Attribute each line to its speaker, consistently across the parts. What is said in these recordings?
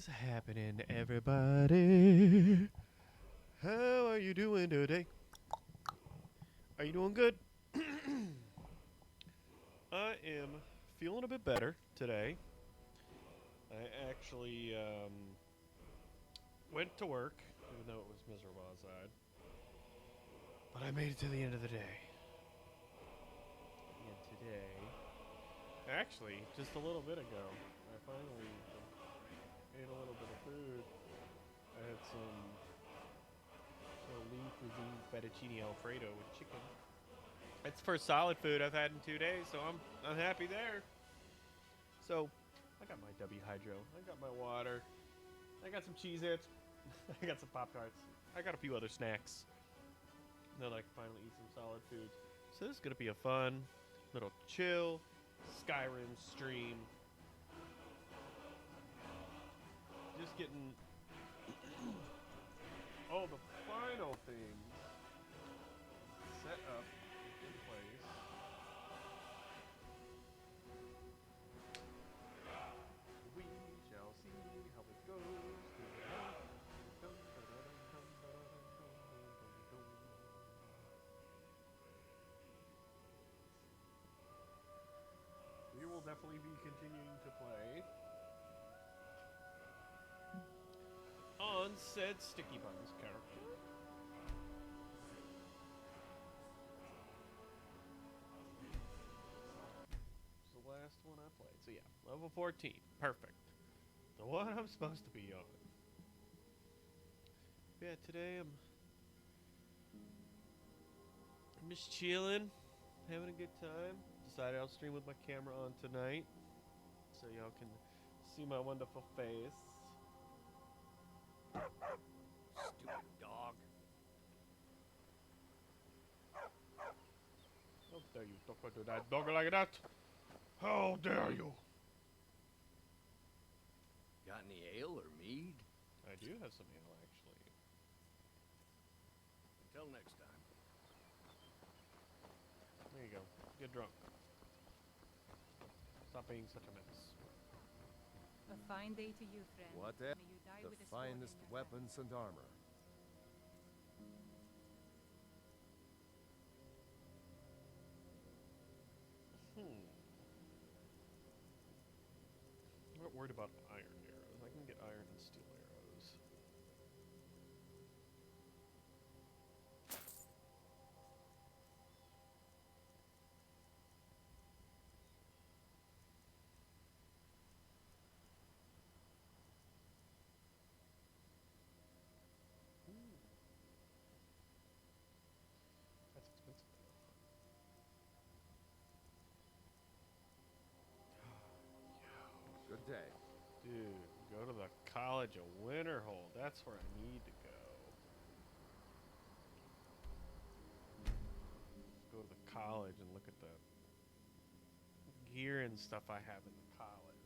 Speaker 1: happening, everybody? How are you doing today? Are you doing good? I am feeling a bit better today. I actually went to work, even though it was miserable outside. But I made it to the end of the day. And today, actually, just a little bit ago, I finally ate a little bit of food. I had some lean cuisine fettuccine alfredo with chicken. It's the first solid food I've had in 2 days, so I'm happy there. So I got my Dubby Hydro, I got my water, I got some Cheez-Its, I got some Pop Tarts, I got a few other snacks. Now that I can finally eat some solid foods. So this is gonna be a fun little chill Skyrim stream. Just getting all the final things set up in place. We shall see how it goes. We will definitely be continuing to play on said Sticky Buns character. It's the last one I played. So yeah, level 14. Perfect. The one I'm supposed to be on. Yeah, today I'm just chilling, having a good time. Decided I'll stream with my camera on tonight, so y'all can see my wonderful face. Stupid dog. How dare you talk to that dog like that? How dare you?
Speaker 2: Got any ale or mead?
Speaker 1: I do have some ale, actually.
Speaker 2: Until next time.
Speaker 1: There you go. Get drunk. Stop being such a mess.
Speaker 3: A fine day to you, friend.
Speaker 4: What
Speaker 3: May you die
Speaker 4: the
Speaker 3: with a sword in
Speaker 4: finest
Speaker 3: your
Speaker 4: weapons and armor.
Speaker 1: I'm not worried about iron arrows. I can get iron and steel arrows. That's expensive.
Speaker 4: Good day.
Speaker 1: Dude, go to the College of Winterhold. That's where I need to go. Go to the college and look at the gear and stuff I have in the college.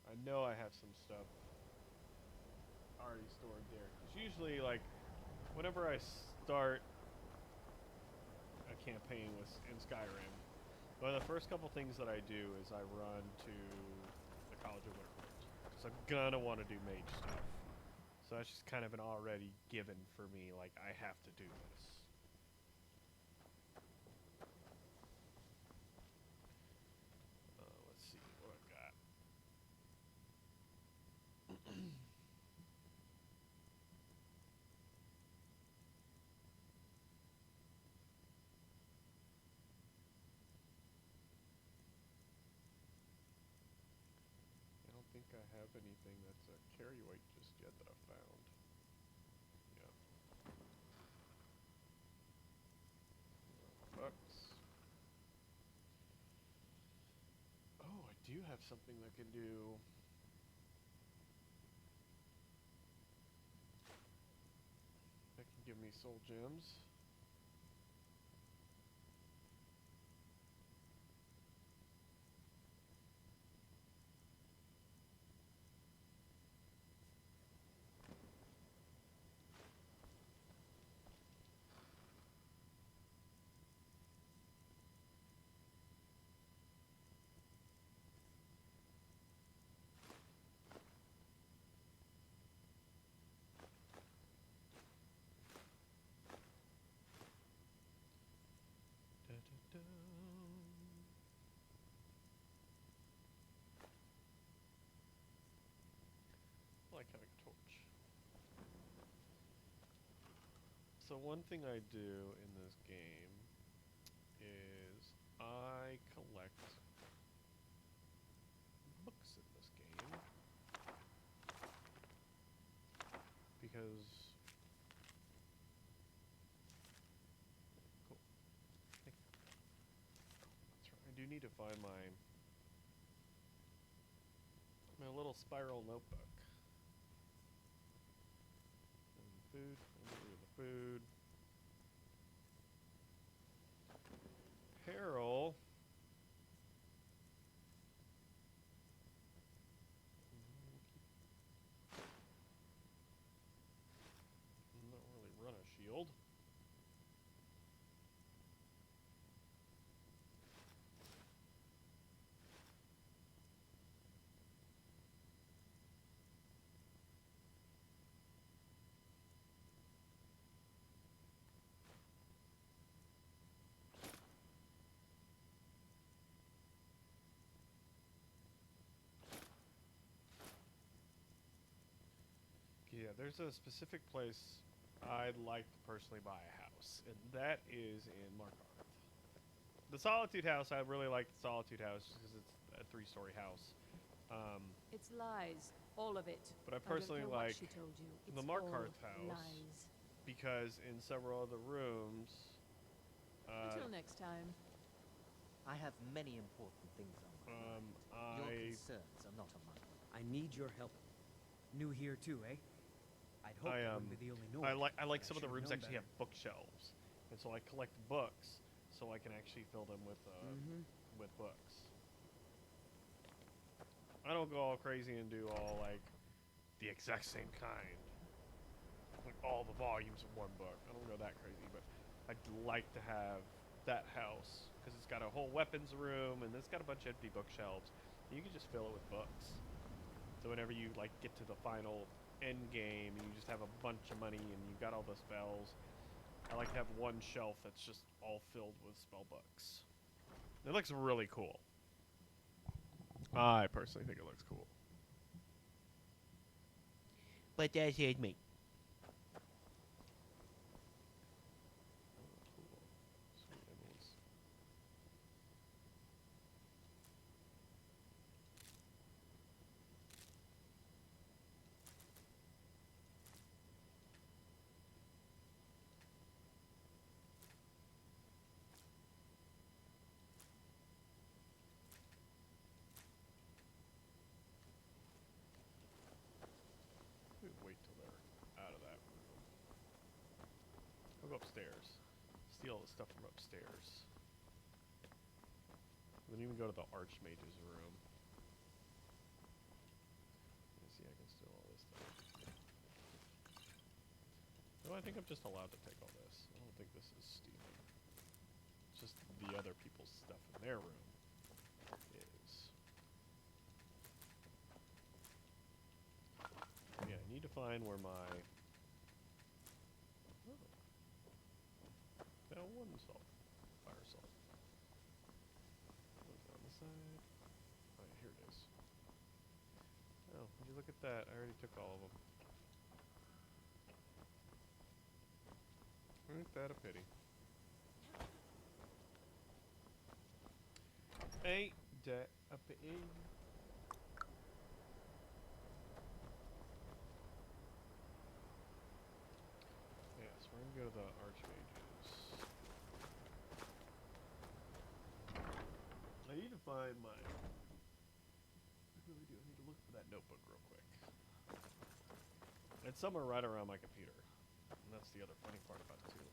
Speaker 1: I know I have some stuff already stored there. Because usually, like, whenever I start a campaign in Skyrim, one of the first couple things that I do is I run to the College of Winterhold. Because I'm gonna want to do mage stuff. So that's just kind of an already given for me, like, I have to do this. Let's see what I've got. I don't think I have anything that's a carry weight just yet that I've found. Yeah. Bucks. Oh, I do have something that can do. That can give me soul gems. So one thing I do in this game is I collect books in this game because cool. Thank you. That's right. I do need to find my little spiral notebook. And food. I'm gonna do the food. Peril. Not really run a shield. Yeah, there's a specific place I'd like to personally buy a house, and that is in Markarth. The Solitude House, I really like the Solitude House because it's a 3-story house.
Speaker 4: It's lies, all of it.
Speaker 1: But I personally
Speaker 4: don't care
Speaker 1: like
Speaker 4: what she told you. It's
Speaker 1: the Markarth
Speaker 4: all
Speaker 1: house
Speaker 4: lies.
Speaker 1: because in several other rooms,
Speaker 4: Until next time.
Speaker 5: I have many important things on my mind. Your concerns are not on my mind.
Speaker 6: I need your help. New here too, eh? I'd hope I wouldn't be the only Nord.
Speaker 1: I like some of the
Speaker 6: should've
Speaker 1: rooms
Speaker 6: known
Speaker 1: actually
Speaker 6: better.
Speaker 1: have bookshelves, and so I collect books so I can actually fill them with books. I don't go all crazy and do all like the exact same kind, like all the volumes of one book. I don't go that crazy, but I'd like to have that house because it's got a whole weapons room and it's got a bunch of empty bookshelves. And you can just fill it with books. So whenever you like get to the final end game, you just have a bunch of money and you've got all the spells. I like to have one shelf that's just all filled with spell books. It looks really cool. I personally think it looks cool.
Speaker 5: But that's it, me.
Speaker 1: Wait till they're out of that room. I'll go upstairs. Steal the stuff from upstairs. Then even go to the Archmage's room. Let's see, I can steal all this stuff. No, I think I'm just allowed to take all this. I don't think this is stealing. It's just the other people's stuff in their room is. Yeah, I need to find where my... Oh. Found one salt. Fire salt. What's on the side? Oh, yeah, here it is. Oh, would you look at that? I already took all of them. Ain't that a pity? Ain't that a pity? Yes, we're gonna go to the Archmages. I need to find my... I really do. I need to look for that notebook real quick. It's somewhere right around my computer. And that's the other funny part about it, too.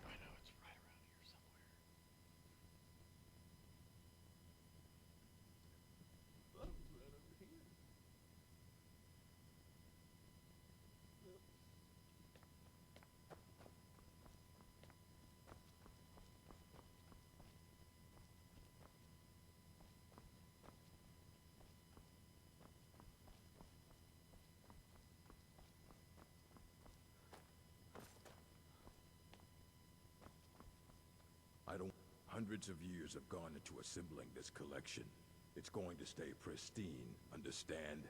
Speaker 1: I know, it's right around here somewhere. I thought it was right over here. Nope.
Speaker 7: Hundreds of years have gone into assembling this collection. It's going to stay pristine, understand?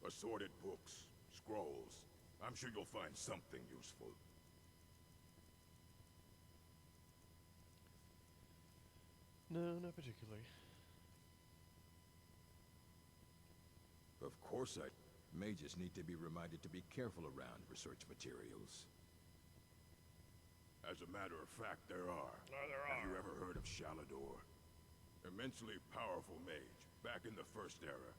Speaker 7: Assorted books, scrolls. I'm sure you'll find something useful.
Speaker 1: No, not particularly.
Speaker 7: Of course Mages need to be reminded to be careful around research materials. As a matter of fact, there are. Have you ever heard of Shalador? Immensely powerful mage, back in the First Era.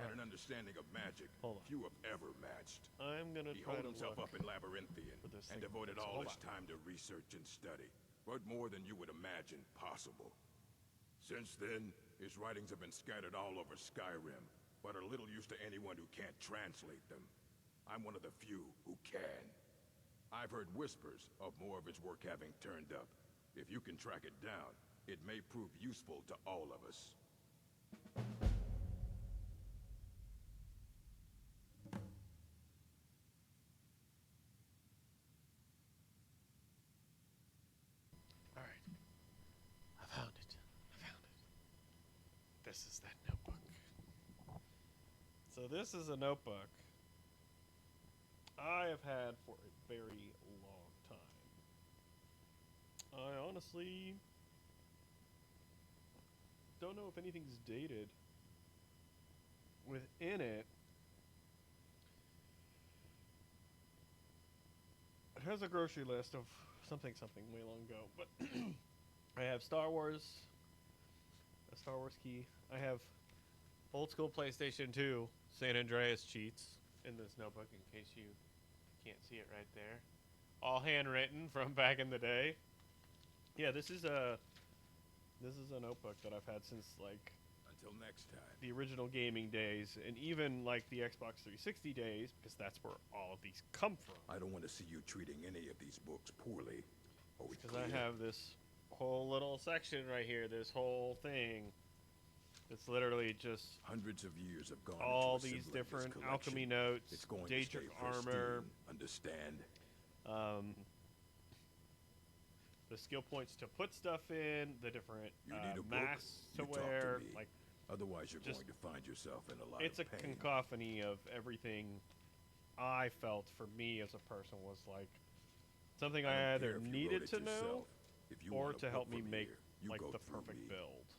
Speaker 7: Had an understanding of magic few have ever matched.
Speaker 1: I'm gonna
Speaker 7: He
Speaker 1: try
Speaker 7: holed
Speaker 1: to
Speaker 7: himself
Speaker 1: look
Speaker 7: up in Labyrinthian
Speaker 1: for this
Speaker 7: and
Speaker 1: thing.
Speaker 7: devoted
Speaker 1: So
Speaker 7: all
Speaker 1: hold
Speaker 7: his
Speaker 1: on.
Speaker 7: time to research and study, but more than you would imagine possible. Since then, his writings have been scattered all over Skyrim, but are little use to anyone who can't translate them. I'm one of the few who can. I've heard whispers of more of his work having turned up. If you can track it down, it may prove useful to all of us.
Speaker 1: All right. I found it. I found it. This is that notebook. So this is a notebook I have had for a very long time. I honestly don't know if anything's dated. Within it, it has a grocery list of something way long ago, but I have Star Wars, a Star Wars key. I have old school PlayStation 2 San Andreas cheats in this notebook in case you can't see it right there. All handwritten from back in the day. Yeah, this is a notebook that I've had since like
Speaker 7: Until next time.
Speaker 1: the original gaming days, and even like the Xbox 360 days, because that's where all of these come from.
Speaker 7: I don't want to see you treating any of these books poorly. Oh, it's
Speaker 1: Because I
Speaker 7: clear.
Speaker 1: have this whole little section right here, this whole thing. It's literally just
Speaker 7: Hundreds of years have gone
Speaker 1: all
Speaker 7: into
Speaker 1: these
Speaker 7: assembling
Speaker 1: different
Speaker 7: this
Speaker 1: alchemy
Speaker 7: collection.
Speaker 1: notes,
Speaker 7: It's going to
Speaker 1: Daedric
Speaker 7: stay
Speaker 1: armor,
Speaker 7: pristine, understand?
Speaker 1: The skill points to put stuff in, the different
Speaker 7: You need a book,
Speaker 1: masks to
Speaker 7: you talk
Speaker 1: wear.
Speaker 7: to me.
Speaker 1: Like,
Speaker 7: Otherwise, you're
Speaker 1: just-
Speaker 7: going to find yourself in a lot
Speaker 1: it's a
Speaker 7: of pain.
Speaker 1: cacophony of everything I felt for me as a person was like something I
Speaker 7: don't
Speaker 1: either
Speaker 7: care if you
Speaker 1: needed
Speaker 7: wrote it
Speaker 1: to know
Speaker 7: yourself. If you
Speaker 1: or
Speaker 7: want a
Speaker 1: to help
Speaker 7: book
Speaker 1: me
Speaker 7: from
Speaker 1: make
Speaker 7: here, you
Speaker 1: like
Speaker 7: go
Speaker 1: the
Speaker 7: through
Speaker 1: perfect
Speaker 7: me.
Speaker 1: build,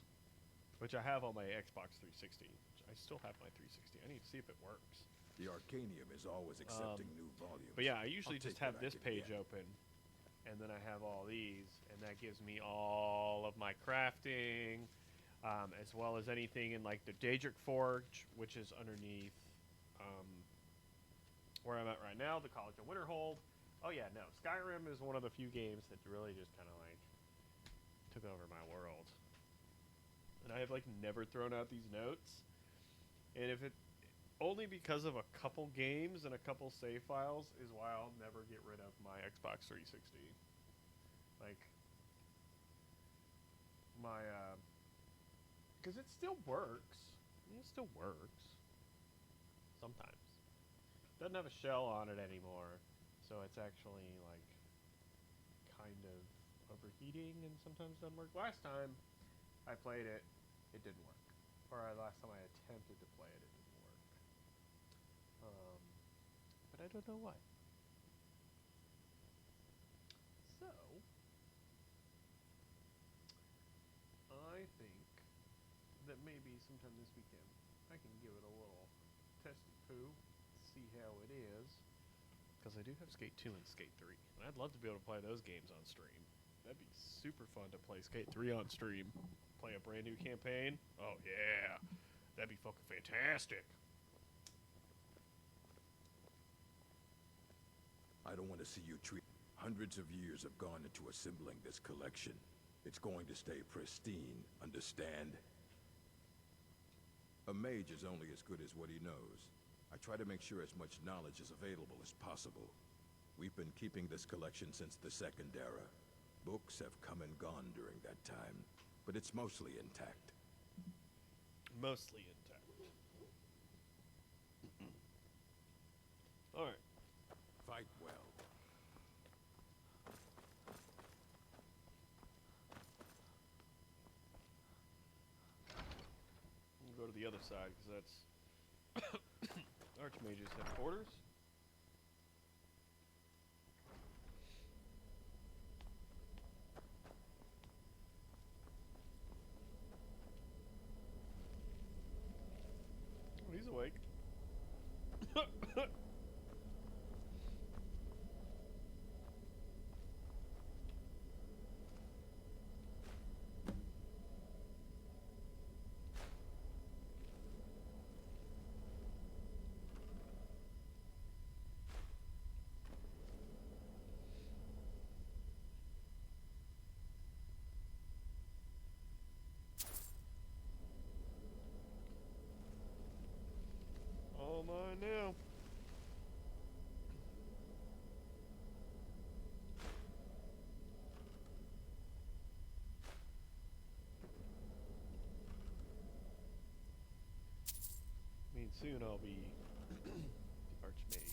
Speaker 1: which I have on my Xbox 360. I still have my 360. I need to see if it works.
Speaker 7: The Arcanium is always accepting new volumes.
Speaker 1: But yeah, I usually
Speaker 7: I'll
Speaker 1: just
Speaker 7: take
Speaker 1: have
Speaker 7: what I
Speaker 1: this
Speaker 7: can
Speaker 1: page
Speaker 7: get.
Speaker 1: open, and then I have all these, and that gives me all of my crafting, as well as anything in like the Daedric Forge, which is underneath where I'm at right now, the College of Winterhold. Oh yeah, no, Skyrim is one of the few games that really just kind of like took over my world, and I have like never thrown out these notes, and if it only because of a couple games and a couple save files is why I'll never get rid of my Xbox 360. Like, my, because it still works. It still works. Sometimes. Doesn't have a shell on it anymore, so it's actually, like, kind of overheating and sometimes doesn't work. Last time I played it, it didn't work. Or last time I attempted to play it, it didn't work. But I don't know why. So, I think that maybe sometime this weekend I can give it a little testy poo, see how it is. Because I do have Skate 2 and Skate 3. And I'd love to be able to play those games on stream. That'd be super fun to play Skate 3 on stream. Play a brand new campaign. Oh yeah. That'd be fucking fantastic.
Speaker 7: I don't want to see you treat... Hundreds of years have gone into assembling this collection. It's going to stay pristine, understand? A mage is only as good as what he knows. I try to make sure as much knowledge is available as possible. We've been keeping this collection since the Second Era. Books have come and gone during that time, but it's mostly intact.
Speaker 1: Mostly intact. Alright.
Speaker 7: Fight well.
Speaker 1: We'll go to the other side because that's our Archmage's headquarters. Oh, he's awake. All mine now. I mean, soon I'll be the Archmage.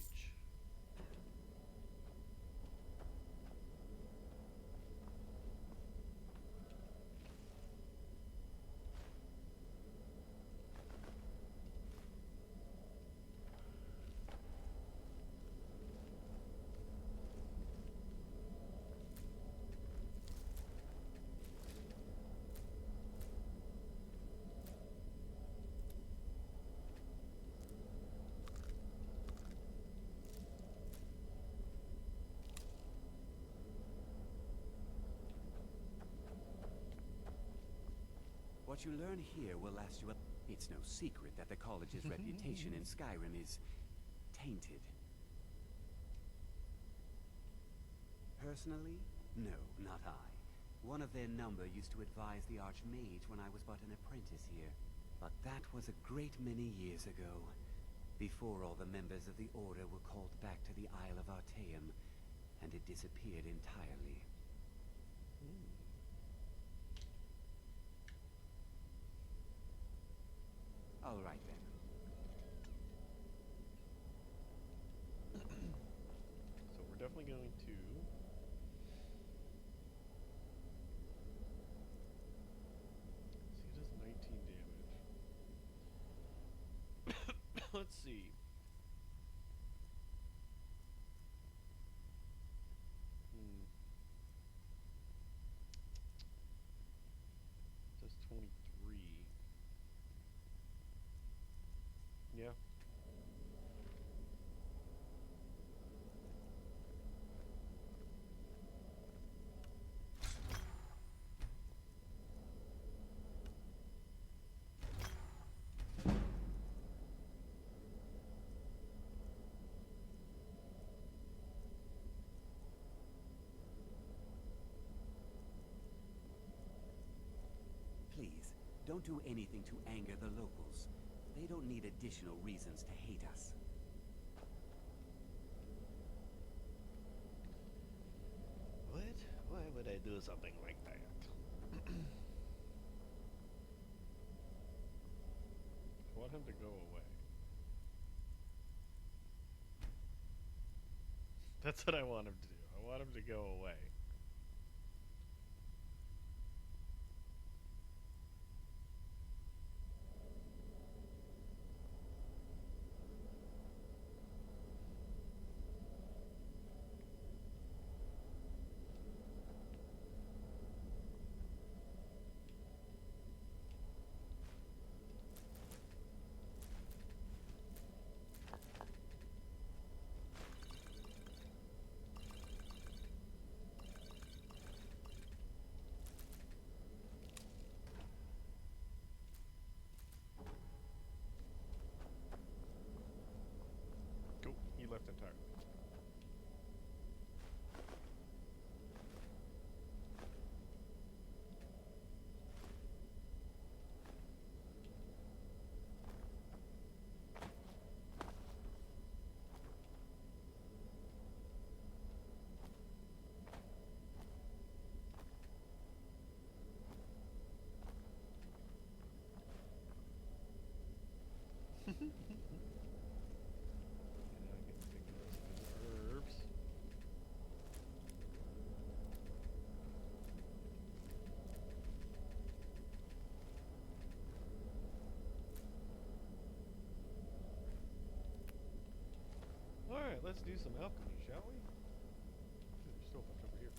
Speaker 8: What you learn here will last you It's no secret that the college's reputation in Skyrim is tainted. Personally, no, not I. One of their number used to advise the Archmage when I was but an apprentice here. But that was a great many years ago, before all the members of the Order were called back to the Isle of Artaeum, and it disappeared entirely. All right, then.
Speaker 1: So we're definitely going to... See, it does 19 damage. Let's see. It does 23. Yeah.
Speaker 8: Please, don't do anything to anger the locals. They don't need additional reasons to hate us.
Speaker 1: What? Why would I do something like that? I want him to go away. That's what I want him to do. I want him to go away. let's do some alchemy, shall we? There's still a bunch over here.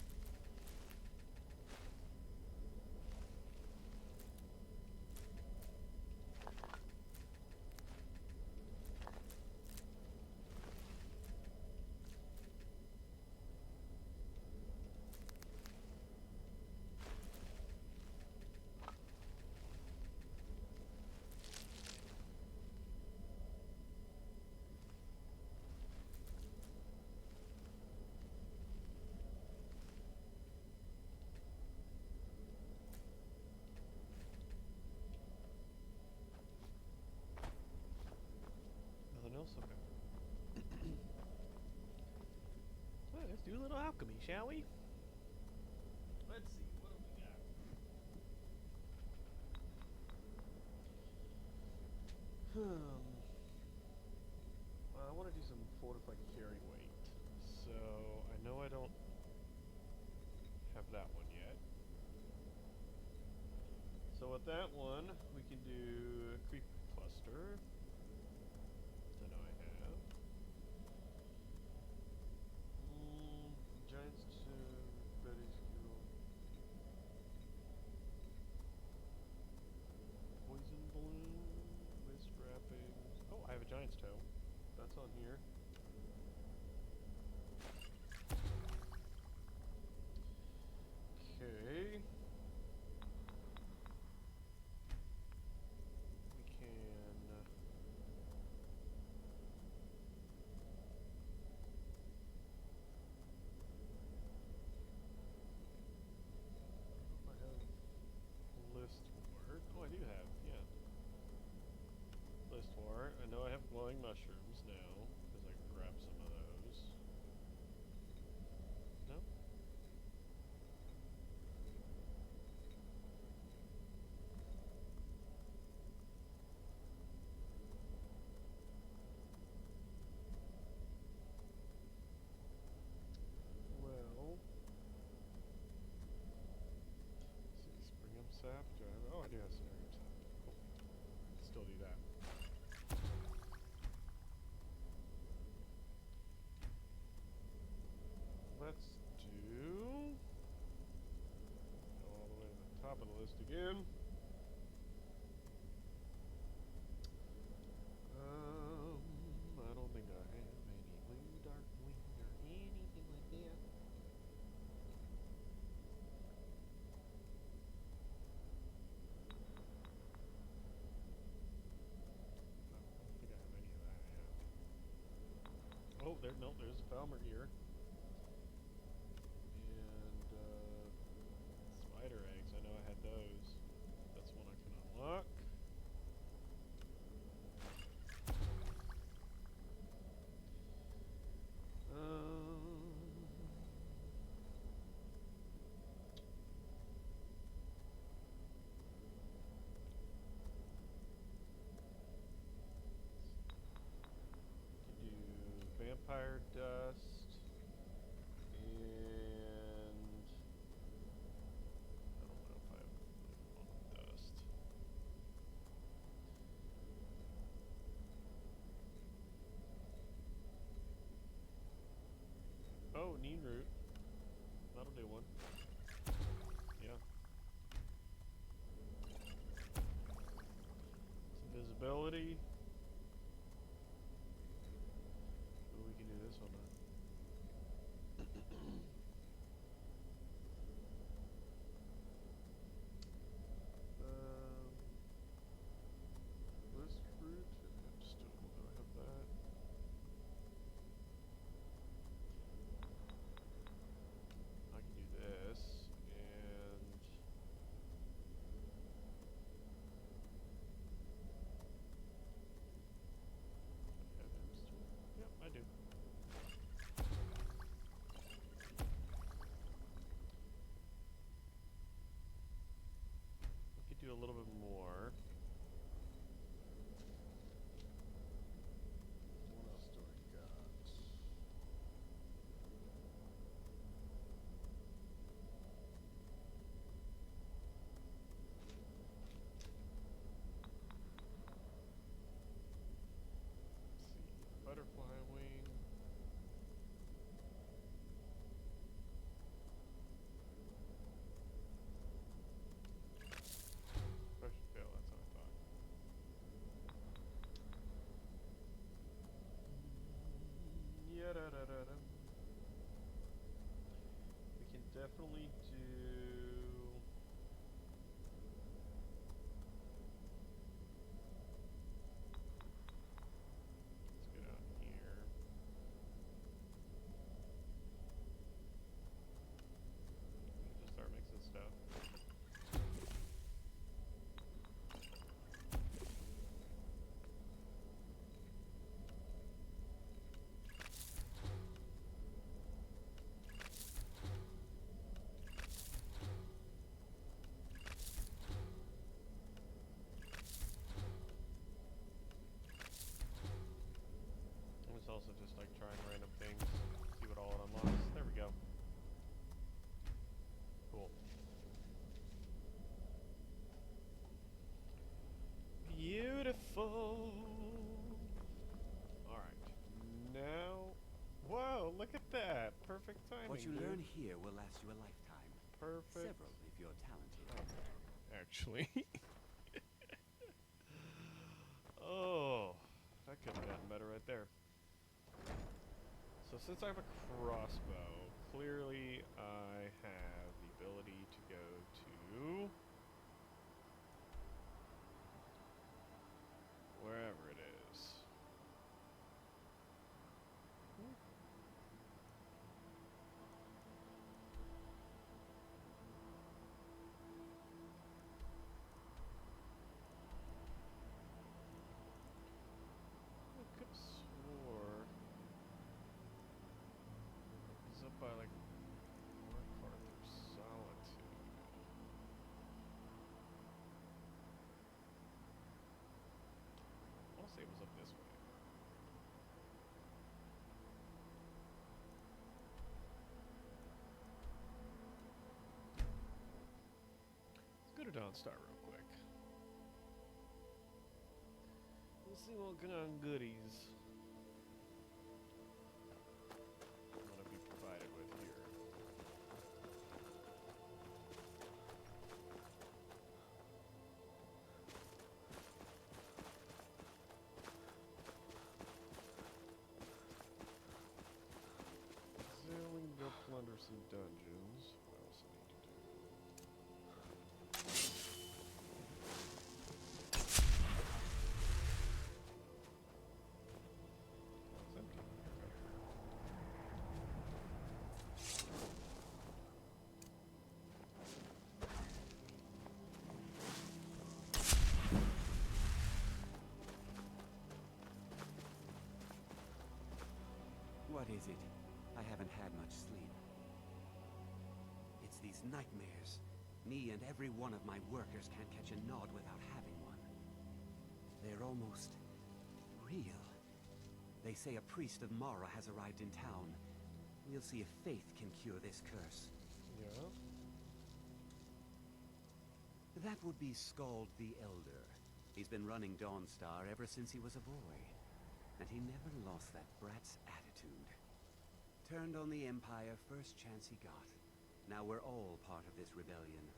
Speaker 1: Nothing else? Okay. Well, let's do a little alchemy, shall we? Let's see, what do we got? I want to do some fortified carry weight. So, I know I don't have that one yet. So with that one, we can do a creep cluster. That I have. Giants to Betty Skill. Poison balloon, mist wrappings. Oh, I have a giant's toe. That's on here. Okay. We can. I have list war. Oh, I do have, yeah. List war. I know I have glowing mushrooms now, because I can grab some of those. No? Well, let's see, Springham sap. Do I have? Oh, I do have Springham sap. Cool. Still do that. Let's do. Go all the way to the top of the list again. I don't think I have any blue dark wing or anything like that. No, I don't think I have any of that yet. Oh, there's a Falmer ear. And spider eggs, I know I had those. That's one I can unlock. Can do vampire dust. definitely do. Let's get out here. Just start mixing stuff. It's also just like trying random things, see what all it unlocks. There we go. Cool. Beautiful. Alright. Now. Whoa, look at that. Perfect timing.
Speaker 8: What you
Speaker 1: dude.
Speaker 8: learn here will last you a lifetime.
Speaker 1: Perfect.
Speaker 8: Several if you're talented.
Speaker 1: Actually. Oh, that could have gotten better right there. So since I have a crossbow, clearly I have the ability to go to wherever it is. I could have swore it was up by like Arthur Solitude. I'll say it was up this way. Let's go to Dawnstar real quick. We'll see what kind of goodies I'm gonna be provided with here. So we can go plunder some dungeons. What else I need to do? It's empty.
Speaker 8: What is it? I haven't had much sleep. It's these nightmares. Me and every one of my workers can't catch a nod without having one. They're almost real. They say a priest of Mara has arrived in town. We'll see if faith can cure this curse.
Speaker 1: Yeah.
Speaker 8: That would be Skald the Elder. He's been running Dawnstar ever since he was a boy. And he never lost that brat's attitude. Turned on the Empire first chance he got. Now we're all part of this rebellion.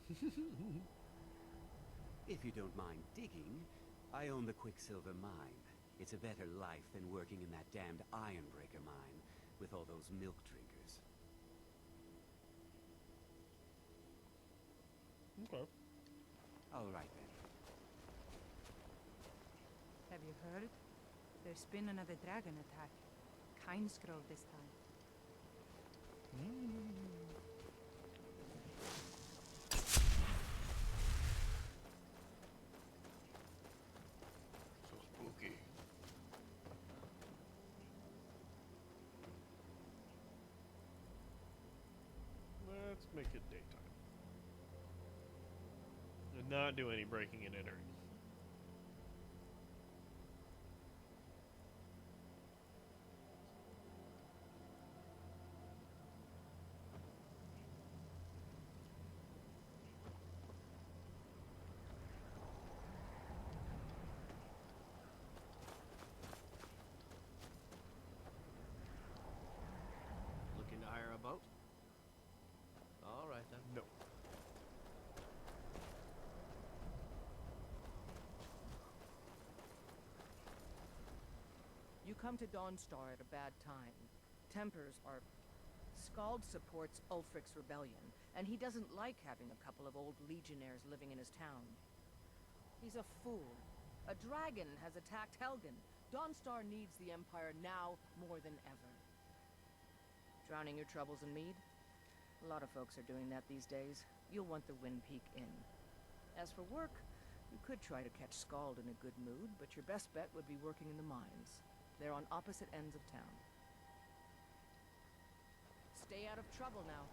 Speaker 8: If you don't mind digging, I own the Quicksilver Mine. It's a better life than working in that damned Ironbreaker mine with all those milk drinkers.
Speaker 1: Okay.
Speaker 8: All right then.
Speaker 3: Have you heard? There's been another dragon attack. Kynesgrove this time.
Speaker 1: So spooky. Let's make it daytime. And not do any breaking and entering.
Speaker 2: Looking to hire a boat? All right then.
Speaker 1: No.
Speaker 9: You come to Dawnstar at a bad time. Tempers are Skald supports Ulfric's rebellion, and he doesn't like having a couple of old legionnaires living in his town. He's a fool. A dragon has attacked Helgen. Dawnstar needs the Empire now more than ever. Drowning your troubles in mead? A lot of folks are doing that these days. You'll want the Wind Peak Inn. As for work, you could try to catch Skald in a good mood, but your best bet would be working in the mines. They're on opposite ends of town. Stay out of trouble now.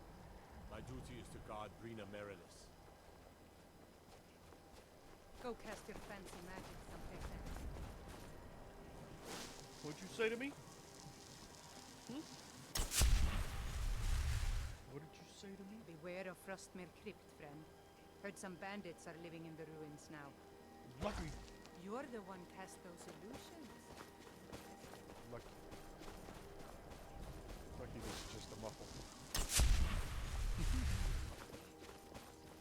Speaker 10: My duty is to guard Brina Merilis.
Speaker 3: Go cast your fancy magic someplace else.
Speaker 1: What'd you say to me? What did you say to me?
Speaker 3: Beware of Frostmere Crypt, friend. Heard some bandits are living in the ruins now.
Speaker 1: Lucky.
Speaker 3: You're the one cast those illusions.
Speaker 1: Lucky. Lucky this is just a muffle.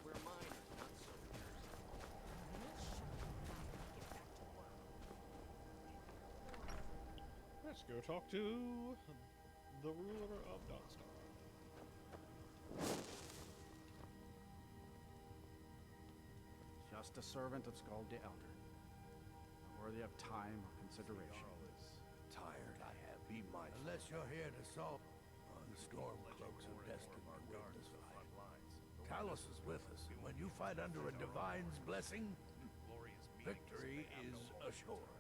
Speaker 2: We're miners, not soldiers.
Speaker 1: Let's go talk to the ruler of Dawnstar.
Speaker 2: Just a servant of Skald the Elder. Worthy of time or consideration.
Speaker 11: Tired I have. Be mindful. Unless you're here to solve the storm cloaks are destined to win this fight. Talos is with us, and when you fight under a divine's blessing, victory is assured.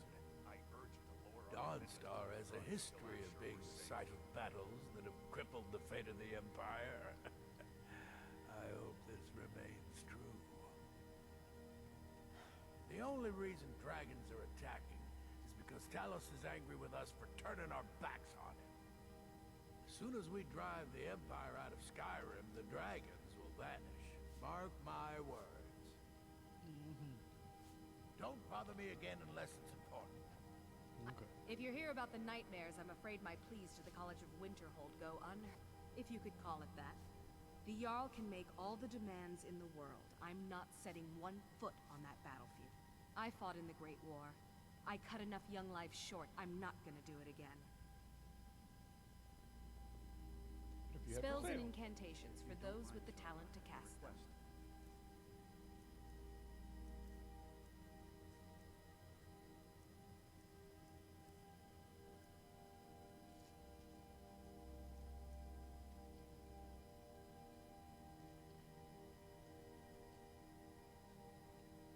Speaker 11: Dawnstar has a history of being the site of battles that have crippled the fate of the Empire. I hope this remains true. The only reason dragons are attacking is because Talos is angry with us for turning our backs on him. As soon as we drive the Empire out of Skyrim, the dragons will vanish. Mark my words. Don't bother me again unless it's important.
Speaker 1: Okay.
Speaker 12: If you're here about the nightmares, I'm afraid my pleas to the College of Winterhold go unheard, if you could call it that. The Jarl can make all the demands in the world. I'm not setting one foot on that battlefield. I fought in the Great War. I cut enough young lives short. I'm not gonna do it again. Spells and incantations for those with the talent to cast them.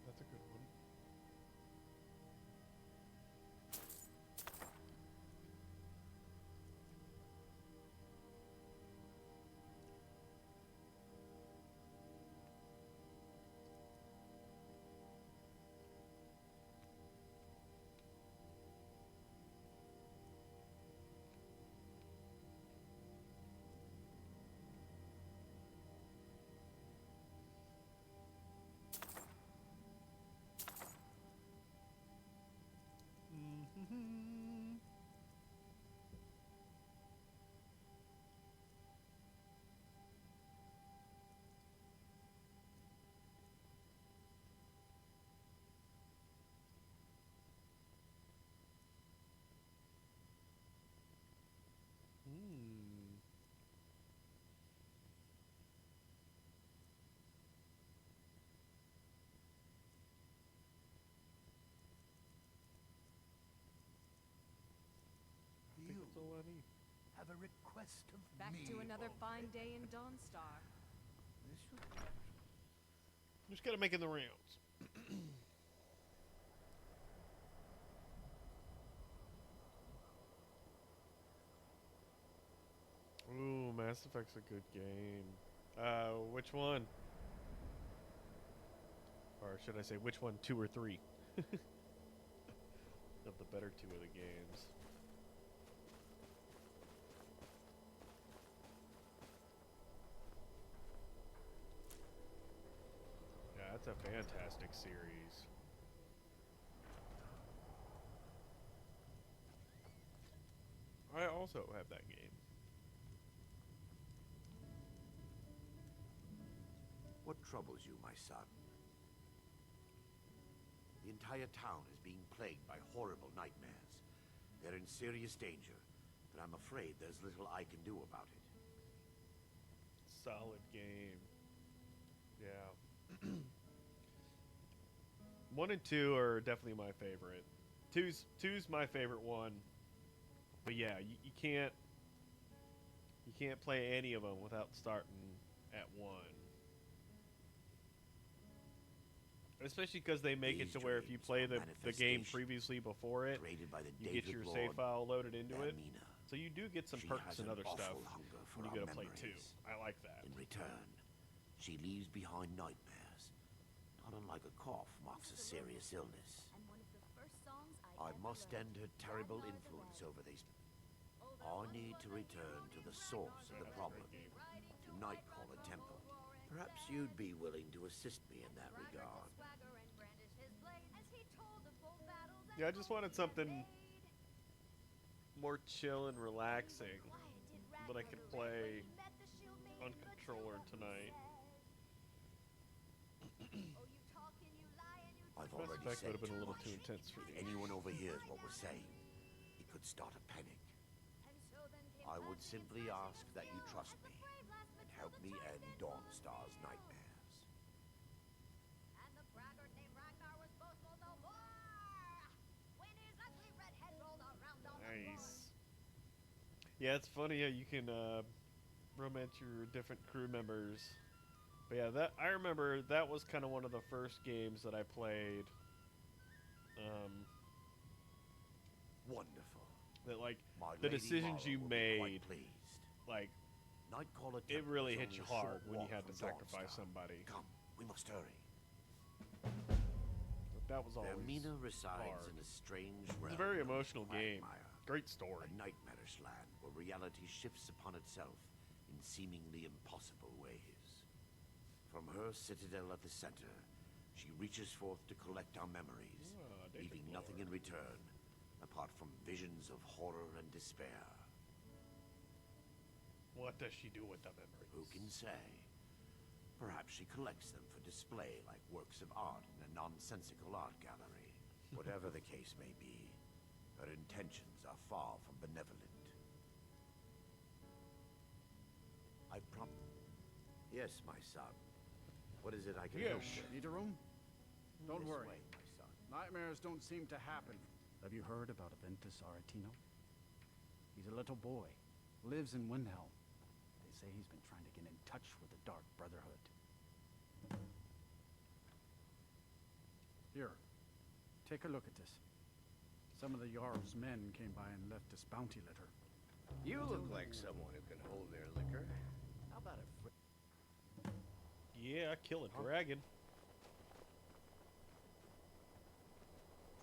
Speaker 1: That's a good one.
Speaker 11: Have a request of
Speaker 12: Back
Speaker 11: me.
Speaker 12: to another fine day in Dawnstar.
Speaker 1: Just gotta make it the rounds. Ooh, Mass Effect's a good game. Which one? Or should I say, which one, 2 or 3? Of the better 2 of the games. Yeah, that's a fantastic series. I also have that game.
Speaker 13: What troubles you, my son? The entire town is being plagued by horrible nightmares. They're in serious danger, but I'm afraid there's little I can do about it.
Speaker 1: solid game. Yeah. 1 and 2 are definitely my favorite. Two's my favorite one. But yeah, you can't play any of them without starting at 1. Especially because they make it to where if you play the game previously before it, you get your save file loaded into it. So you do get some perks and other stuff when you go to play 2. I like that.
Speaker 13: In return, she leaves behind nightmares. Not unlike a cough marks a serious illness. I must end her terrible influence over these. I need to return to the source of the problem, to Nightcaller Temple. Perhaps you'd be willing to assist me in that regard.
Speaker 1: Yeah, I just wanted something more chill and relaxing that I could play on controller tonight.
Speaker 13: I've already
Speaker 1: Mass Effect
Speaker 13: said
Speaker 1: would have been a little
Speaker 13: much.
Speaker 1: too intense for
Speaker 13: If anyone overhears what we're saying, it could start a panic. I would simply ask that you trust me and help me end Dawnstar's nightmares.
Speaker 1: Nice. Yeah, it's funny how you can romance your different crew members. But yeah, that I remember that was kind of one of the first games that I played.
Speaker 13: Wonderful.
Speaker 1: That like
Speaker 13: My
Speaker 1: the
Speaker 13: Lady
Speaker 1: decisions
Speaker 13: Mara
Speaker 1: you
Speaker 13: will be quite
Speaker 1: made,
Speaker 13: pleased.
Speaker 1: like
Speaker 13: Nightcaller
Speaker 1: it
Speaker 13: Temple
Speaker 1: really
Speaker 13: is
Speaker 1: hit
Speaker 13: only
Speaker 1: you
Speaker 13: a short
Speaker 1: hard when you
Speaker 13: walk
Speaker 1: had to
Speaker 13: from
Speaker 1: sacrifice
Speaker 13: Dawnstar.
Speaker 1: somebody.
Speaker 13: Come, we must hurry.
Speaker 1: But that was always
Speaker 13: Vermina resides
Speaker 1: hard.
Speaker 13: in a strange realm.
Speaker 1: It's a very
Speaker 13: known as
Speaker 1: emotional game.
Speaker 13: Quagmire,
Speaker 1: Great story.
Speaker 13: a nightmarish land where reality shifts upon itself in seemingly impossible ways. From her citadel at the center, she reaches forth to collect our memories, leaving nothing in return apart from visions of horror and despair.
Speaker 1: What does she do with the memories?
Speaker 13: Who can say? Perhaps she collects them for display like works of art in a nonsensical art gallery. Whatever the case may be, her intentions are far from benevolent. I Yes, my son. What is it I can help with?
Speaker 2: Need a room? Don't
Speaker 13: This
Speaker 2: worry.
Speaker 13: way, my son.
Speaker 2: Nightmares don't seem to happen. Have you heard about Aventus Aretino? He's a little boy. Lives in Windhelm. They say he's been trying to get in touch with the Dark Brotherhood. Here. Take a look at this. Some of the Jarl's men came by and left this bounty letter.
Speaker 14: You look like someone who can hold their liquor. How about a
Speaker 1: Yeah, kill a dragon.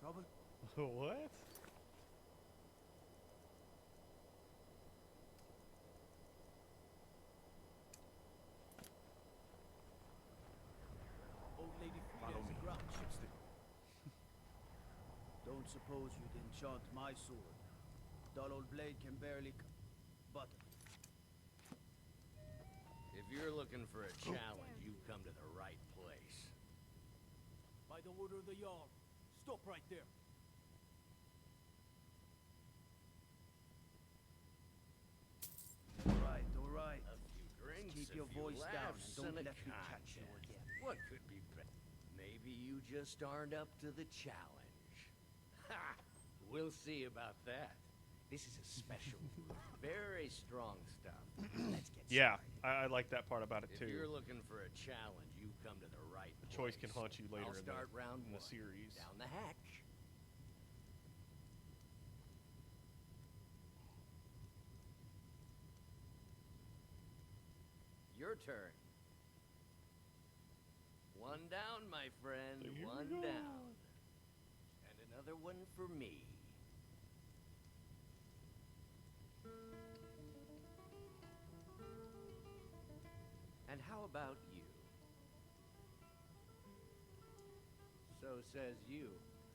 Speaker 6: Trouble?
Speaker 1: What?
Speaker 6: Old lady
Speaker 2: Follow me.
Speaker 6: Don't suppose you'd enchant my sword. Dull old blade can barely butter.
Speaker 14: If you're looking for a challenge, you've come to the right place.
Speaker 6: By the order of the Jarl. Stop right there. All right.
Speaker 14: A few drinks,
Speaker 6: Keep
Speaker 14: a
Speaker 6: your
Speaker 14: few
Speaker 6: voice down
Speaker 14: laughs,
Speaker 6: and don't
Speaker 14: and a
Speaker 6: let me catch you
Speaker 14: contest.
Speaker 6: again.
Speaker 14: What could be better? Maybe you just aren't up to the challenge. Ha! We'll see about that. This is a special, very strong stuff. Let's get
Speaker 1: Yeah,
Speaker 14: started.
Speaker 1: I like that part about it
Speaker 14: If
Speaker 1: too.
Speaker 14: you're looking for a challenge, you've come to the right
Speaker 1: The
Speaker 14: place.
Speaker 1: choice can haunt you later
Speaker 14: I'll
Speaker 1: in
Speaker 14: start round
Speaker 1: the
Speaker 14: one.
Speaker 1: series.
Speaker 14: Down the hatch. Your turn. One down, my friend.
Speaker 1: So here we
Speaker 14: One
Speaker 1: go.
Speaker 14: down. And another one for me. And how about you? So says you.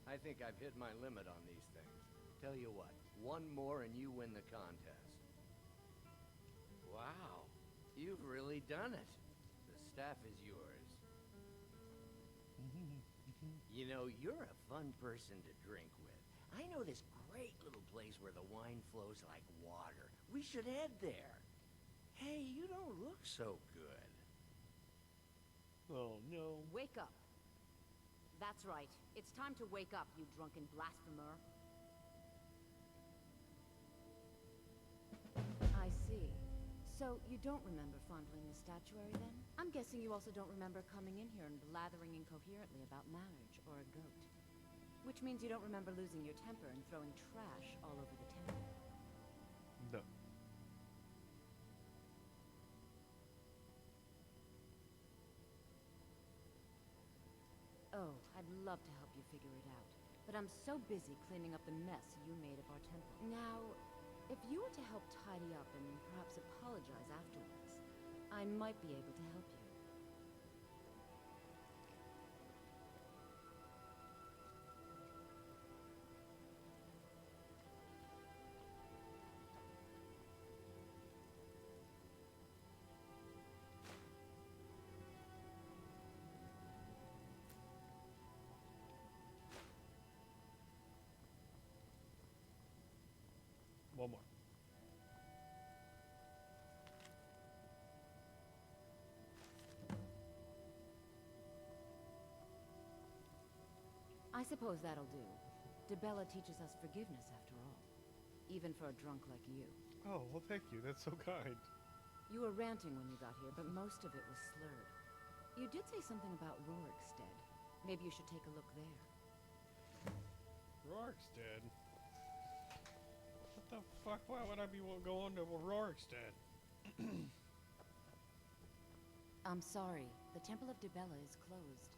Speaker 14: I think I've hit my limit on these things. Tell you what, one more and you win the contest. Wow, you've really done it. The staff is yours. You know, you're a fun person to drink with. I know this great little place where the wine flows like water. We should head there. Hey, you don't look so good.
Speaker 1: Oh, no.
Speaker 9: Wake up. That's right. It's time to wake up, you drunken blasphemer. I see. So, you don't remember fondling the statuary, then? I'm guessing you also don't remember coming in here and blathering incoherently about marriage or a goat. Which means you don't remember losing your temper and throwing trash all over the temple.
Speaker 1: No.
Speaker 9: Oh, I'd love to help you figure it out. But I'm so busy cleaning up the mess you made of our temple. Now, if you were to help tidy up and perhaps apologize afterwards, I might be able to help you.
Speaker 1: One more.
Speaker 9: I suppose that'll do. Debella teaches us forgiveness after all. Even for a drunk like you.
Speaker 1: Oh, well, thank you. That's so kind.
Speaker 9: You were ranting when you got here, but most of it was slurred. You did say something about Rorikstead. Maybe you should take a look there.
Speaker 1: Rorikstead? What the fuck? Why would I be going to Rorikstead?
Speaker 9: I'm sorry. The Temple of Debella is closed.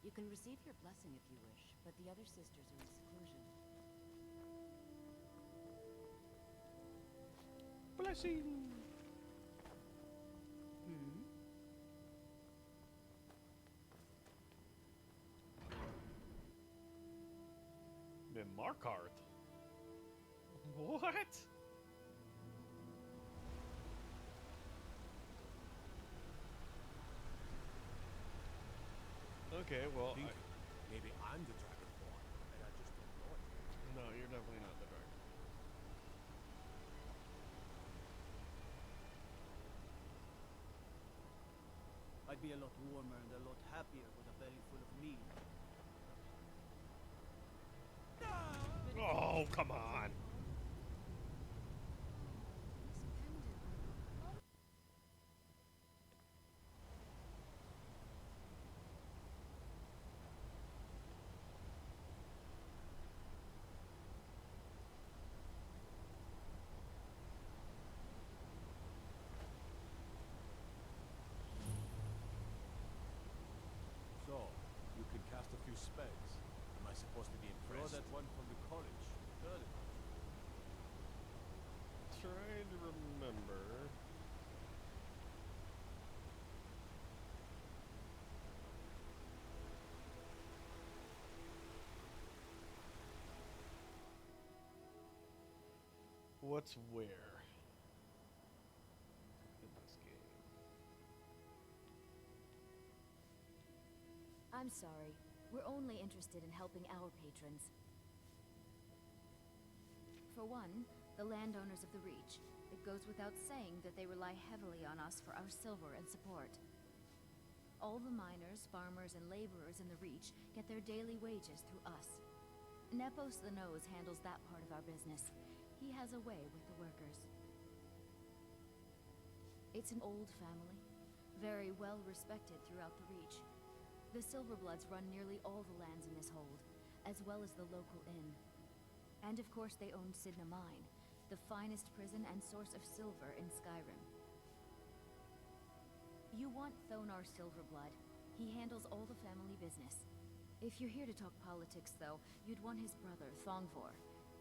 Speaker 9: You can receive your blessing if you wish, but the other sisters are in seclusion.
Speaker 1: Blessing!
Speaker 9: Hmm?
Speaker 1: The Markarth? What? Okay, well,
Speaker 10: maybe I'm the Dragonborn, and I just don't know it.
Speaker 1: No, you're definitely not the dragon.
Speaker 6: I'd be a lot warmer and a lot happier with a belly full of meat.
Speaker 1: Oh, come on!
Speaker 10: So, you can cast a few spells. Am I supposed to be impressed? Draw that one from the college. Heard it.
Speaker 1: Trying to remember. What's where in this game?
Speaker 15: I'm sorry. We're only interested in helping our patrons. For one, the landowners of the Reach. It goes without saying that they rely heavily on us for our silver and support. All the miners, farmers, and laborers in the Reach get their daily wages through us. Nepos the Nose handles that part of our business. He has a way with the workers. It's an old family, very well respected throughout the Reach. The Silverbloods run nearly all the lands in this hold, as well as the local inn. And of course they own Sidna Mine, the finest prison and source of silver in Skyrim. You want Thonar Silverblood. He handles all the family business. If you're here to talk politics, though, you'd want his brother, Thongvor.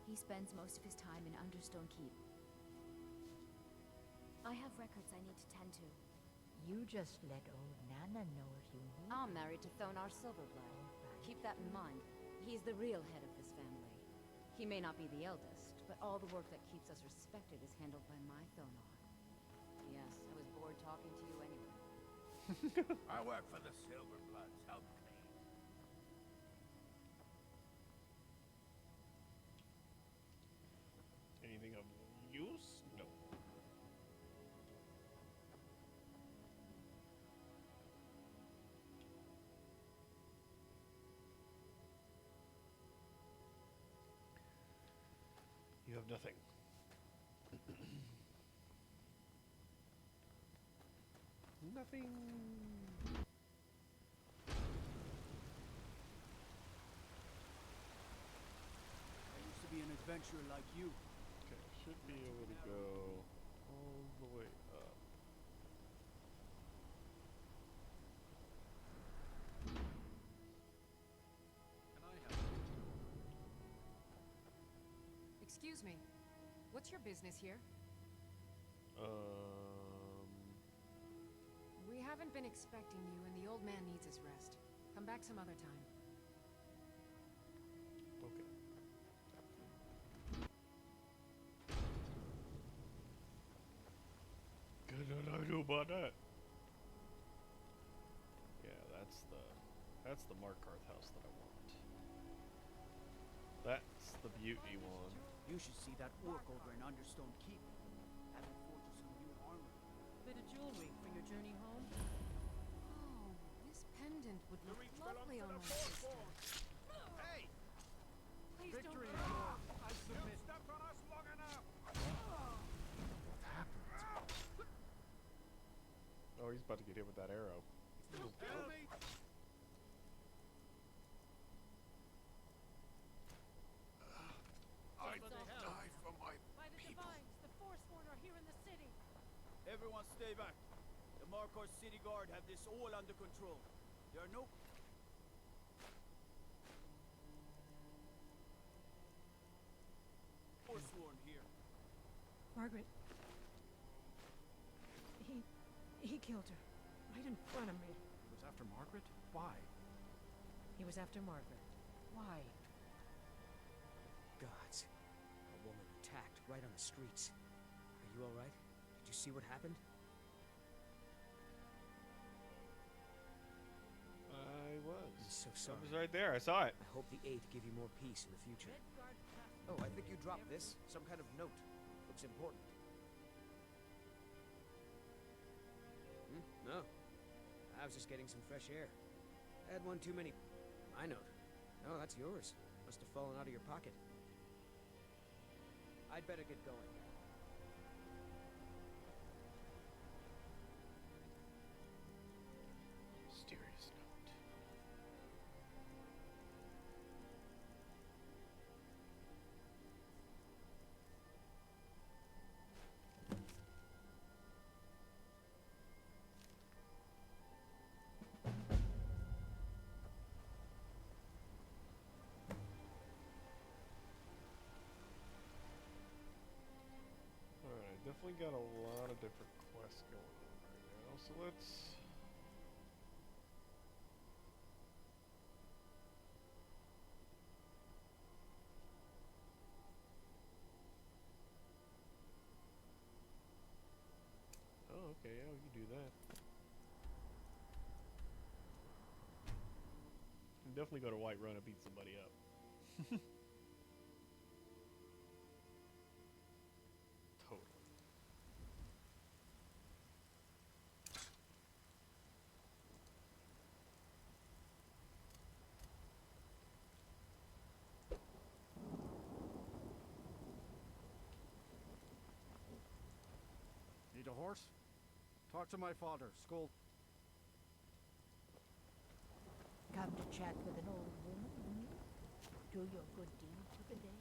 Speaker 15: He spends most of his time in Understone Keep. I have records I need to tend to.
Speaker 16: You just let old Nana know if you need.
Speaker 9: I'm married to Thonar Silverblood. Keep that in mind. He's the real head of this family. He may not be the eldest, but all the work that keeps us respected is handled by my Thonar. Yes, I was bored talking to you anyway.
Speaker 11: I work for the Silverbloods. Help me.
Speaker 1: Anything of use? No. have nothing. Nothing.
Speaker 6: I used to be an adventurer like you.
Speaker 1: Okay, should be able to go all the way up.
Speaker 17: Excuse me. What's your business here? We haven't been expecting you, and the old man needs his rest. Come back some other time.
Speaker 1: Okay. Good that I knew about that. Yeah, that's the Markarth house that I want. That's the beauty one.
Speaker 6: You should see that orc over in Understone Keep. Having forged some new armor.
Speaker 9: Bit of jewelry for your journey home?
Speaker 17: Oh, this pendant would look lovely on my sister.
Speaker 6: Hey!
Speaker 17: Please
Speaker 6: Victory
Speaker 17: don't.
Speaker 6: is yours. I submit.
Speaker 11: Stepped on us long enough.
Speaker 2: What happened?
Speaker 1: Oh, he's about to get hit with that arrow.
Speaker 11: Still kill me.
Speaker 7: I die for my
Speaker 9: By the divines, the Forsworn are here in the city.
Speaker 6: Everyone stay back. The Markarth City Guard have this all under control. There are no... Forsworn here.
Speaker 3: Margaret. He killed her. Right in front of me.
Speaker 2: He was after Margaret? Why?
Speaker 3: He was after Margaret. Why?
Speaker 18: Gods. A woman attacked right on the streets. Are you alright? Did you see what happened?
Speaker 1: I was.
Speaker 18: I'm so
Speaker 1: I
Speaker 18: sorry.
Speaker 1: was right there. I saw it.
Speaker 18: I hope the 8th give you more peace in the future. Oh, I think you dropped this. Some kind of note. Looks important. No. I was just getting some fresh air. I had one too many. My note. No, that's yours. Must have fallen out of your pocket. I'd better get going.
Speaker 1: Mysterious note. Alright, definitely got a lot of different quests going on right now, so let's... Oh, okay, yeah, we can do that. Can definitely go to Whiterun and beat somebody up. Totally.
Speaker 2: Need a horse? Talk to my father, Skull.
Speaker 16: Come to chat with an old woman? Do your good deed for the day?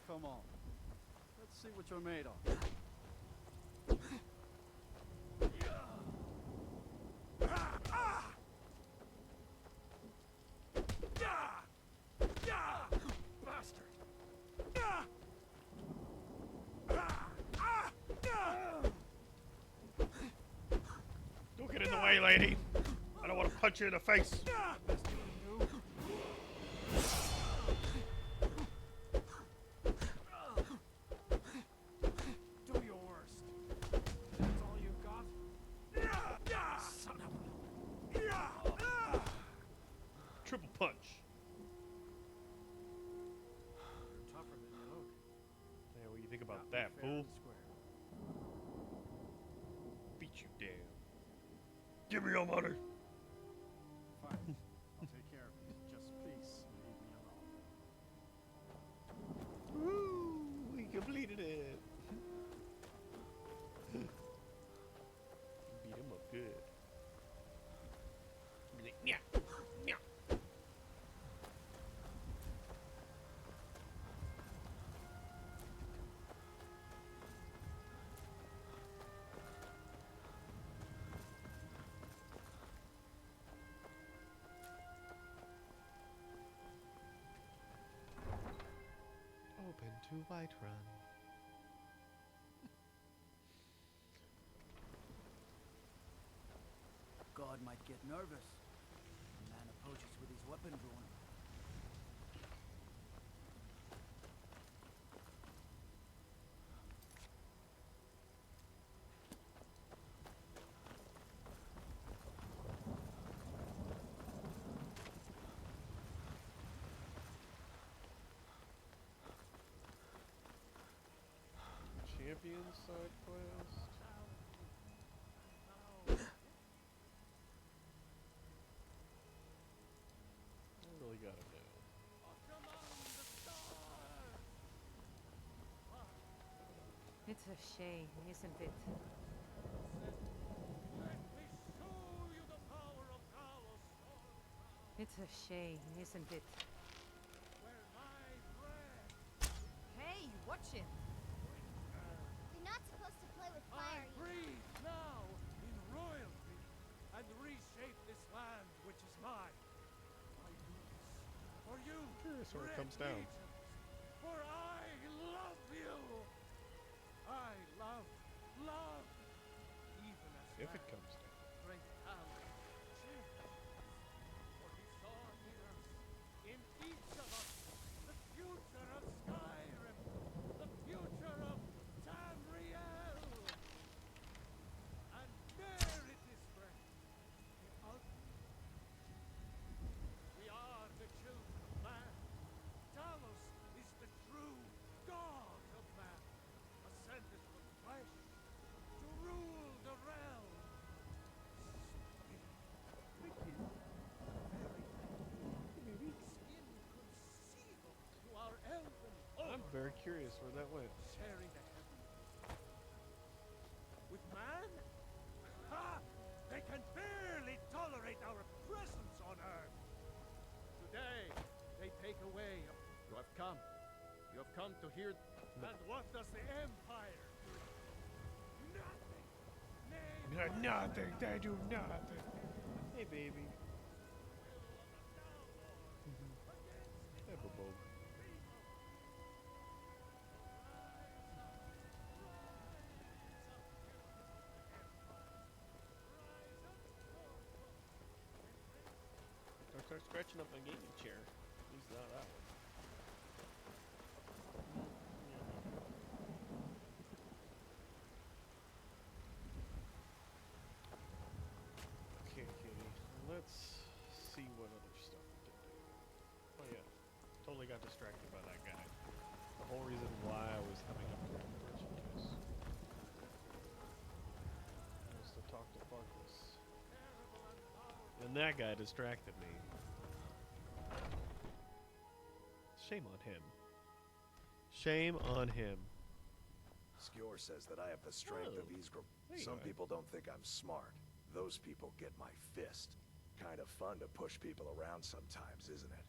Speaker 2: Come on. Let's see what you're made of.
Speaker 1: Don't get in the way, lady. I don't want to punch you in the face.
Speaker 2: Do your worst. That's all you got? Son of a...
Speaker 1: Triple punch.
Speaker 2: You're tougher than you look.
Speaker 1: Yeah, what do you think about
Speaker 2: Got me
Speaker 1: that,
Speaker 2: fair
Speaker 1: fool?
Speaker 2: and square.
Speaker 1: Beat you down. Give me your money.
Speaker 2: Fine. I'll take care of you. Just please leave me alone.
Speaker 1: Woo! We can Whiterun.
Speaker 6: God might get nervous. A man approaches with his weapon drawn.
Speaker 1: Champion side quest. I really gotta know.
Speaker 3: It's a shame, isn't it? It's a shame, isn't it?
Speaker 12: Hey, watch it!
Speaker 19: You're not supposed to play with fire.
Speaker 11: I breathe now in royalty and reshape this land, which is mine. I do this for you.
Speaker 1: Curious where it
Speaker 11: Red
Speaker 1: comes down.
Speaker 11: Legions, for I love you. I love, even as
Speaker 1: If it
Speaker 11: man
Speaker 1: comes down.
Speaker 11: drank power, for he saw in us, in each of us, the future of Skyrim, the future of Tamriel. And there it is, friend, the ultimate. We are the children of man. Talos is the true god of man, ascended from flesh to rule the realm. Wicked, very inconceivable to our elven
Speaker 1: I'm very curious where that went.
Speaker 11: sharing the heavens. With man? Ha! They can barely tolerate our presence on Earth. Today, they take away. You have come. You have come to hear. And what does the Empire do? Nothing. Nay,
Speaker 1: Nothing. They do nothing. Hey, baby. Hey, Bobo. Don't start scratching up my gaming chair. At least not that one. Okay, Kitty. Let's see what other stuff we can do. Oh yeah, totally got distracted by that guy. The whole reason why I was having a merchandise was to talk to Farkas. And that guy distracted me. Shame on him. Shame on him.
Speaker 20: Skyor says that I have the strength of Ysgrim.
Speaker 1: there you
Speaker 20: Some
Speaker 1: are.
Speaker 20: people don't think I'm smart. Those people get my fist. Kind of fun to push people around sometimes, isn't it?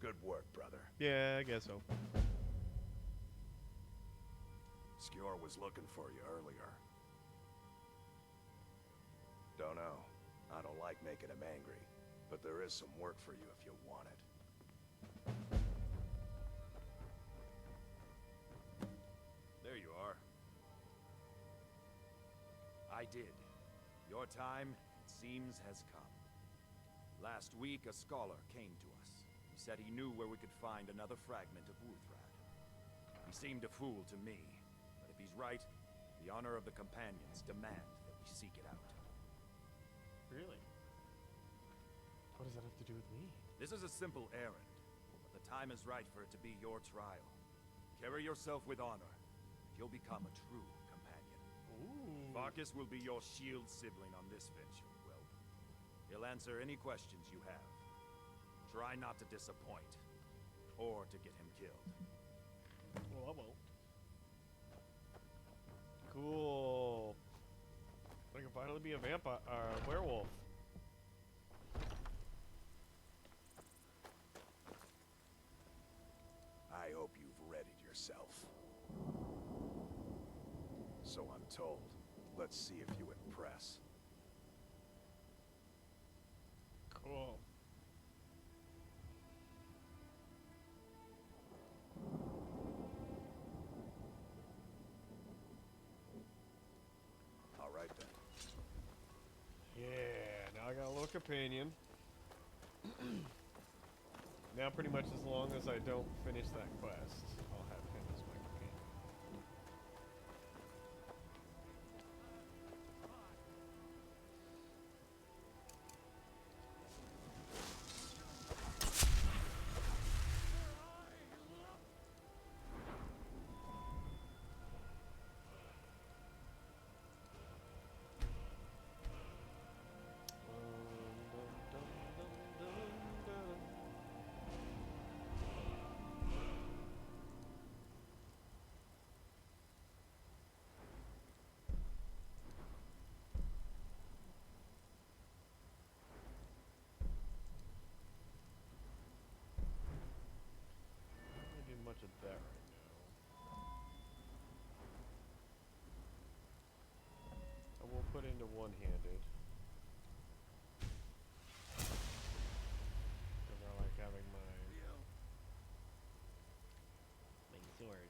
Speaker 20: Good work, brother.
Speaker 1: Yeah, I guess so.
Speaker 20: Skyor was looking for you earlier. Don't know. I don't like making him angry, but there is some work for you if you want it.
Speaker 21: There you are. I did. Your time, it seems, has come. Last week, a scholar came to us. He said he knew where we could find another fragment of Wuthrad. He seemed a fool to me, but if he's right, the honor of the companions demand that we seek it out.
Speaker 1: Really? What does that have to do with me?
Speaker 21: This is a simple errand, but the time is right for it to be your trial. Carry yourself with honor, and you'll become a true companion.
Speaker 1: Ooh.
Speaker 21: Farkas will be your shield sibling on this venture, Whelp. He'll answer any questions you have. Try not to disappoint, or to get him killed.
Speaker 1: Well, I won't. Cool. I can finally be a vampire, werewolf.
Speaker 20: I hope you've readied yourself. So I'm told. Let's see if you impress.
Speaker 1: Cool. Still a companion. Now pretty much as long as I don't finish that quest, I'll have him as my companion. Much of that right now. I will put into one-handed. Because I like having my
Speaker 4: main sword.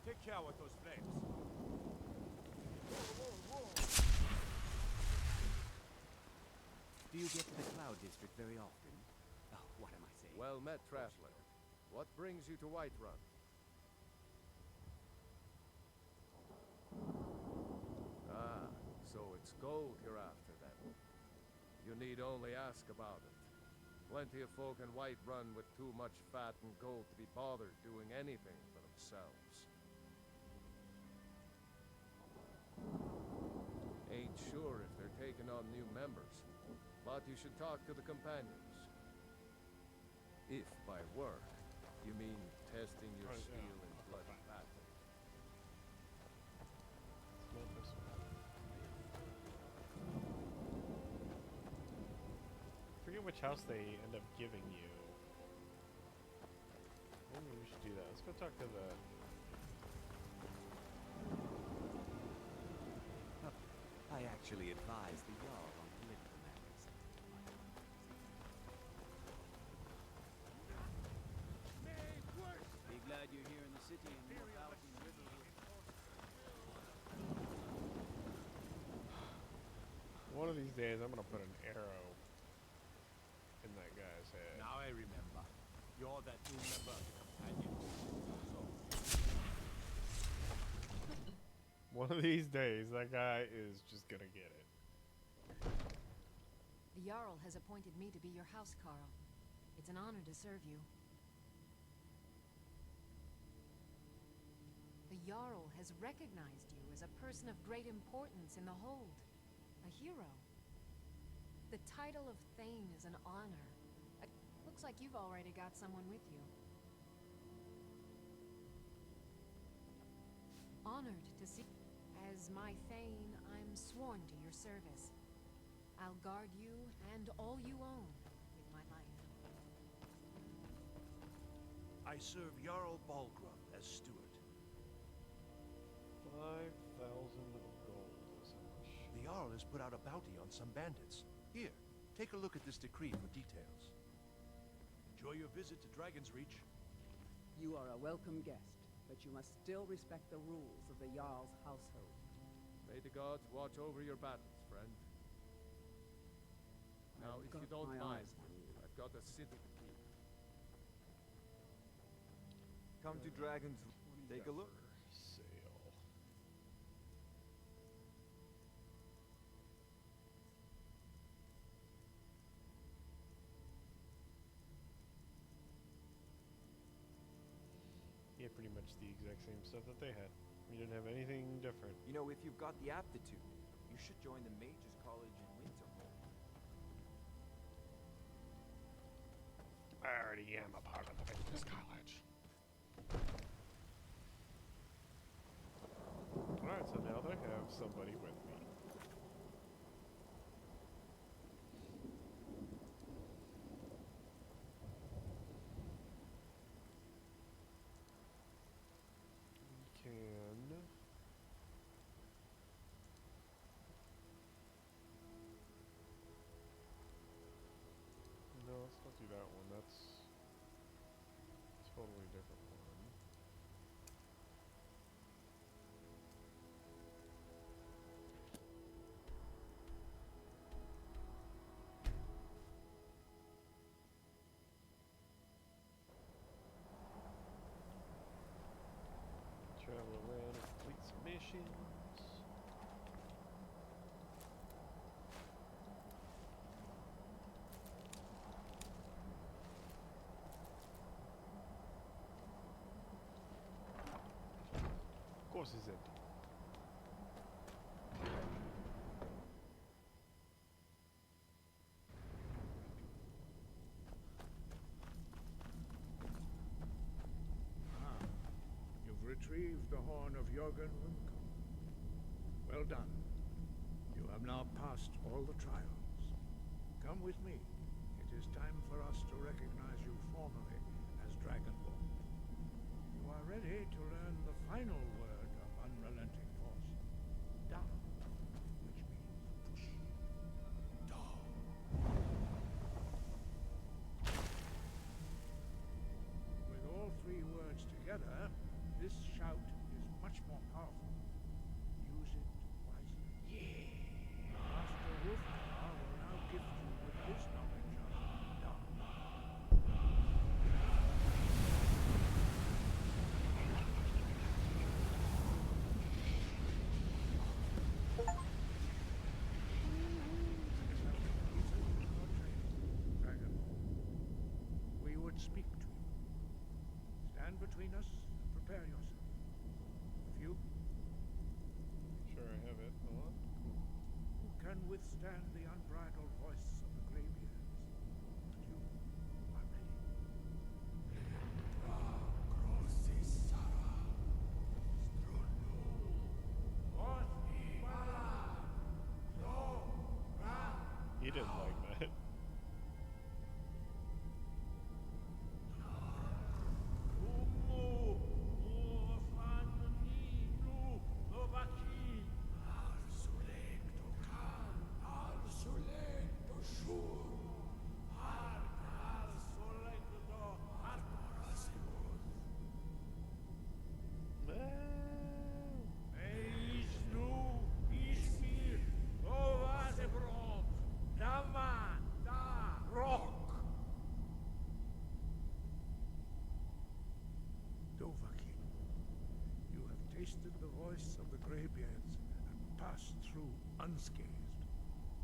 Speaker 10: Take care with those flames.
Speaker 2: Do you get to the Cloud District very often? Oh, what am I saying?
Speaker 22: Well met, traveler. What brings you to Whiterun? Ah, so it's gold you're after then. You need only ask about it. Plenty of folk in Whiterun with too much fat and gold to be bothered doing anything for themselves. Ain't sure if they're taking on new members, but you should talk to the companions. If by work, you mean testing your steel in bloody battle.
Speaker 1: Smoke this one. I forget which house they end up giving you. Maybe we should do that. Let's go talk to the...
Speaker 8: I actually advise the Jarl on political matters.
Speaker 6: Be glad you're here in the city and not out in Riverwood.
Speaker 1: One of these days, I'm gonna put an arrow in that guy's head.
Speaker 10: Now I remember. You're that new member of the companion.
Speaker 1: One of these days, that guy is just gonna get it.
Speaker 17: The Jarl has appointed me to be your housecarl. It's an honor to serve you. The Jarl has recognized you as a person of great importance in the Hold. A hero. The title of Thane is an honor. Looks like you've already got someone with you. Honored to see. As my Thane, I'm sworn to your service. I'll guard you and all you own with my life.
Speaker 11: I serve Jarl Balgrup as steward.
Speaker 1: 5,000 gold is how much.
Speaker 11: The Jarl has put out a bounty on some bandits. Here, take a look at this decree for details. Enjoy your visit to Dragon's Reach.
Speaker 23: You are a welcome guest, but you must still respect the rules of the Jarl's household.
Speaker 22: May the gods watch over your battles, friend. Now, if you don't mind, I've got a city to keep.
Speaker 21: Come to Dragon's. Take a look.
Speaker 1: Sale. Yeah, pretty much the exact same stuff that they had. We didn't have anything different.
Speaker 21: You know, if you've got the aptitude, you should join the Mages College in Winterhold.
Speaker 1: I already am a part of the Mages College. Alright, so now that I have somebody with me. We can... No, let's not do that one. That's a totally different one. house is empty.
Speaker 11: You've retrieved the horn of Jörgen Winkel. Well done. You have now passed all the trials. Come with me. It is time for us to recognize you formally as Dragonborn. You are ready to learn the final word of unrelenting force. Da, which means push. Da. With all three words together, this shout is much more powerful. Use it wisely. Yeah. Master Wolfgar will now gift you with his knowledge of Da. We would speak to you. Stand between us and prepare yourself. If you
Speaker 1: Sure, I have it. Hold on. Cool.
Speaker 11: who can withstand the unbridled voice of the Greybeards, and you are ready.
Speaker 1: He didn't like that.
Speaker 11: Dovahkiin, you have tasted the voice of the Greybeards and passed through unscathed.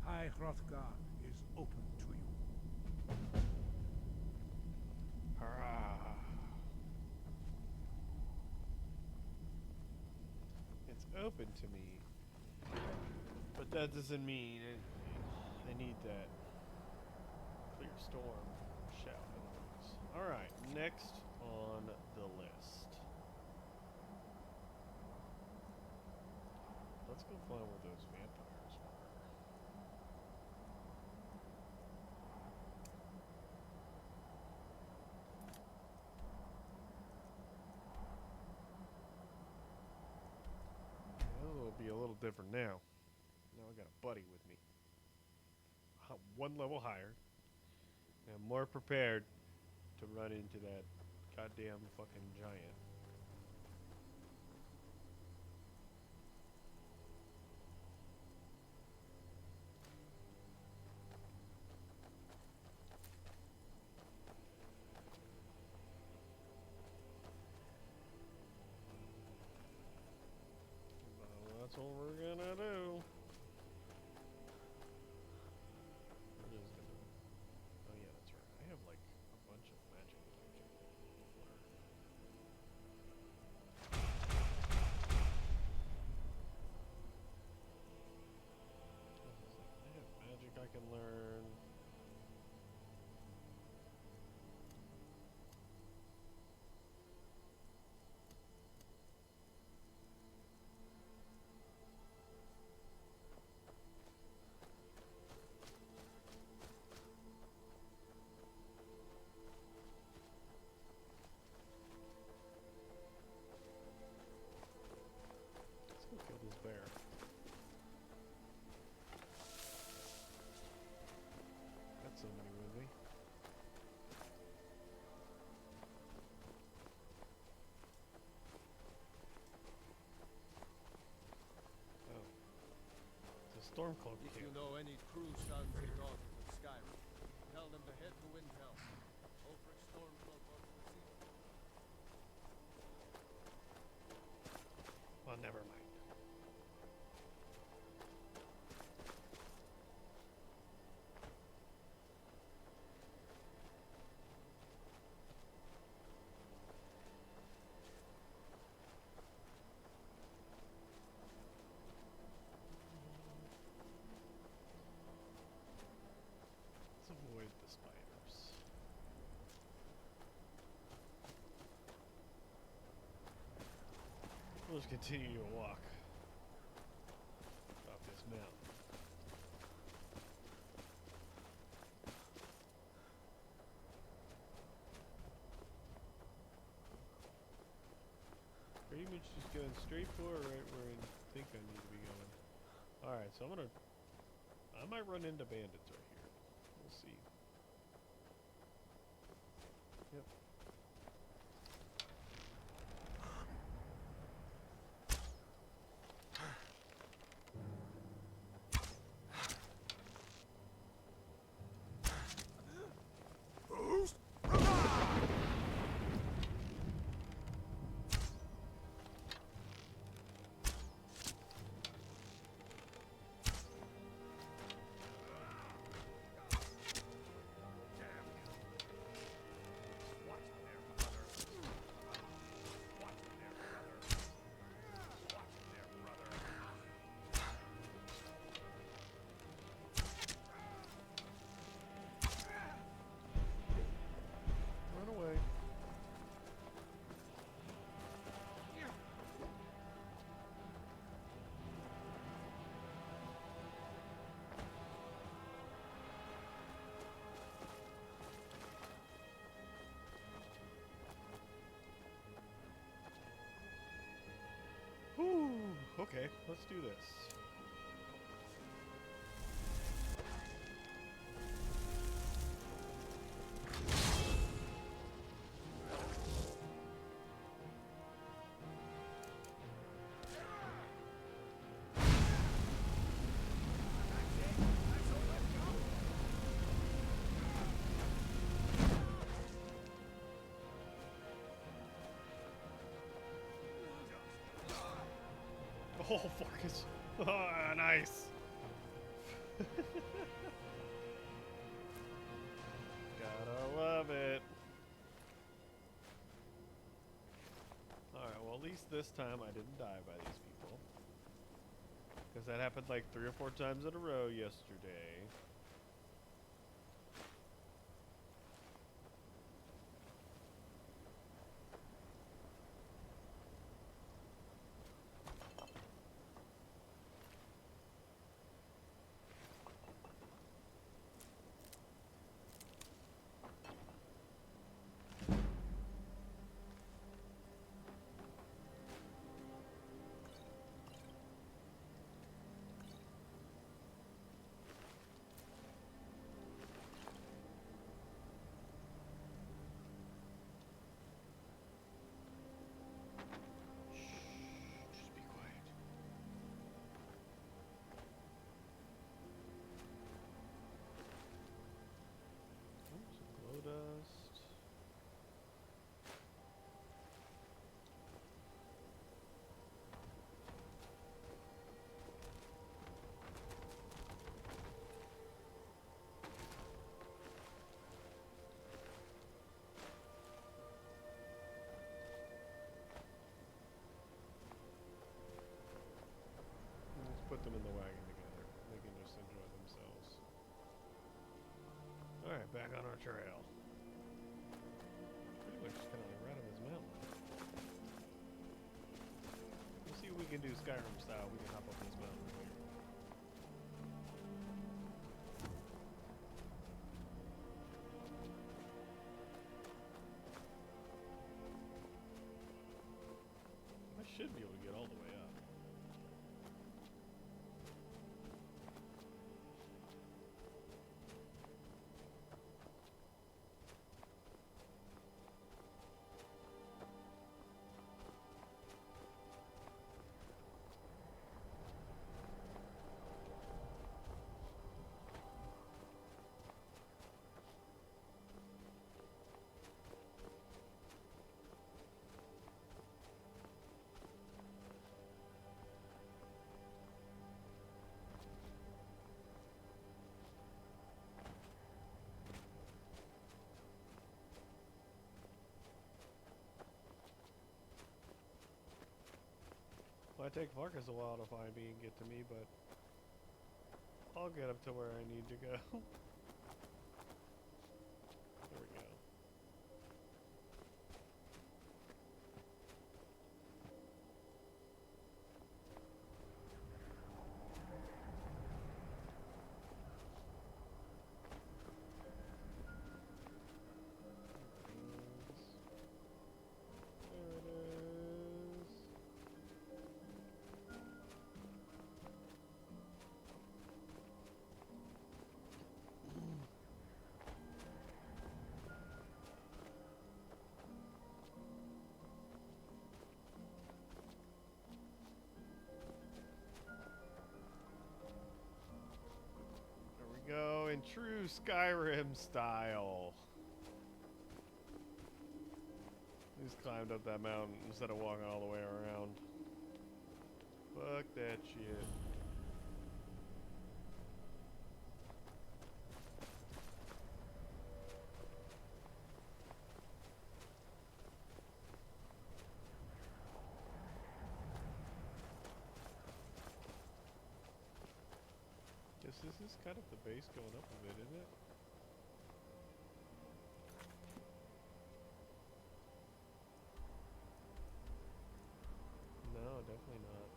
Speaker 11: High Hrothgar is open to you.
Speaker 1: Hurrah. It's open to me, but that doesn't mean I need that clear storm shout. Alright, next on the list. Let's go find where those vampires were. Well, it'll be a little different now. Now I got a buddy with me. One level higher. And I'm more prepared to run into that goddamn fucking giant. That's what we're gonna do. We're just gonna... Oh yeah, that's right. I have like a bunch of magic that I can learn. I have magic I can learn. Let's go kill this bear. Got somebody with me. Oh. It's a Stormcloak
Speaker 22: If
Speaker 1: here.
Speaker 22: you know any true sons and daughters of Skyrim, tell them to head to Windhelm. Ulfric Stormcloak wants to see them.
Speaker 1: Well, never mind. continue to walk up this mountain. Pretty much just going straight for right where I think I need to be going. Alright, so I might run into bandits right here. We'll see. Yep. Run away. Whew. Okay, let's do this. Oh, focus. Ah, nice. Gotta love it. Alright, well, at least this time I didn't die by these people. Because that happened like 3 or 4 times in a row yesterday. Dust. Let's put them in the wagon together. They can just enjoy themselves. Alright, back on our trail. Pretty much just kind of like right on this mountain. We'll see if we can do Skyrim style. We can hop up this mountain right here. I should be able to get all the way up. Might take Farkas a while to find me and get to me, but I'll get up to where I need to go. There we go. in true Skyrim style. Just climbed up that mountain instead of walking all the way around. Fuck that shit. Guess this is kind of the base going up a bit, isn't it? No, definitely not.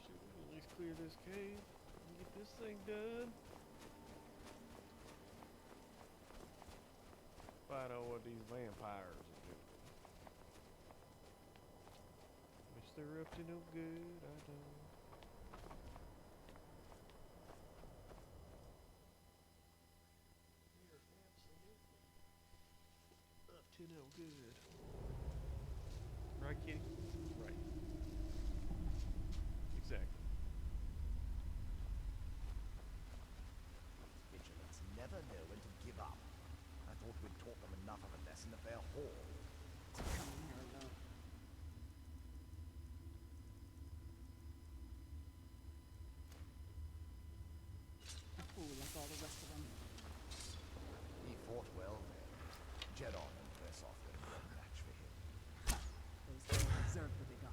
Speaker 1: Should we at least clear this cave and get this thing done? Find out what these vampires are doing. Which they're up to no good, I don't. Up to no good. Right, kitty? Right. Exactly.
Speaker 5: Vigilants never know when to give up. I thought we'd taught them enough of a lesson at their hall.
Speaker 23: Come in here alone. A fool like all the rest of them.
Speaker 5: He fought well then. Get on and press off when you're a match for him.
Speaker 23: Those men deserve what they got.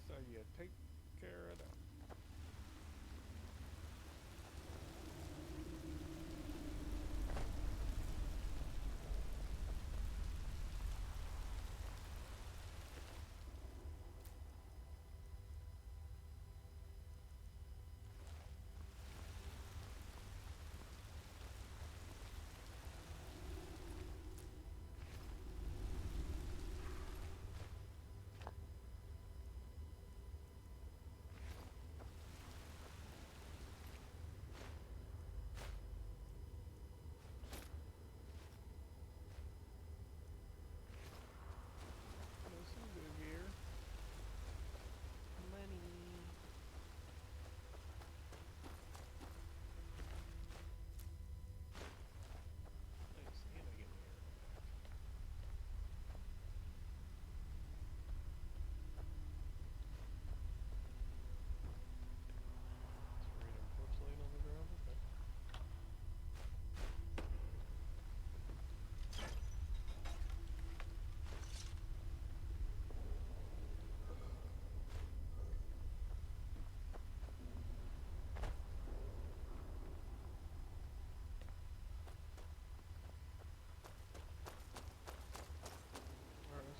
Speaker 1: So you take care of that.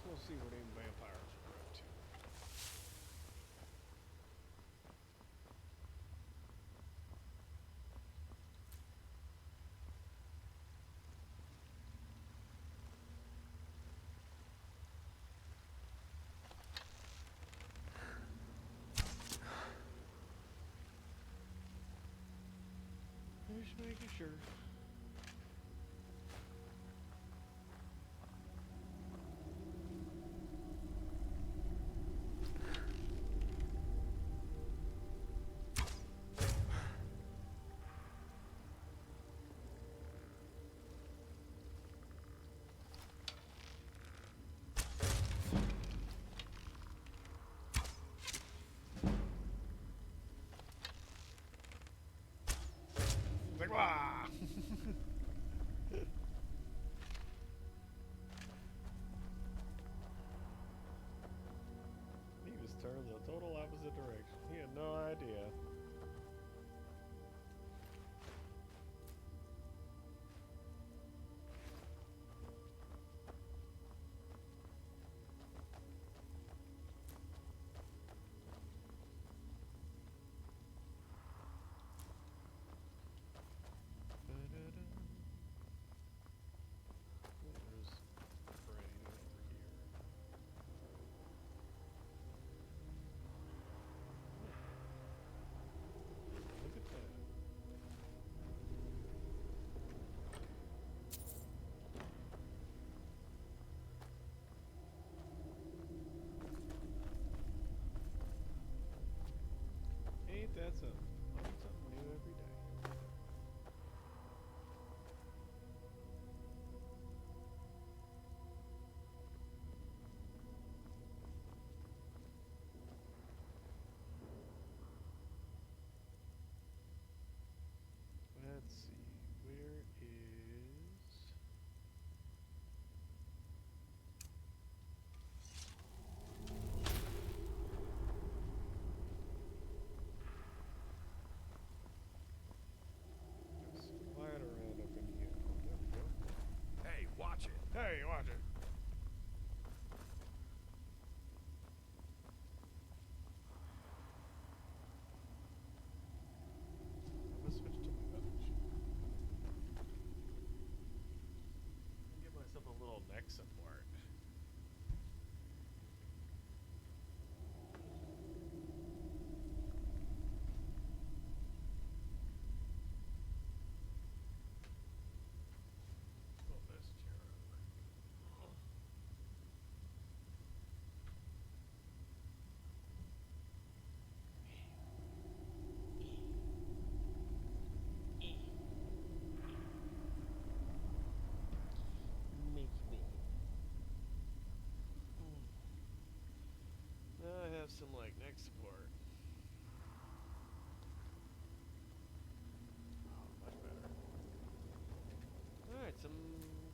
Speaker 1: We'll see what them vampires are up to. Just making sure. Like, wah! He just turned the total opposite direction. He had no idea. learn something new every day. Let's see, where is... Slide around up in here. Oh, there we go.
Speaker 7: Hey, watch it.
Speaker 1: Hey, watch it. Let's switch to my other ship. Give myself a little neck support. Oh, this chair. Now I have some like neck support. Oh, much better. Alright, some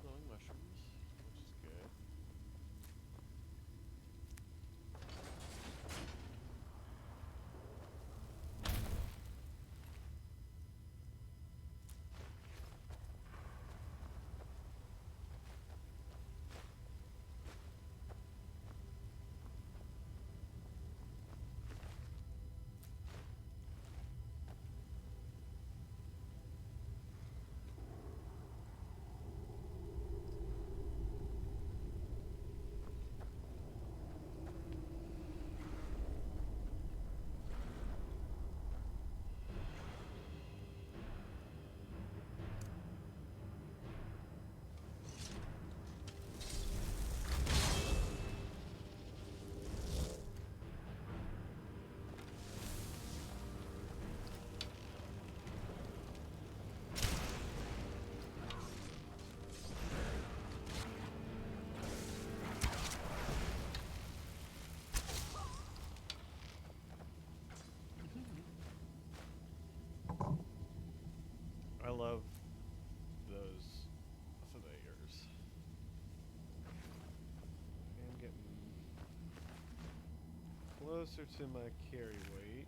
Speaker 1: glowing mushrooms, which is good. I love those surveyors. I'm getting closer to my carry weight.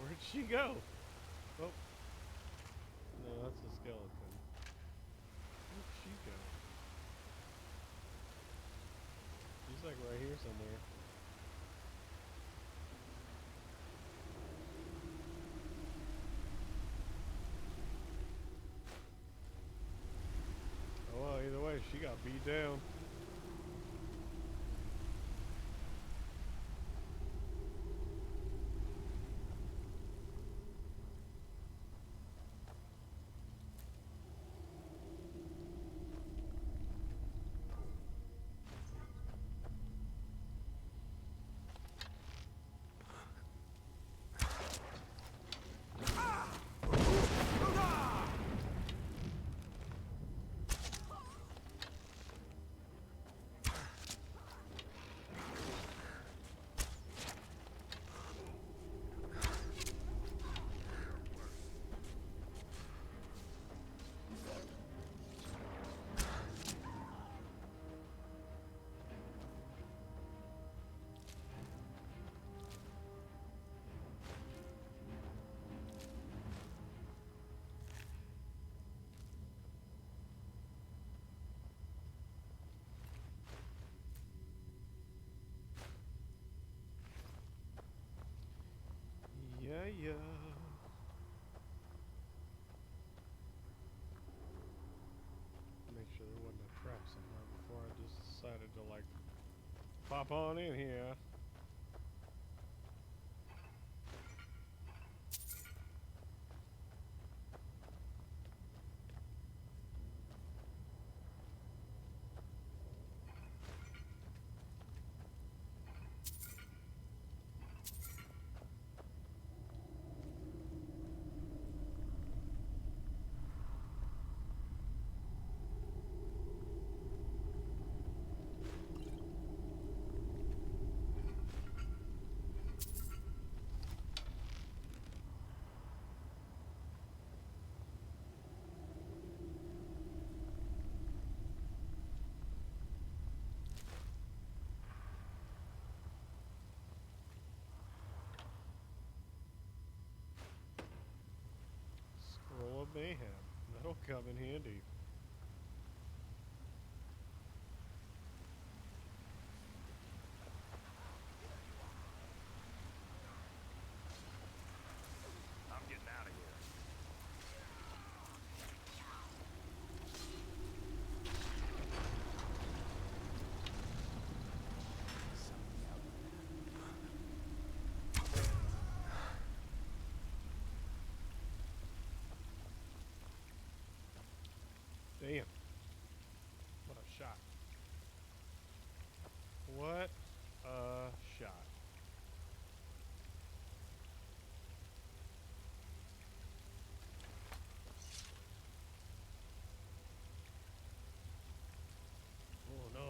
Speaker 1: Where'd she go? Oh. No, that's a skeleton. Where'd she go? She's like right here somewhere. Oh well, either way, she got beat down. Pop on in here. Scroll of Mayhem. That'll come in handy.
Speaker 21: I'm getting out of here.
Speaker 1: Damn. What a shot. What a shot. Oh no.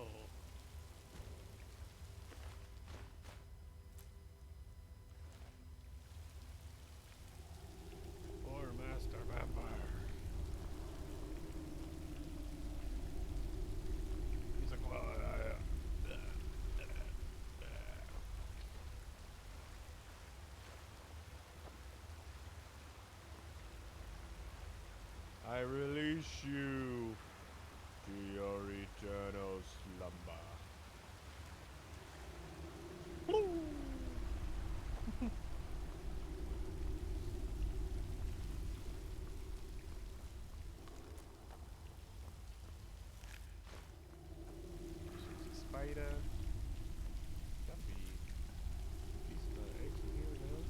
Speaker 1: Master Vampire. He's like, well, I release you to your eternal slumber. Spider. Gotta be a piece of eggs in here now.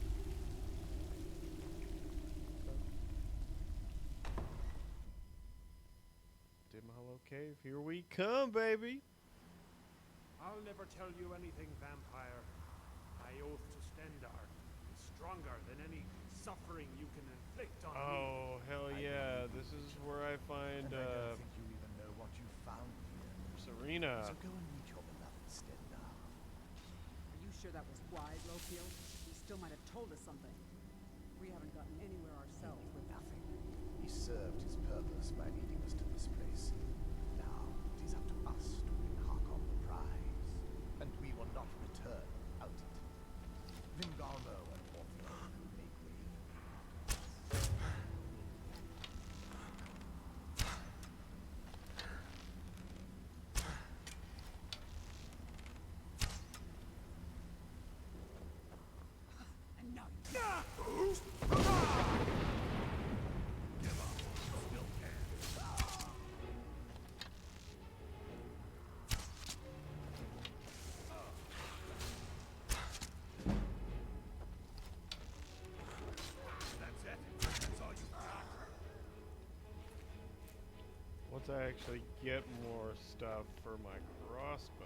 Speaker 1: Dim Hollow Cave, here we come, baby!
Speaker 13: I'll never tell you anything, vampire. My oath to Stendar is stronger than any suffering you can inflict on me.
Speaker 1: Oh, hell yeah. This is where I find,
Speaker 5: And I don't think you even know what you found here.
Speaker 1: Serena.
Speaker 5: So go and meet your beloved Stendar.
Speaker 23: Are you sure that was wise, Lokiel? He still might have told us something. We haven't gotten anywhere ourselves with
Speaker 5: Nothing. He served his purpose by leading us to this place. Now it is up to us to bring Harkon the prize. And we will not return without it. Vingalmo and Orthion will make way after us.
Speaker 23: And now
Speaker 1: Once I actually get more stuff for my crossbow.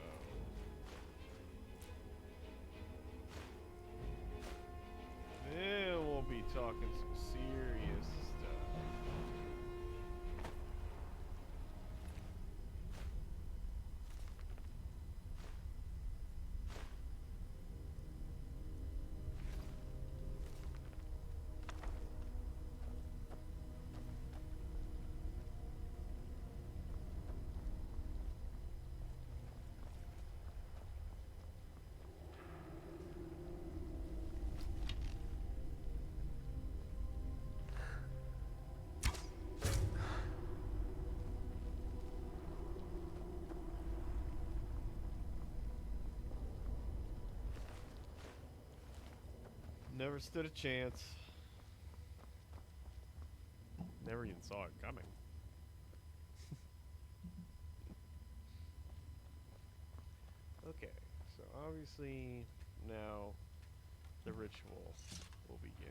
Speaker 1: Then we'll be talking some serious stuff. Never stood a chance. Never even saw it coming. Okay, so obviously now the ritual will begin.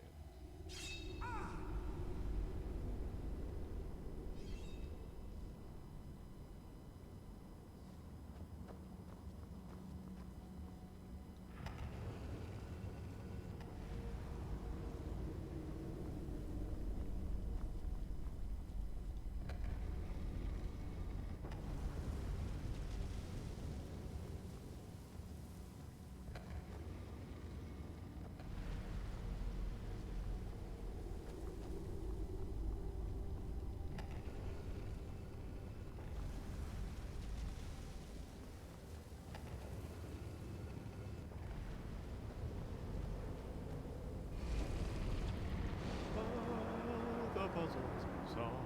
Speaker 1: The puzzles be solved.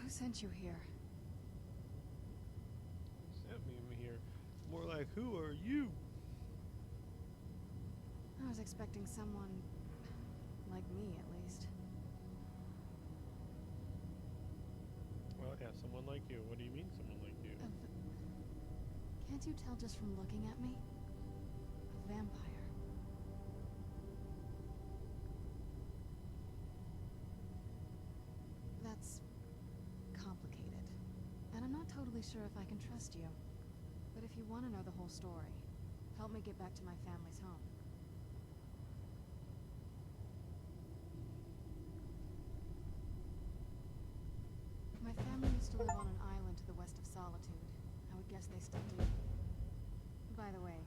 Speaker 17: Who sent you here?
Speaker 1: Sent me here. More like, who are you?
Speaker 17: I was expecting someone like me, at least.
Speaker 1: Well, yeah, someone like you. What do you mean, someone like you?
Speaker 17: Can't you tell just from looking at me? A vampire. That's complicated. And I'm not totally sure if I can trust you. But if you want to know the whole story, help me get back to my family's home. My family used to live on an island to the west of Solitude. I would guess they still do. By the way,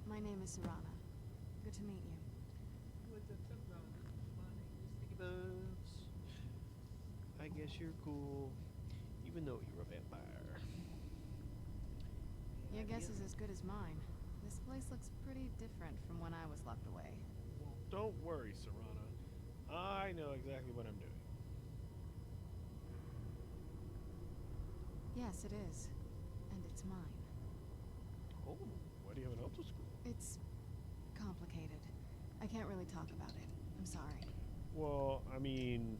Speaker 17: my name is Serana. Good to meet you.
Speaker 1: What's up, Serana? My name is Sticky Bubs. I guess you're cool, even though you're a vampire.
Speaker 17: Your guess is as good as mine. This place looks pretty different from when I was locked away.
Speaker 1: Well, don't worry, Serana. I know exactly what I'm doing.
Speaker 17: Yes, it is. And it's mine.
Speaker 1: Oh, why do you have an alto school?
Speaker 17: It's complicated. I can't really talk about it. I'm sorry.
Speaker 1: Well, I mean,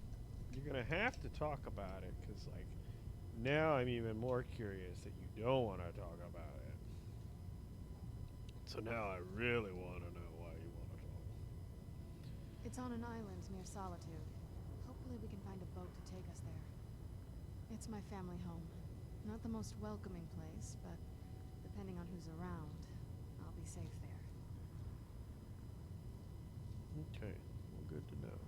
Speaker 1: you're gonna have to talk about it, because, like, now I'm even more curious that you don't want to talk about it. So now I really want to know why you want to talk.
Speaker 17: It's on an island near Solitude. Hopefully we can find a boat to take us there. It's my family home. Not the most welcoming place, but depending on who's around, I'll be safe there.
Speaker 1: Okay, well, good to know.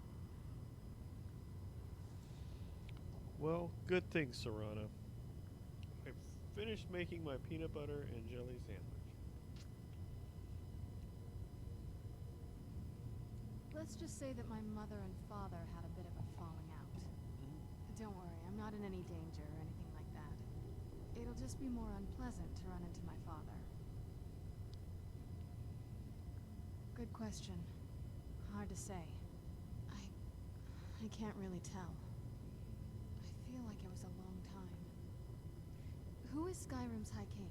Speaker 1: Well, good thing, Serana. I finished making my peanut butter and jelly sandwich.
Speaker 17: Let's just say that my mother and father had a bit of a falling out. Don't worry, I'm not in any danger or anything like that. It'll just be more unpleasant to run into my father. Good question. Hard to say. I can't really tell. I feel like it was a long time. Who is Skyrim's High King?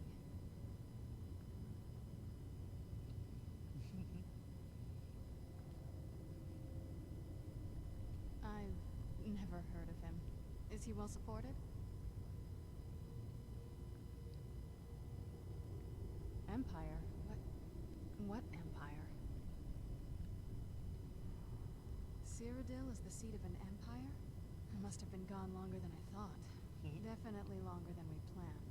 Speaker 17: I've never heard of him. Is he well supported? Empire? What empire? Cyrodiil is the seat of an empire? I must have been gone longer than I thought. Definitely longer than we planned.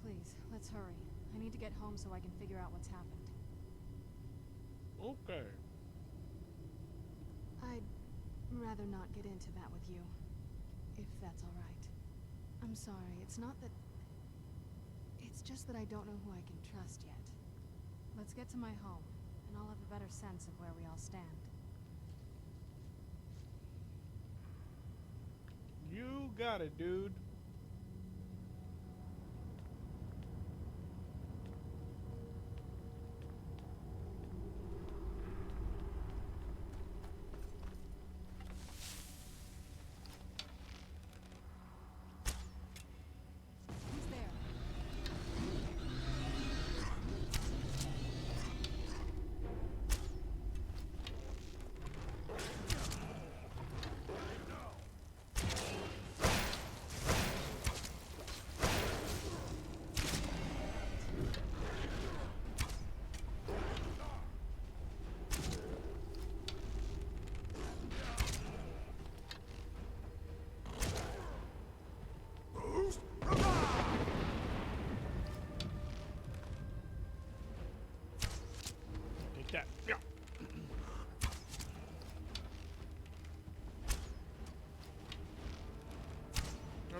Speaker 17: Please, let's hurry. I need to get home so I can figure out what's happened.
Speaker 1: Okay.
Speaker 17: I'd rather not get into that with you, if that's all right. I'm sorry, it's not that... It's just that I don't know who I can trust yet. Let's get to my home, and I'll have a better sense of where we all stand.
Speaker 1: You got it, dude.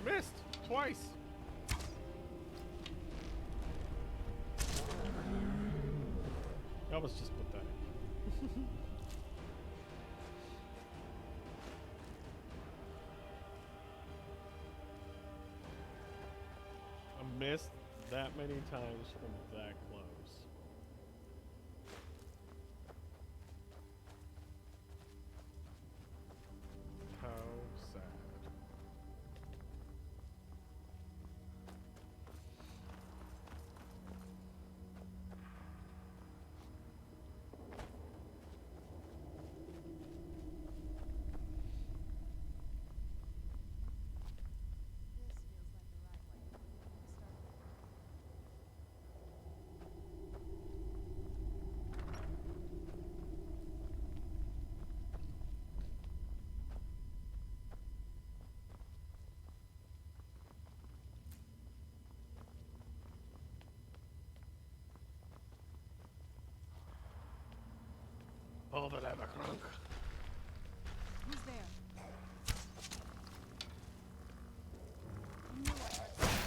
Speaker 1: Missed twice. That was just pathetic. I missed that many times from that close. How sad. Oh, the lava crunk.
Speaker 17: Who's there? I knew I had something.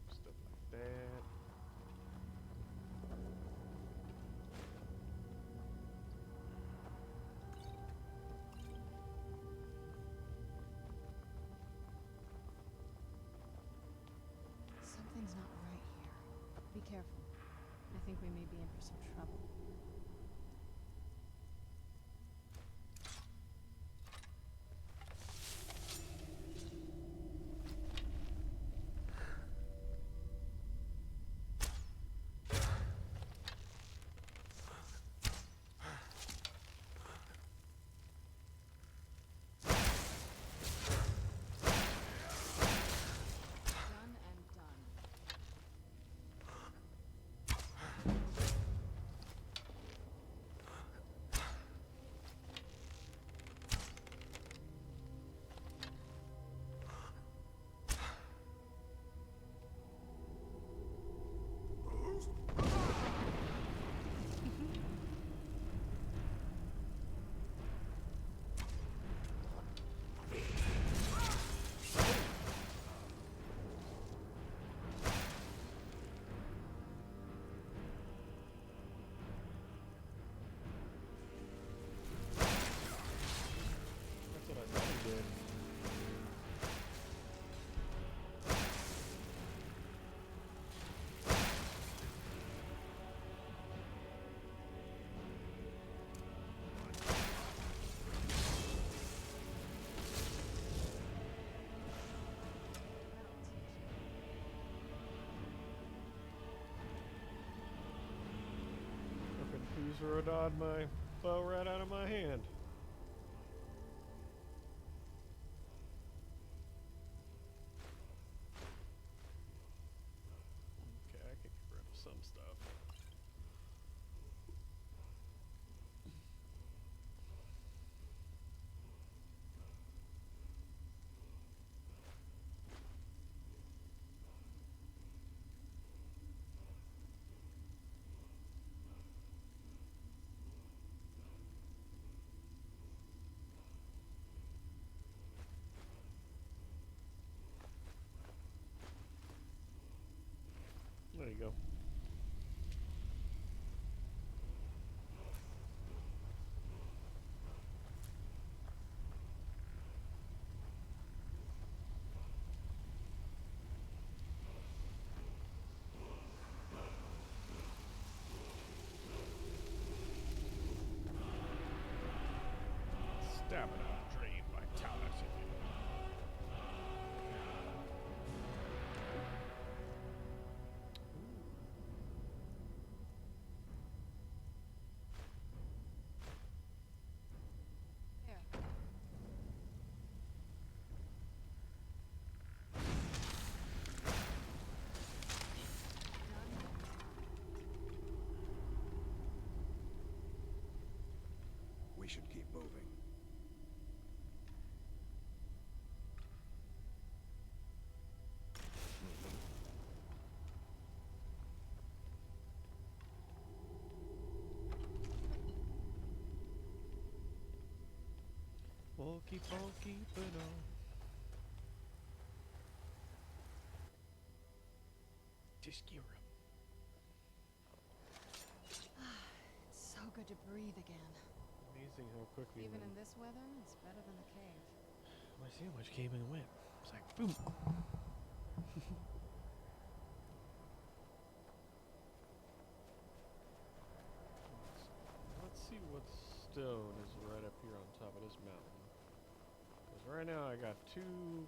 Speaker 1: Stuff like that.
Speaker 17: Something's not right here. Be careful. I think we may be in for some trouble. Done and done.
Speaker 1: That's what I thought he did. Fucking piece of Rodod my bow right out of my hand. Okay, I can get rid of some stuff.
Speaker 20: We should keep moving.
Speaker 1: We'll keep on keeping on. To Skyrim.
Speaker 17: It's so good to breathe again.
Speaker 1: Amazing how quickly.
Speaker 17: Even in this weather, it's better than the cave.
Speaker 1: I see how much came and went. It's like boom. Let's see what stone is right up here on top of this mountain. Because right now I got 2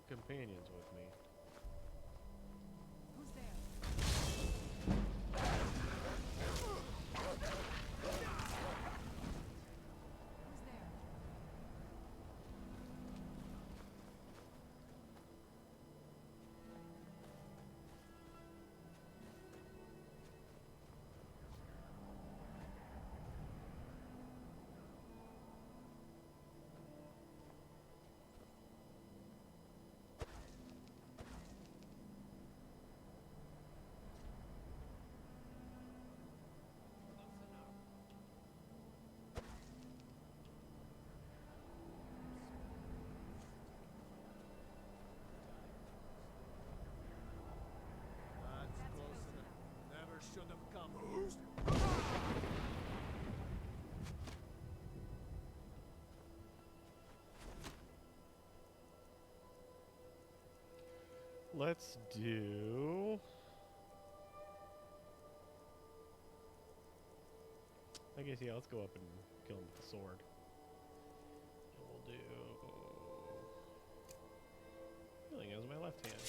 Speaker 1: companions with me.
Speaker 17: Who's there?
Speaker 10: That's close enough. Never should have come.
Speaker 1: Let's do. I guess yeah. Let's go up and kill him with the sword. And we'll do. Healing as my left hand.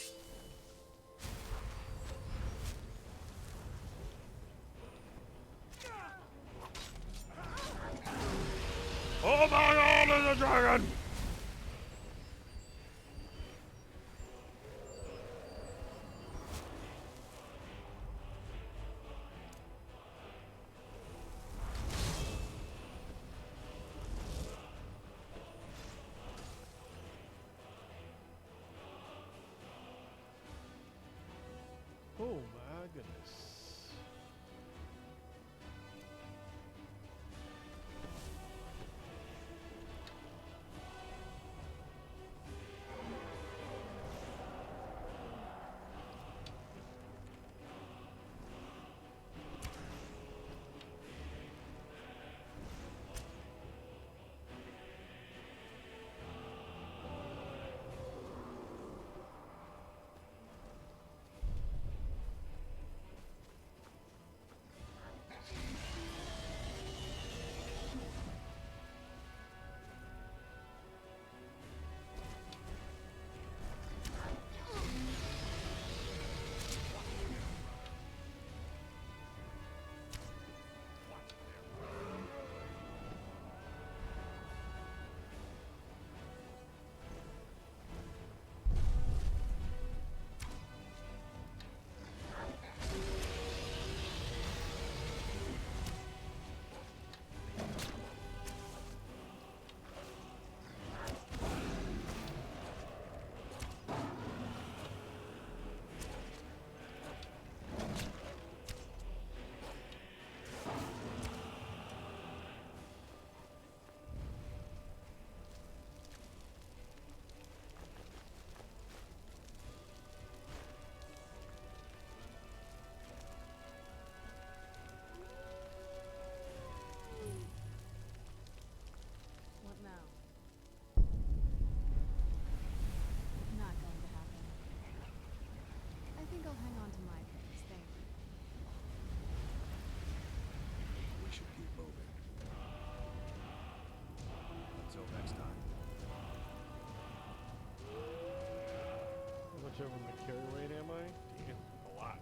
Speaker 1: Oh my God! There's a dragon! Oh my goodness.
Speaker 17: What now? Not going to happen. I think I'll hang on to my things, thank you.
Speaker 20: We should keep moving. Until next time.
Speaker 1: How much over my carry weight am I? Dang it, a lot.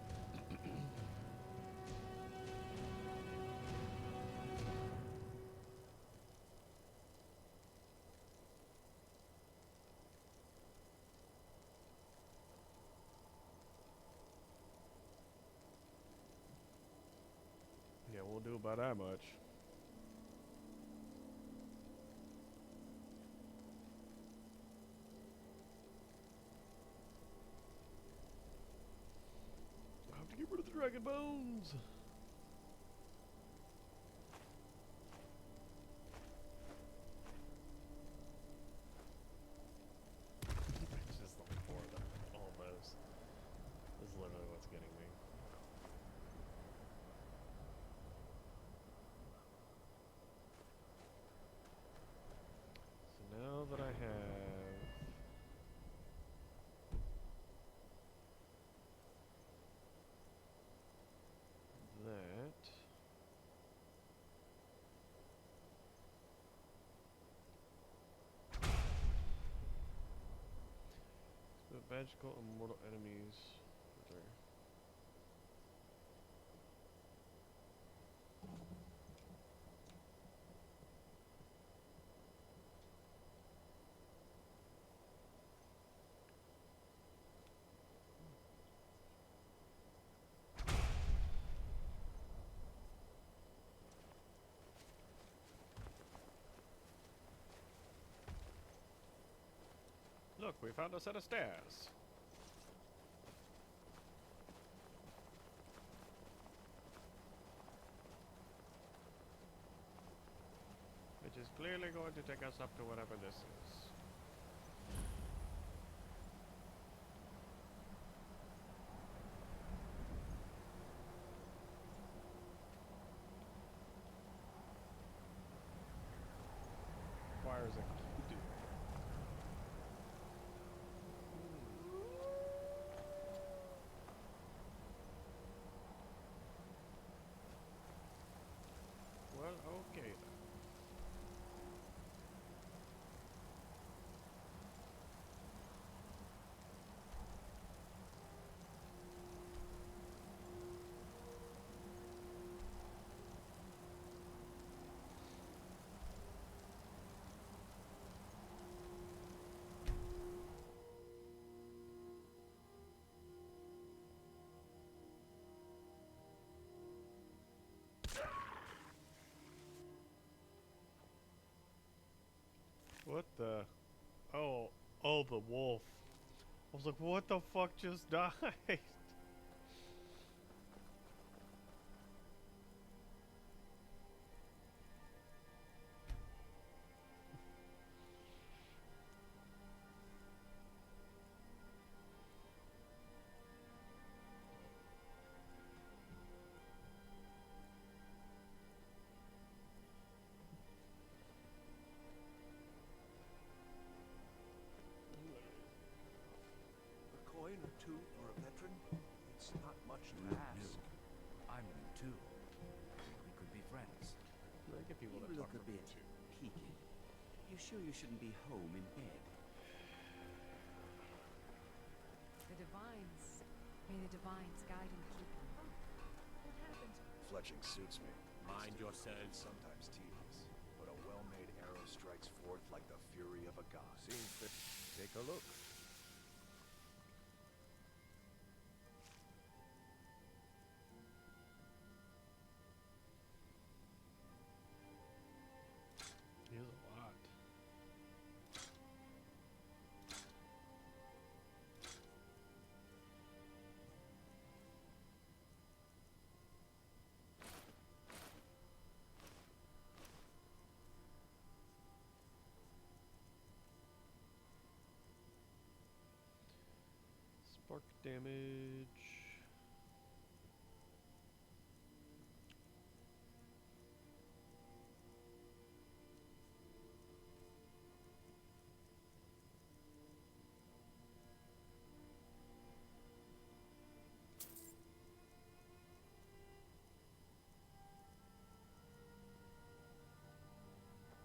Speaker 1: Yeah, we'll do about that much. fucking bones. It's just the four of them, almost. This is literally what's getting me. So now that I have that, so magical immortal enemies. Sorry. Look, we found a set of stairs. Which is clearly going to take us up to whatever this is. Requires a key to it. Well, okay then. What the? Oh, the wolf. I was like, what the fuck just died?
Speaker 11: A coin or two for a veteran? It's not much to ask.
Speaker 2: I'm new too. We could be friends.
Speaker 1: I get people that
Speaker 8: You
Speaker 1: talk
Speaker 8: look a
Speaker 1: for me
Speaker 8: bit
Speaker 1: too.
Speaker 8: peaked. You sure you shouldn't be home in bed?
Speaker 17: The divines. May the divines guide and keep you. Oh, what happened?
Speaker 20: Fletching suits me.
Speaker 10: Mind yourselves.
Speaker 20: Sometimes tedious, but a well-made arrow strikes forth like the fury of a god.
Speaker 10: Seems fit. Take a look.
Speaker 1: He has a lot. Spark damage.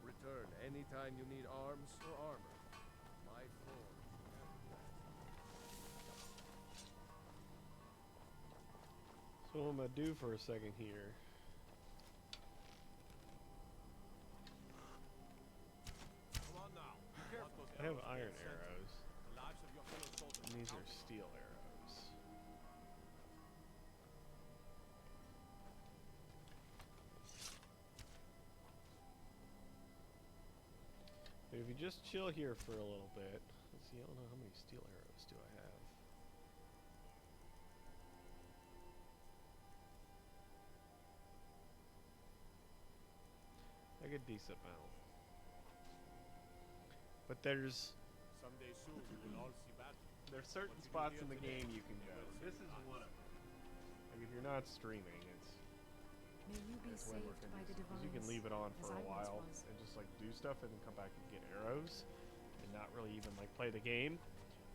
Speaker 22: Return anytime you need arms or armor. My forge.
Speaker 1: So what am I do for a second here?
Speaker 10: Come on now.
Speaker 1: I have iron arrows.
Speaker 10: The lives of your fellow soldiers.
Speaker 1: And these are steel arrows. But if you just chill here for a little bit, let's see, I don't know how many steel arrows do I have. a decent amount. But there's
Speaker 10: Someday soon we will all see battle.
Speaker 1: there's certain spots in the game you can go. This is one of them. Like if you're not streaming,
Speaker 17: May you be
Speaker 1: it's way more
Speaker 17: saved by the
Speaker 1: conducive, 'cause
Speaker 17: divines.
Speaker 1: you can leave it on
Speaker 17: as
Speaker 1: for
Speaker 17: I
Speaker 1: a
Speaker 17: once
Speaker 1: while
Speaker 17: was.
Speaker 1: and just like do stuff and then come back and get arrows and not really even like play the game.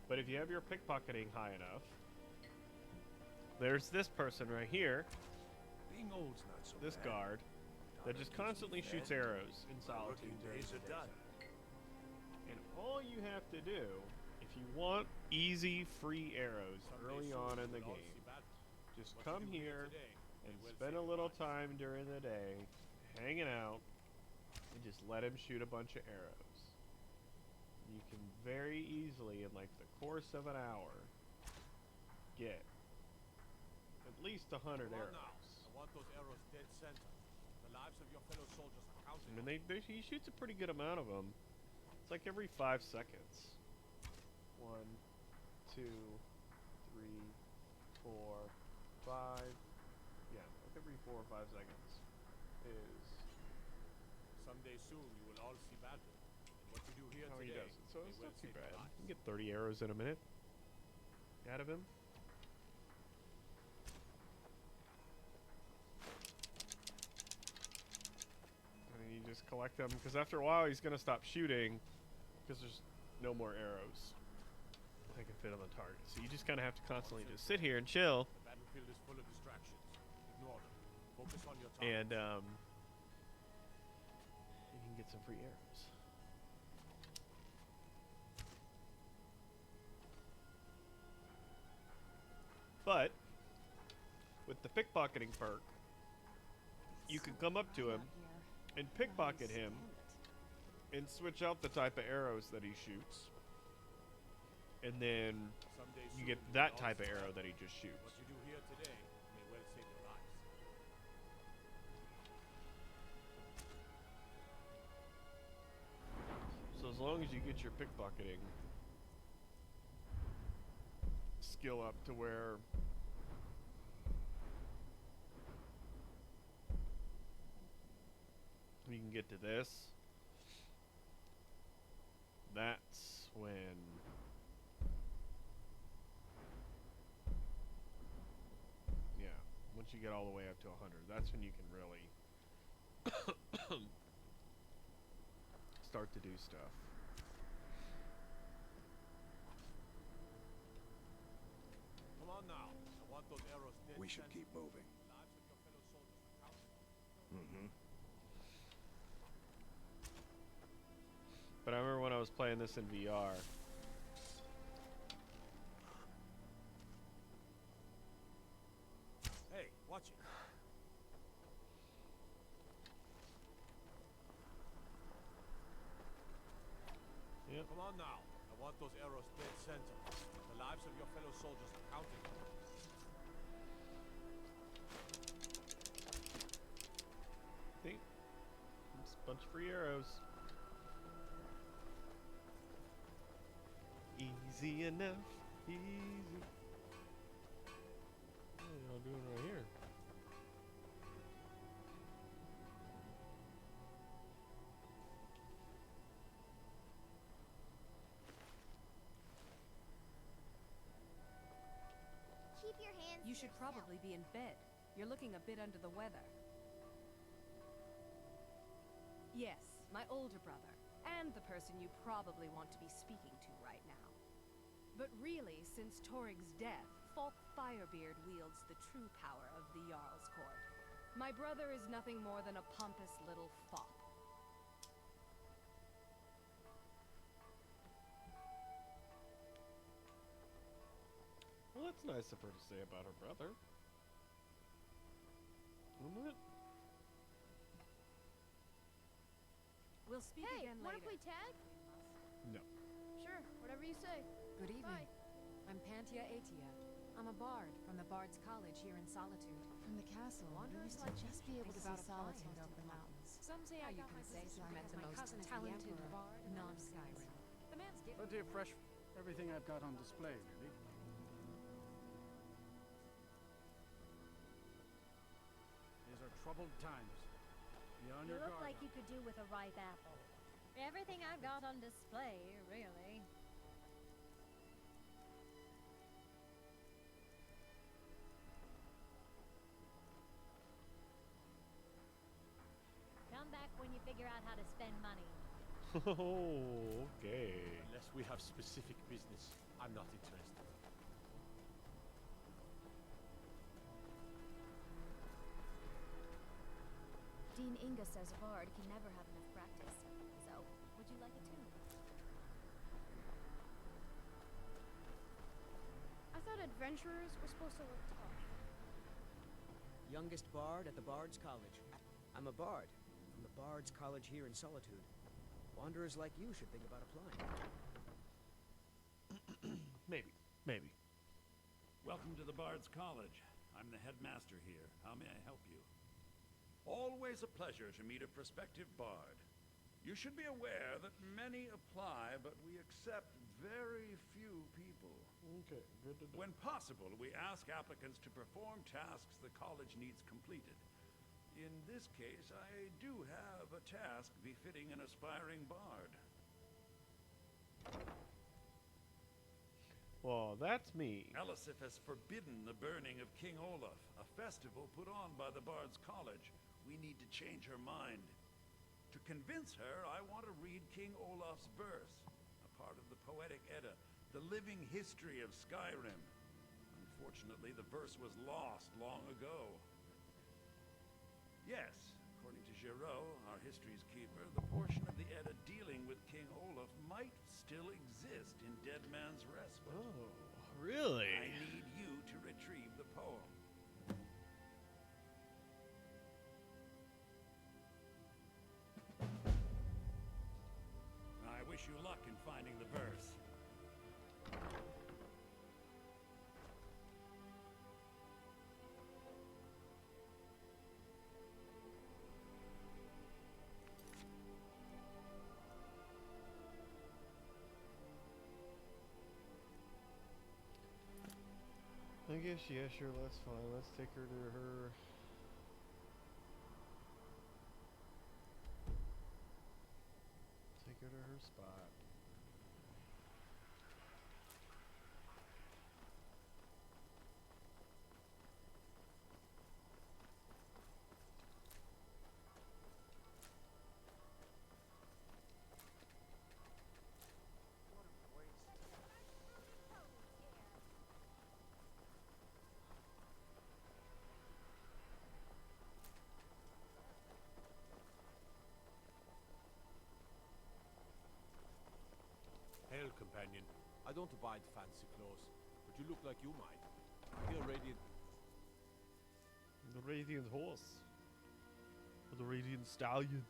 Speaker 1: But if you have your pickpocketing high enough, there's this person right here,
Speaker 11: Being old's not so
Speaker 1: this
Speaker 11: bad.
Speaker 1: guard, that just constantly shoots arrows in
Speaker 11: My
Speaker 1: solitude.
Speaker 11: rookie
Speaker 1: during
Speaker 11: days
Speaker 1: the
Speaker 11: are done.
Speaker 1: day. And all you have to do, if you want easy, free arrows early on in the game, just come here and spend a little time during the day hanging out and just let him shoot a bunch of arrows. You can very easily, in like the course of an hour, get at least 100
Speaker 10: Come on
Speaker 1: arrows.
Speaker 10: now. I want those arrows dead center. The lives of your fellow soldiers are counted.
Speaker 1: I mean, he shoots a pretty good amount of them. It's like every 5 seconds. 1, 2, 3, 4, 5. Yeah, like every 4 or 5 seconds is
Speaker 10: Someday soon you will all see battle. And what you do here
Speaker 1: how he
Speaker 10: today
Speaker 1: does it. So
Speaker 10: may
Speaker 1: it's
Speaker 10: well
Speaker 1: not too
Speaker 10: save your
Speaker 1: bad.
Speaker 10: lives.
Speaker 1: You can get 30 arrows in a minute out of him. And then you just collect them, because after a while he's going to stop shooting because there's no more arrows that can fit on the target. So you just kind of have to constantly just sit here and chill.
Speaker 10: The battlefield is full of distractions. Ignore them. Focus on your target.
Speaker 1: And you can get some free arrows. But with the pickpocketing perk, you can come up to him and pickpocket him and switch out the type of arrows that he shoots. And then
Speaker 10: Someday
Speaker 1: you
Speaker 10: soon
Speaker 1: get
Speaker 10: will
Speaker 1: that
Speaker 10: all
Speaker 1: type of
Speaker 10: see
Speaker 1: arrow
Speaker 10: battle.
Speaker 1: that he just shoots.
Speaker 10: What you do here today may well save your lives.
Speaker 1: So as long as you get your pickpocketing skill up to where you can get to this, that's when once you get all the way up to 100, that's when you can really start to do stuff.
Speaker 10: Come on now. I want those arrows dead
Speaker 20: We should
Speaker 10: center.
Speaker 20: keep moving.
Speaker 10: The lives of your fellow soldiers are counted.
Speaker 20: Mm-hmm.
Speaker 1: But I remember when I was playing this in VR.
Speaker 10: Hey, watch it.
Speaker 1: Yep.
Speaker 10: Come on now. I want those arrows dead center. The lives of your fellow soldiers are counted.
Speaker 1: See? Just a bunch of free arrows. Easy enough. Easy. What are y'all doing right here?
Speaker 19: Keep your hands.
Speaker 12: You should probably be in bed. You're looking a bit under the weather. Yes, my older brother, and the person you probably want to be speaking to right now. But really, since Torig's death, Falk Firebeard wields the true power of the Jarl's court. My brother is nothing more than a pompous little fop.
Speaker 1: Well, that's nice of her to say about her brother. Isn't it?
Speaker 12: We'll speak
Speaker 19: Hey,
Speaker 12: again
Speaker 19: wanna
Speaker 12: later.
Speaker 19: play tag?
Speaker 1: No.
Speaker 19: Sure, whatever you say.
Speaker 17: Good evening.
Speaker 19: Bye.
Speaker 17: I'm Pantia Atia. I'm a bard from the Bard's College here in Solitude.
Speaker 9: From the castle,
Speaker 17: Wonder
Speaker 9: we
Speaker 17: if
Speaker 9: used
Speaker 17: I
Speaker 9: to just be able to see
Speaker 17: about applying
Speaker 9: Solitude
Speaker 17: to
Speaker 9: over
Speaker 17: the
Speaker 9: the mountains.
Speaker 17: Some say
Speaker 9: Now
Speaker 17: I
Speaker 9: you
Speaker 17: got
Speaker 9: can
Speaker 17: my
Speaker 9: say
Speaker 17: position
Speaker 9: I met
Speaker 17: because
Speaker 9: the
Speaker 17: my
Speaker 9: most
Speaker 17: cousin is the
Speaker 9: talented
Speaker 17: emperor
Speaker 9: bard
Speaker 17: of
Speaker 9: in all
Speaker 17: non-Skyrim. The man's given
Speaker 2: Plenty of fresh, everything I've got on display, really. These are troubled times.
Speaker 23: Be on
Speaker 19: You
Speaker 23: your
Speaker 19: look
Speaker 23: guard.
Speaker 19: like you could do with a ripe apple.
Speaker 12: Everything I've got on display, really.
Speaker 19: Come back when you figure out how to spend money.
Speaker 1: Oh, okay.
Speaker 10: Unless we have specific business, I'm not interested.
Speaker 19: Dean Inga says a bard can never have enough practice. So, would you like it too?
Speaker 9: I thought adventurers were supposed to look tough.
Speaker 18: Youngest bard at the Bard's College. I'm a bard from the Bard's College here in Solitude. Wanderers like you should think about applying.
Speaker 1: Maybe.
Speaker 14: Welcome to the Bard's College. I'm the headmaster here. How may I help you? Always a pleasure to meet a prospective bard. You should be aware that many apply, but we accept very few people.
Speaker 1: Okay, good to know.
Speaker 14: When possible, we ask applicants to perform tasks the college needs completed. In this case, I do have a task befitting an aspiring bard.
Speaker 1: Well, that's me.
Speaker 14: Elisif has forbidden the burning of King Olaf, a festival put on by the Bard's College. We need to change her mind. To convince her, I want to read King Olaf's verse, a part of the Poetic Edda, the living history of Skyrim. Unfortunately, the verse was lost long ago. Yes, according to Giraud, our history's keeper, the portion of the Edda dealing with King Olaf might still exist in Dead Man's Respite.
Speaker 1: Oh, really?
Speaker 14: I need you to retrieve the poem. I wish you luck in finding the verse.
Speaker 1: I guess, yeah, sure, that's fine. Let's take her to her... Take her to her spot.
Speaker 10: Hail, companion. I don't abide fancy clothes, but you look like you might. Here, Radiant.
Speaker 1: The Radiant Horse. Or the Radiant Stallion.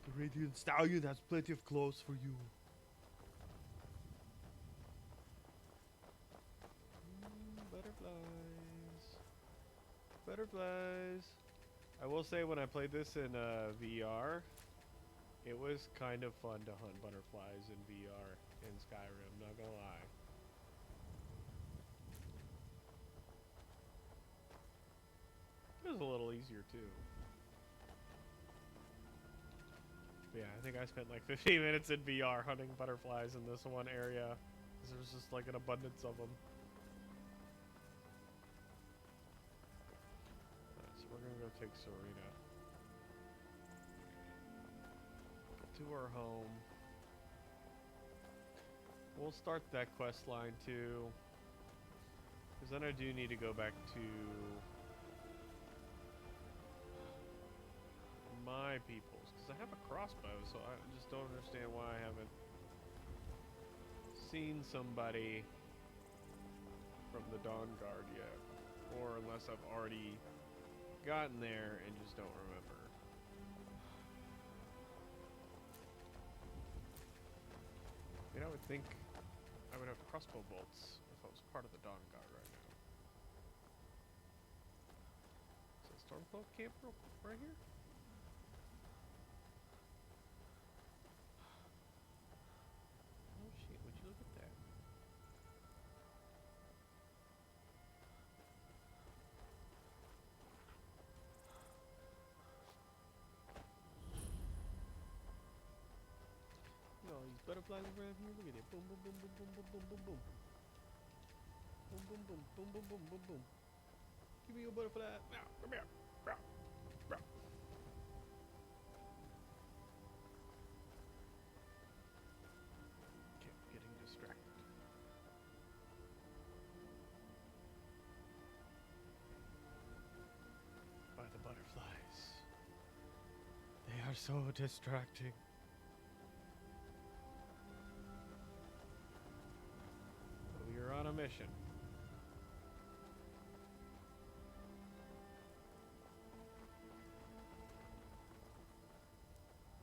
Speaker 1: The Radiant Stallion has plenty of clothes for you. Butterflies. Butterflies. I will say when I played this in VR, it was kind of fun to hunt butterflies in VR in Skyrim, not gonna lie. It was a little easier too. Yeah, I think I spent like 15 minutes in VR hunting butterflies in this one area. 'Cause there was just like an abundance of them. Alright, so we're gonna go take Serena to her home. We'll start that quest line too. Because then I do need to go back to my peoples. Because I have a crossbow, so I just don't understand why I haven't seen somebody from the Dawn Guard yet. Or unless I've already gotten there and just don't remember. I mean, I would think I would have crossbow bolts if I was part of the Dawn Guard right now. Is that Stormcloak camp right here? Oh shit, would you look at that? butterflies around here. Look at it. Boom, boom, boom, boom, boom, boom, boom, boom, boom. Boom, boom, boom, boom, boom, boom, boom, boom. Give me your butterfly. Meow, come here. Meow, meow. Kept getting distracted. By the butterflies. They are so distracting. We are on a mission.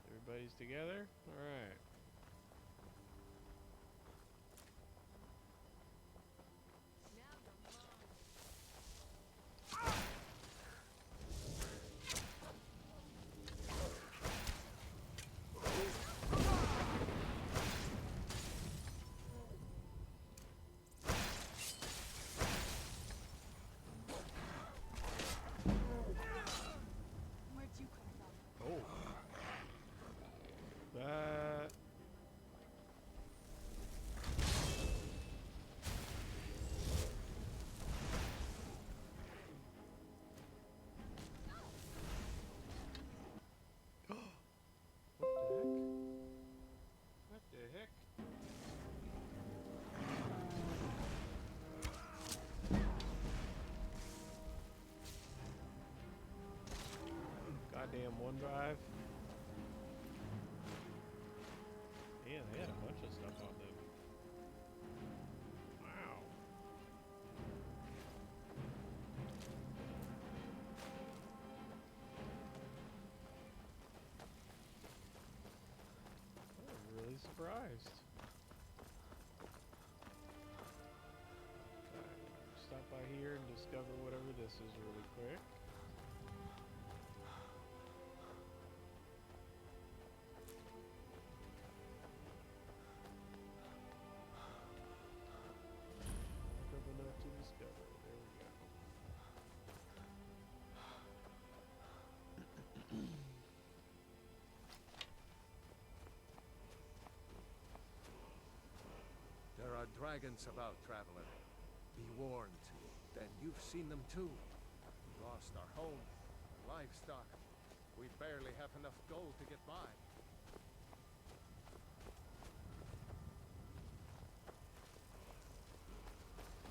Speaker 1: Everybody's together? Alright.
Speaker 17: Where'd you come from?
Speaker 1: Oh. That. What the heck? Goddamn OneDrive. Yeah, they had a bunch of stuff on them. Wow. I'm really surprised. Alright, stop by here and discover whatever this is really quick. Enough to discover. There we go.
Speaker 22: There are dragons about, traveler. Be warned. Then you've seen them too. We lost our home, our livestock. We barely have enough gold to get by.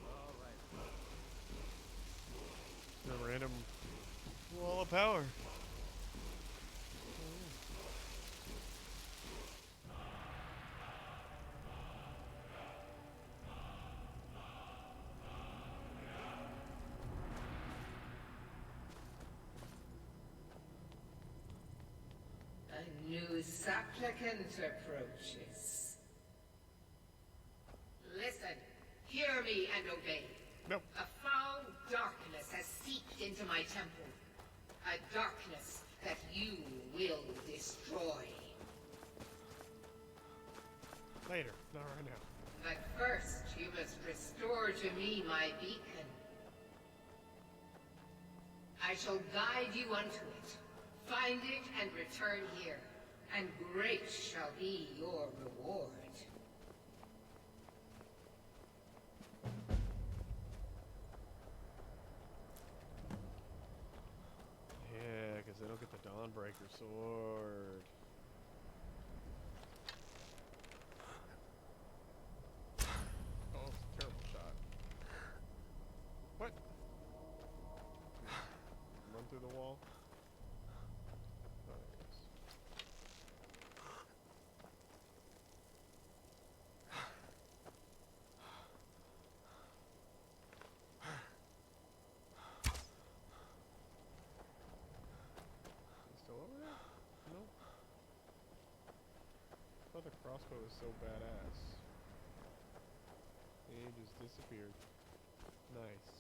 Speaker 22: All right.
Speaker 1: The random wall of power.
Speaker 3: A new supplicant approaches. Listen, hear me and obey.
Speaker 1: Nope.
Speaker 3: A foul darkness has seeped into my temple. A darkness that you will destroy.
Speaker 1: Later, not right now.
Speaker 3: But first, you must restore to me my beacon. I shall guide you unto it. Find it and return here, and great shall be your reward.
Speaker 1: Yeah, because they don't get the Dawnbreaker sword. Oh, it's a terrible shot. What? Run through the wall? Oh, there it is. Is he still over there? Nope. I thought the crossbow was so badass. He just disappeared. Nice.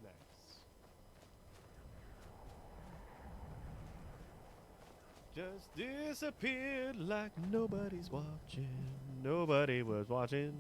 Speaker 1: Nice. Just disappeared like nobody's watching. Nobody was watching.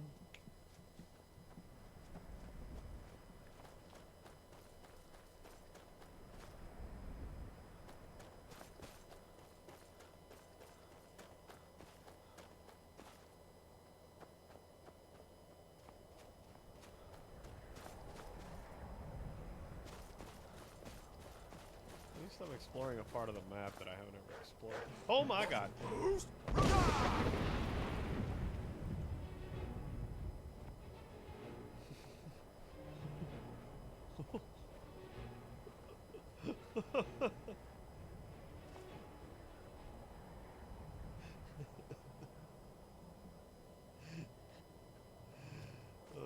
Speaker 1: I'm exploring a part of the map that I haven't ever explored. Oh my god!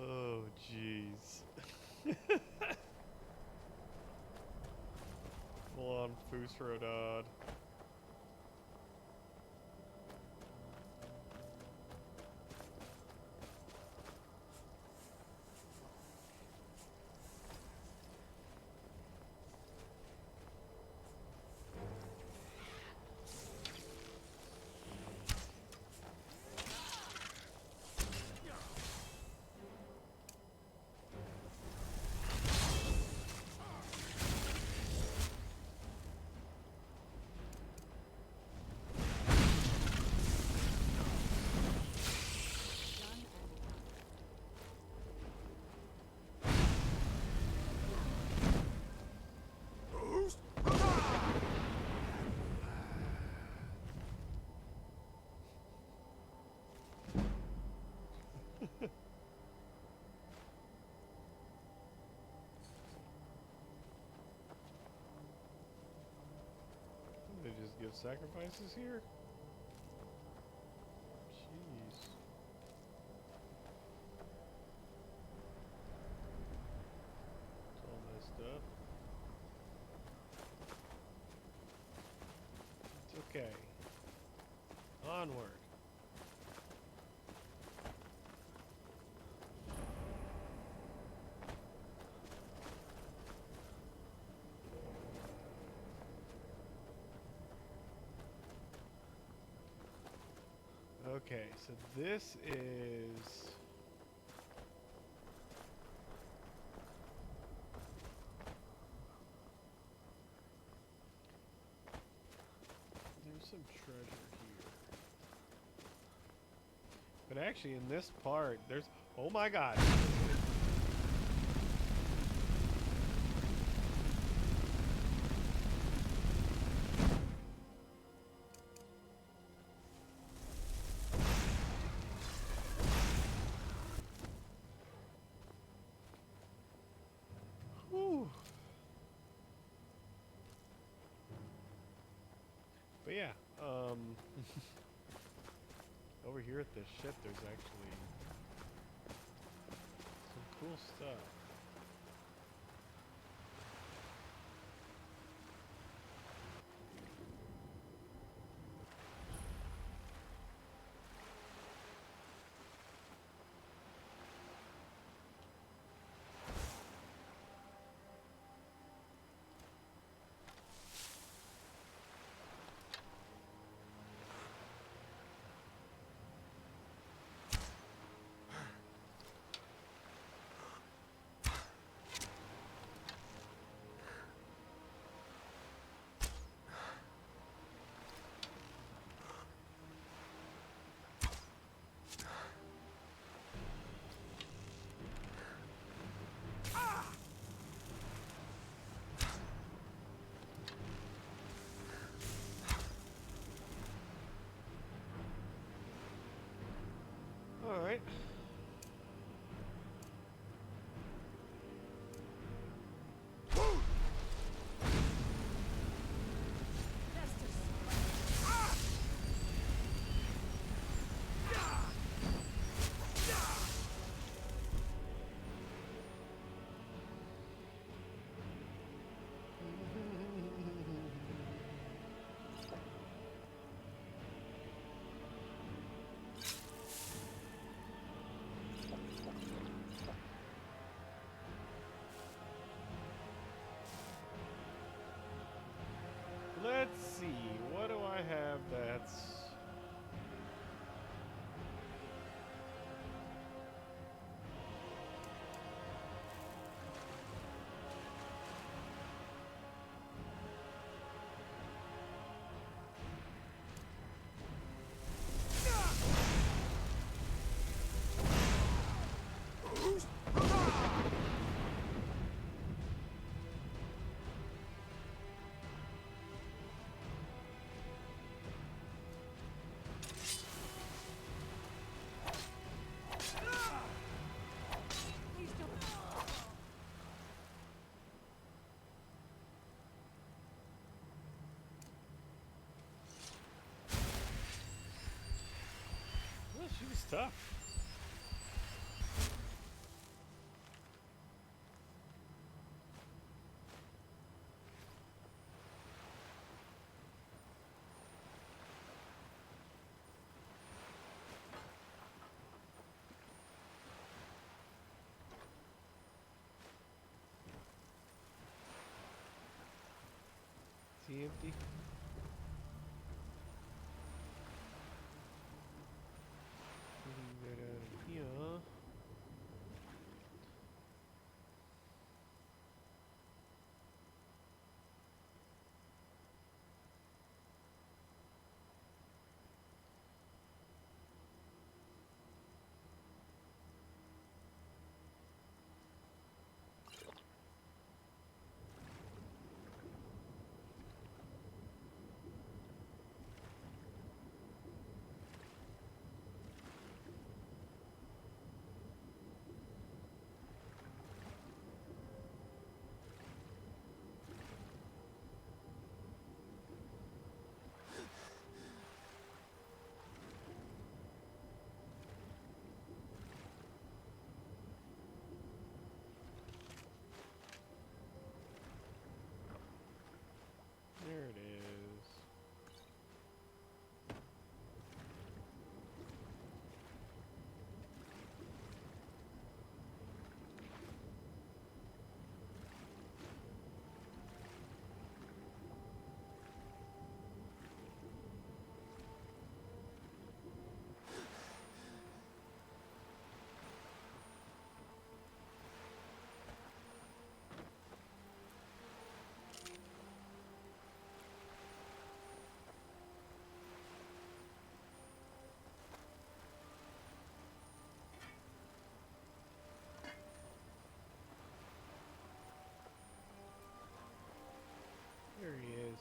Speaker 1: Oh, jeez. Full on Fusrodod. They just give sacrifices here? Jeez. It's all messed up. It's okay. Onward. Okay, so this is... There's some treasure here. But actually in this part, there's... Oh my god! But yeah, over here at this ship, there's actually some cool stuff. tough. Is he empty? Getting that out of here. There it is. There he is.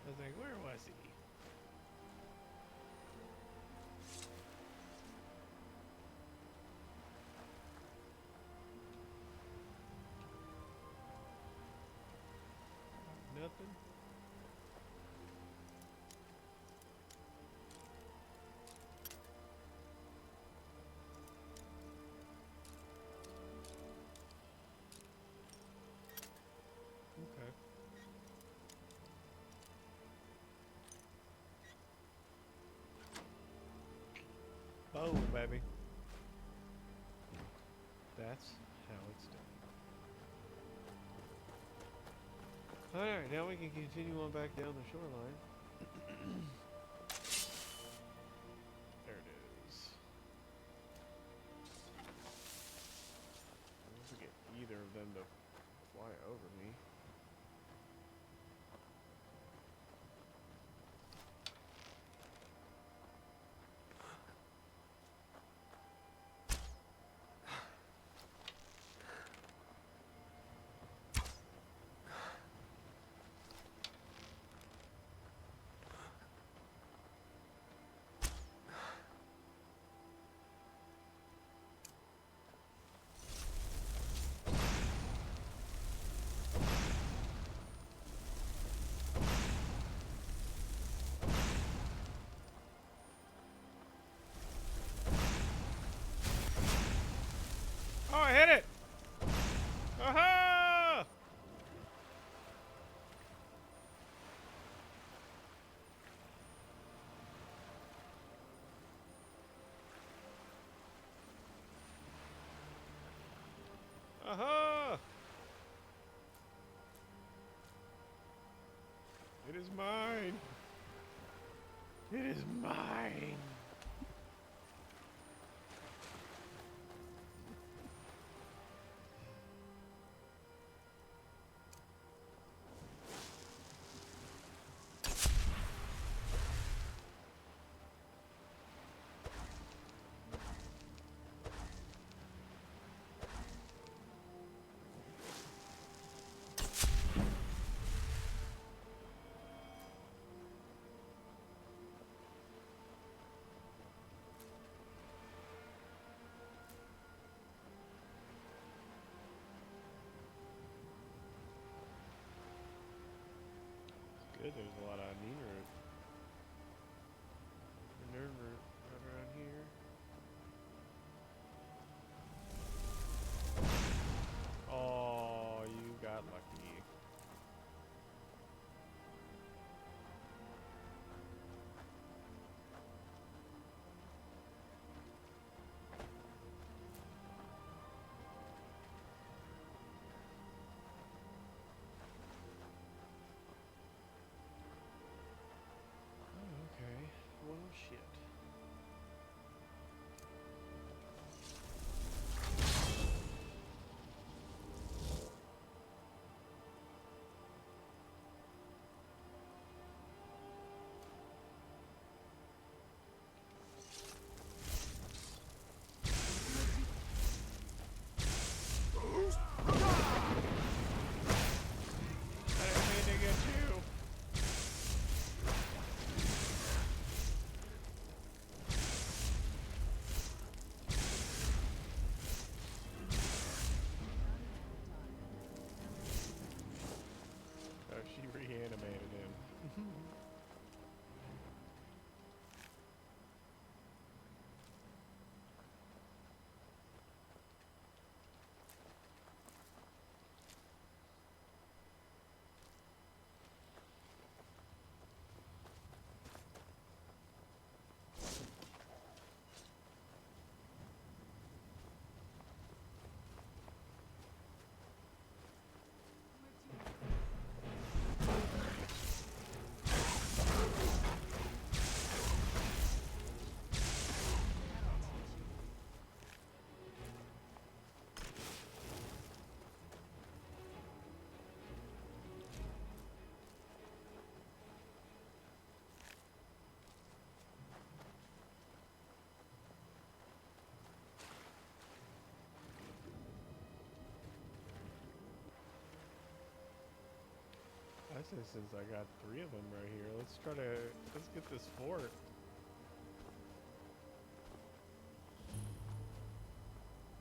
Speaker 1: I was like, where was he? Nothing? Okay. Oh, baby. That's how it's done. Alright, now we can continue on back down the shoreline. There it is. I don't forget either of them to fly over me. Oh, I hit it! Aha! Aha! It is mine. It is mine. Good, there's a lot of Nina. since I got 3 of them right here. Let's get this fort.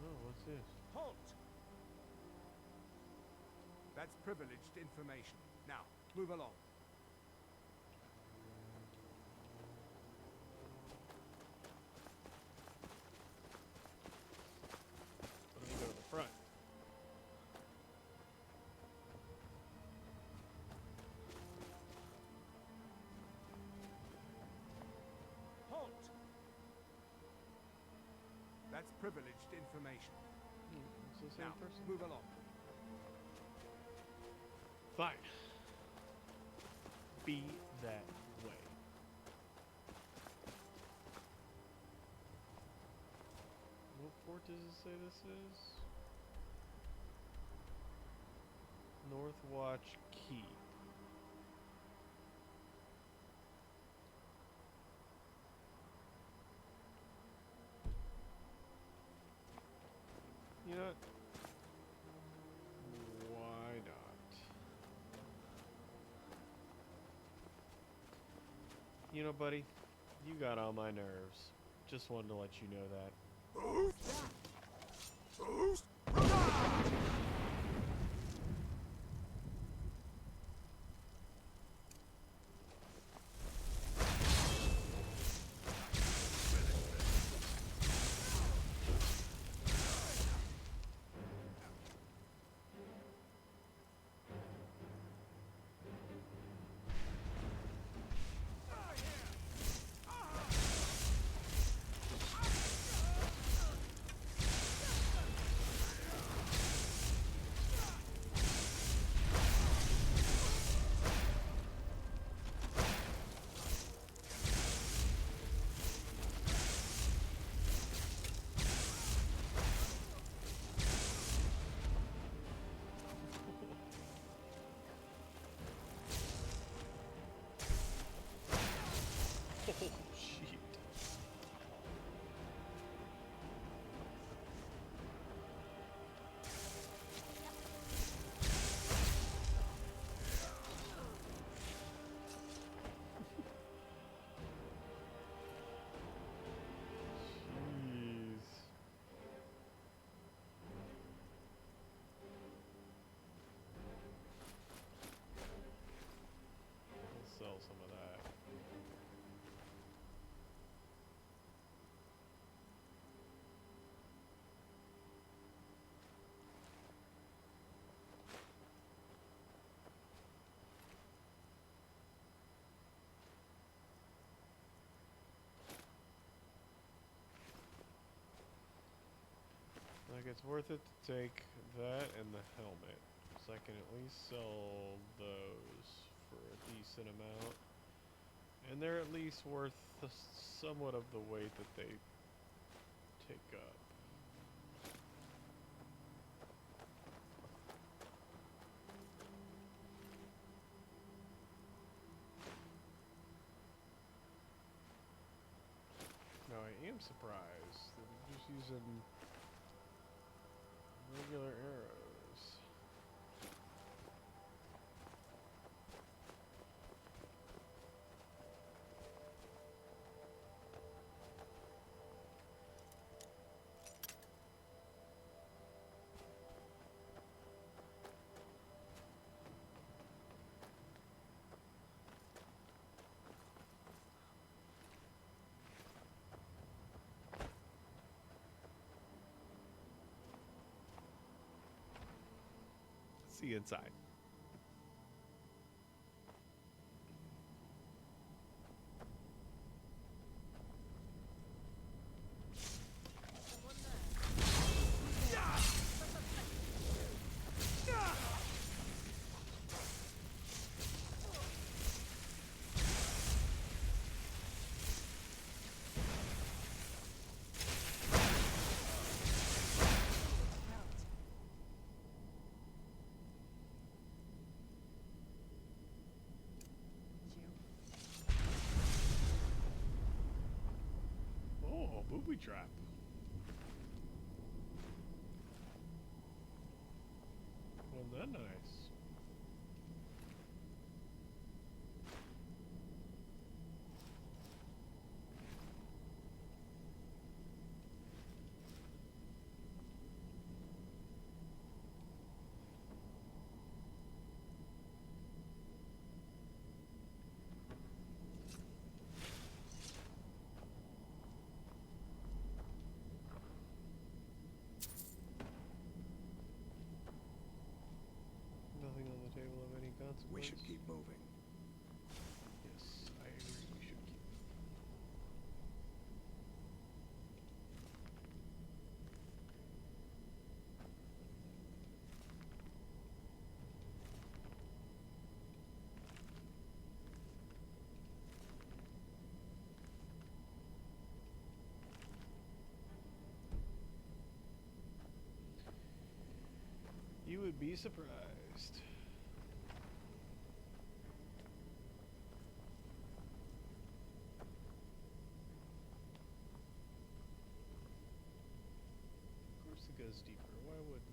Speaker 1: Oh, what's this?
Speaker 22: Halt! That's privileged information. Now, move along.
Speaker 1: Let me go to the front.
Speaker 22: Halt! That's privileged information.
Speaker 1: It's the same
Speaker 22: Now,
Speaker 1: person.
Speaker 22: move along.
Speaker 1: Fine. Be that way. What fort does it say this is? Northwatch Keep. You know what? Why not? You know, buddy, you got on my nerves. Just wanted to let you know that. Oh, shit. Jeez. I'll sell some of that. Like, it's worth it to take that and the helmet, so I can at least sell those for a decent amount. And they're at least worth somewhat of the weight that they take up. Now, I am surprised that they're just using regular arrows. See you inside. Oh, booby trap. Well, that nice. You'd be surprised. Of course it goes deeper. Why wouldn't it?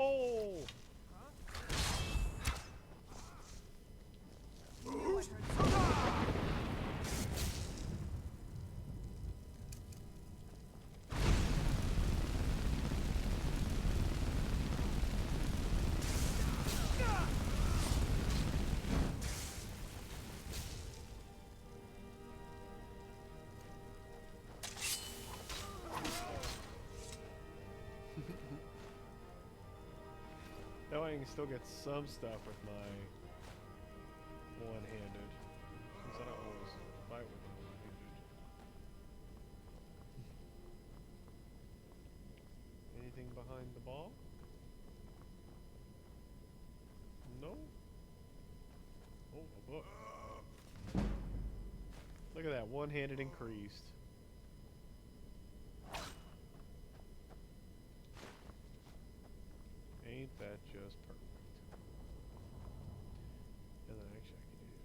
Speaker 1: Oh! That way I can still get some stuff with my one-handed, since I don't always fight with them one-handed. Anything behind the ball? No? Oh, a book. Look at that, one-handed increased. Ain't that just perfect? And then actually I can do...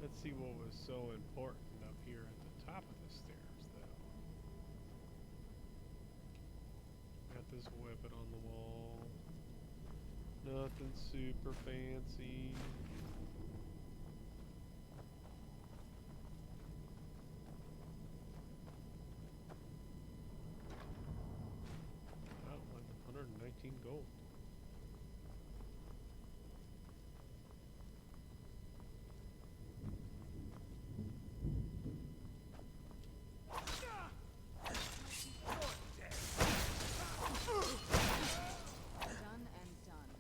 Speaker 1: Let's see what was so important up here at the top of the stairs, though. Got this weapon on the wall. Nothing super fancy. Oh, like 119 gold.
Speaker 12: Done and done.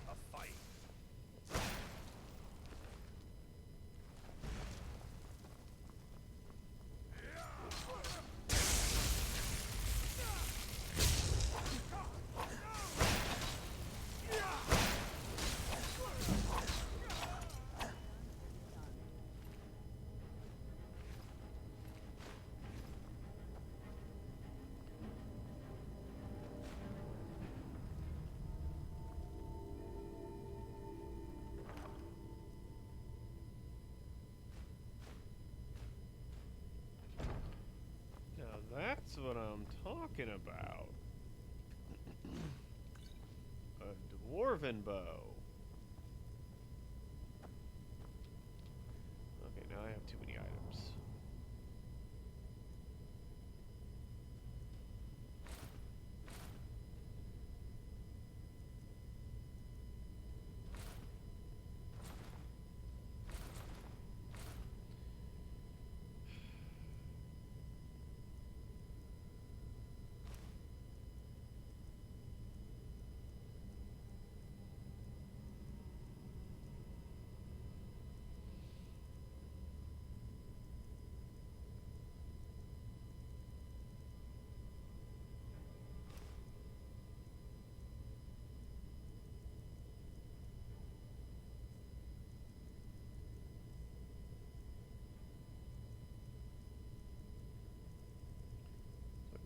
Speaker 11: A fight
Speaker 1: talking about a dwarven bow. Okay, now I have too many items.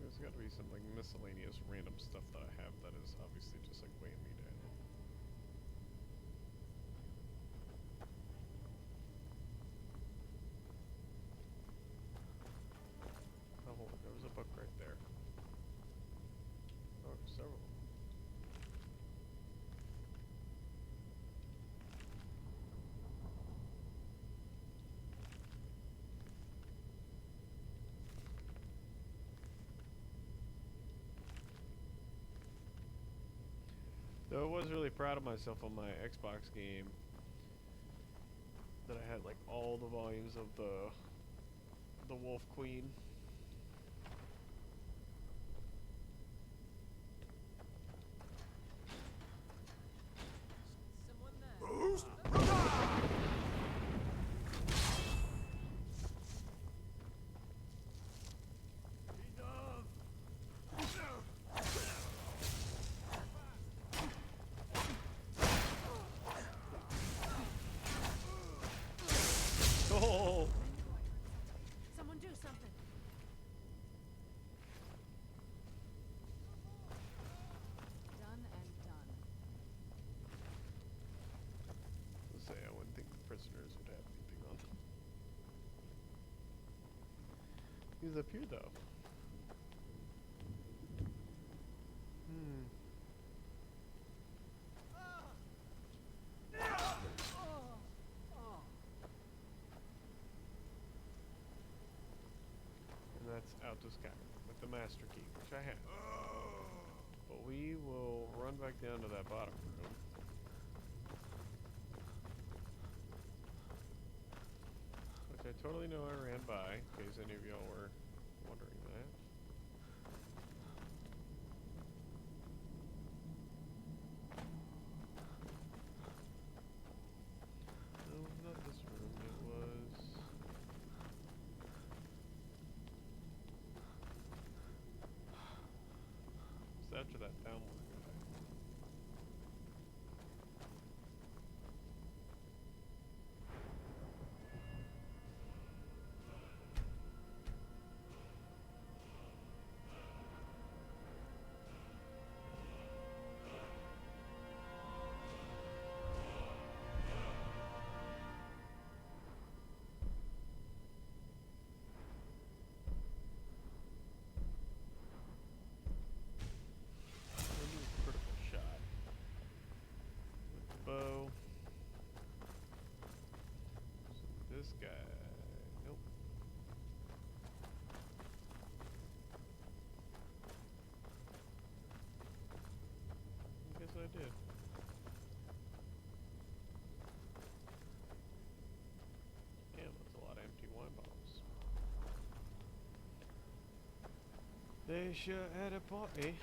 Speaker 1: There's got to be some like miscellaneous random stuff that I have that is obviously just like weighing me down. Oh, hold on, there was a book right there. Oh, there's several. Though I was really proud of myself on my Xbox game that I had like all the volumes of the Wolf Queen. Oh!
Speaker 17: Someone do something. Done and done.
Speaker 1: Let's say I wouldn't think the prisoners would have anything on them. He's up here though. And that's out to Skyrim with the master key, which I have. But we will run back down to that bottom room. Which I totally know I ran by, in case any of y'all were wondering that. No, not this room, it was... It's after that downward guy. Critical shot. With the bow. So this guy. Nope. I guess I did. Damn, that's a lot of empty wine bottles. They sure had a party.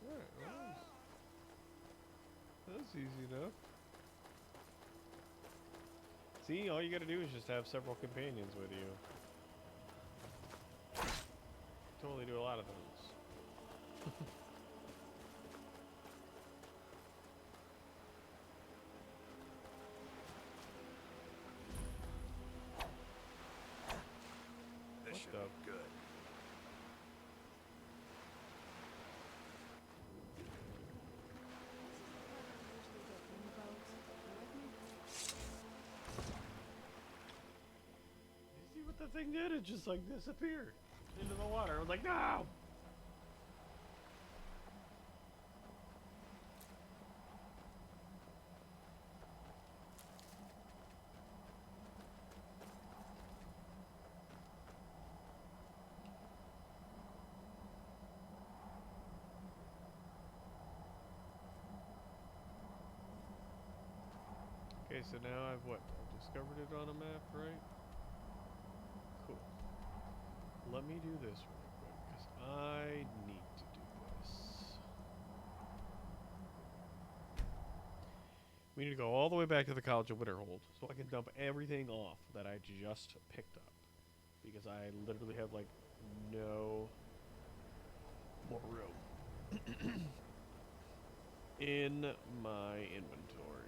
Speaker 1: Alright, well, that's easy enough. See, all you gotta do is just have several companions with you. Totally do a lot of those.
Speaker 20: This should be good.
Speaker 1: The thing did, it just like disappeared into the water. I was like, no! Okay, so now I've discovered it on a map, right? Cool. Let me do this really quick, because I need to do this. We need to go all the way back to the College of Winterhold, so I can dump everything off that I just picked up. Because I literally have, like, no more room in my inventory.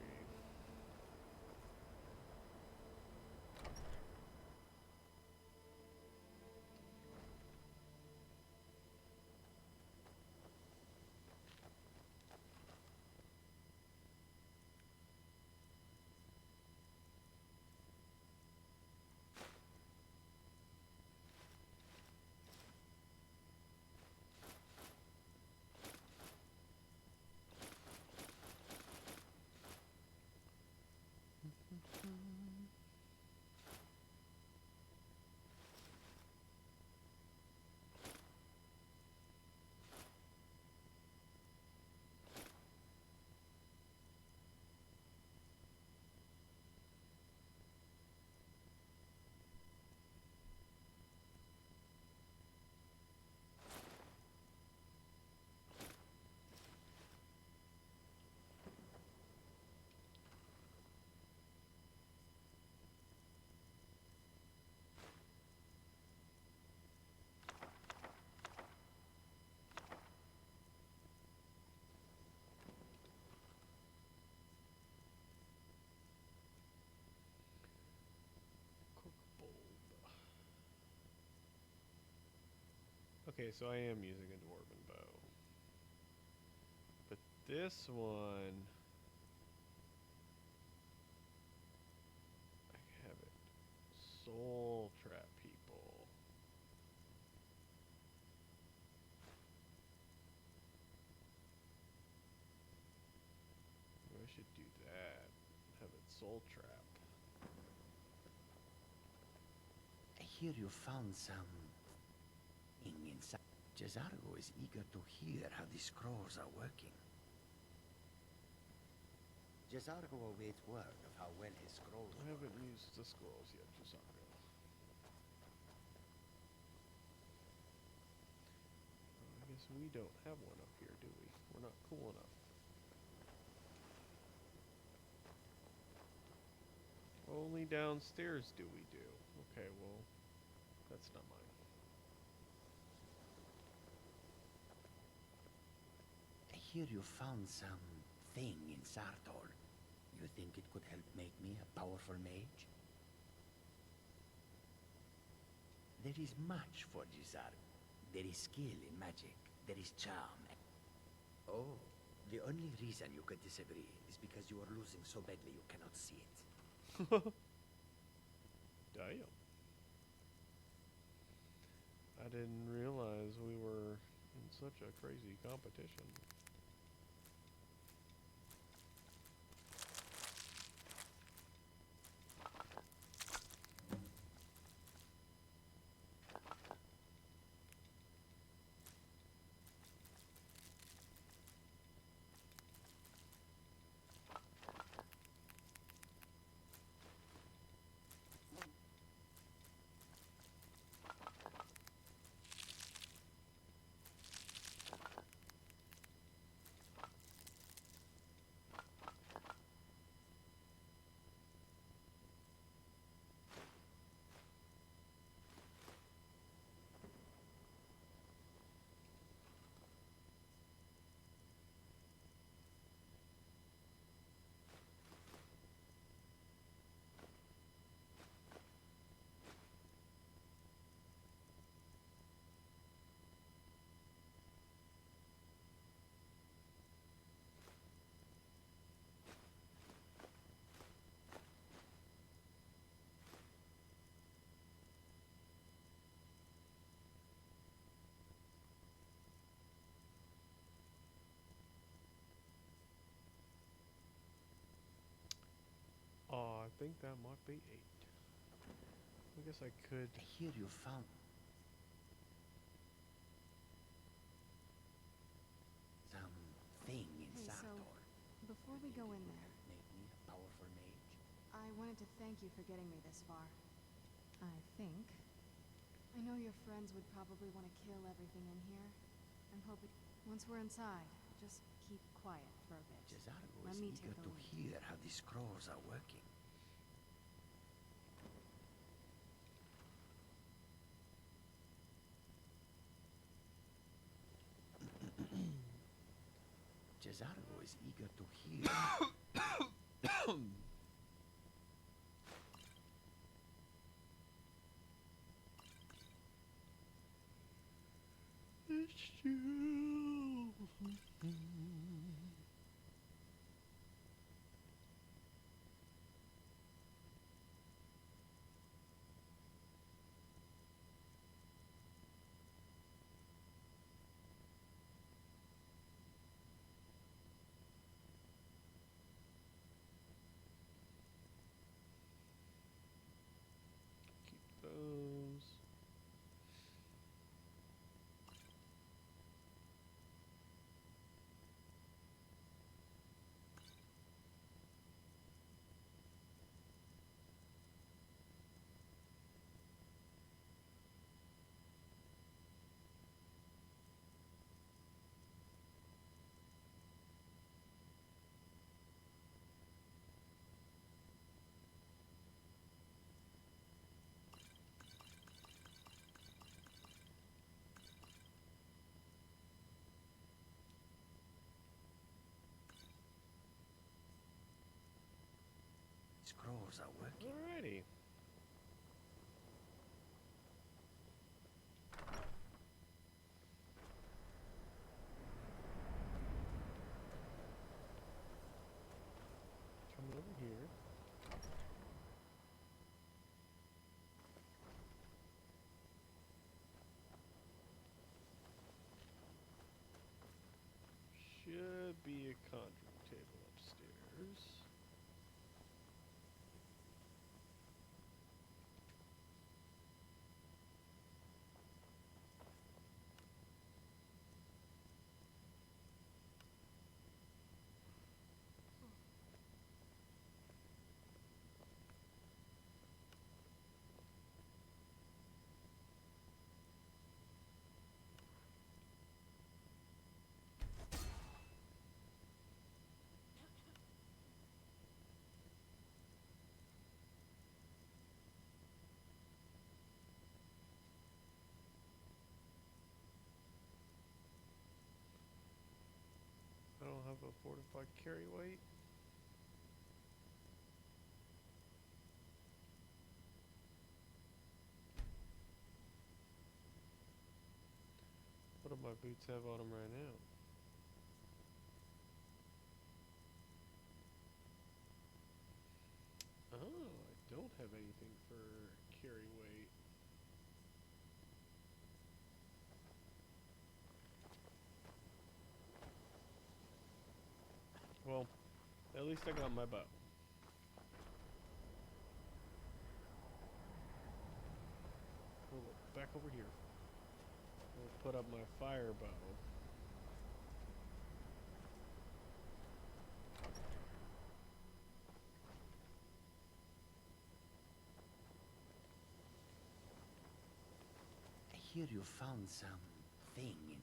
Speaker 1: Okay, so I am using a dwarven bow. But this one, I have it. Soul trap people. Maybe I should do that. Have it soul trap.
Speaker 4: I hear you found some inside. Jezargo is eager to hear how the scrolls are working. Jezargo awaits word of how well his scrolls
Speaker 1: I haven't used the scrolls yet, Jezargo. I guess we don't have one up here, do we? We're not cool enough. Only downstairs do we do. Okay, well, that's not mine.
Speaker 4: I hear you found some thing in Sartol. You think it could help make me a powerful mage? There is much for Jezargo. There is skill in magic. There is charm. Oh, the only reason you could disagree is because you are losing so badly you cannot see it.
Speaker 1: Damn. I didn't realize we were in such a crazy competition. think that might be 8. I guess I could.
Speaker 4: I hear you found something in
Speaker 17: Hey, so
Speaker 4: Sartor.
Speaker 17: before we go in there,
Speaker 4: Make me a powerful mage.
Speaker 17: I wanted to thank you for getting me this far. I think. I know your friends would probably want to kill everything in here. I'm hoping once we're inside, just keep quiet for a bit.
Speaker 4: Cesargo
Speaker 17: Let
Speaker 4: is
Speaker 17: me
Speaker 4: eager
Speaker 17: take
Speaker 4: to
Speaker 17: the lead.
Speaker 4: hear how the scrolls are working. Cesargo is eager to hear.
Speaker 1: Keep those.
Speaker 4: Scrolls are working.
Speaker 1: Alrighty. Come over here. Should be a conjuring table upstairs. I don't have a fortified carry weight. What do my boots have on them right now? Oh, I don't have anything for carry weight. Well, at least I got my bow. We'll look back over here. We'll put up my fire bow.
Speaker 4: I hear you found something in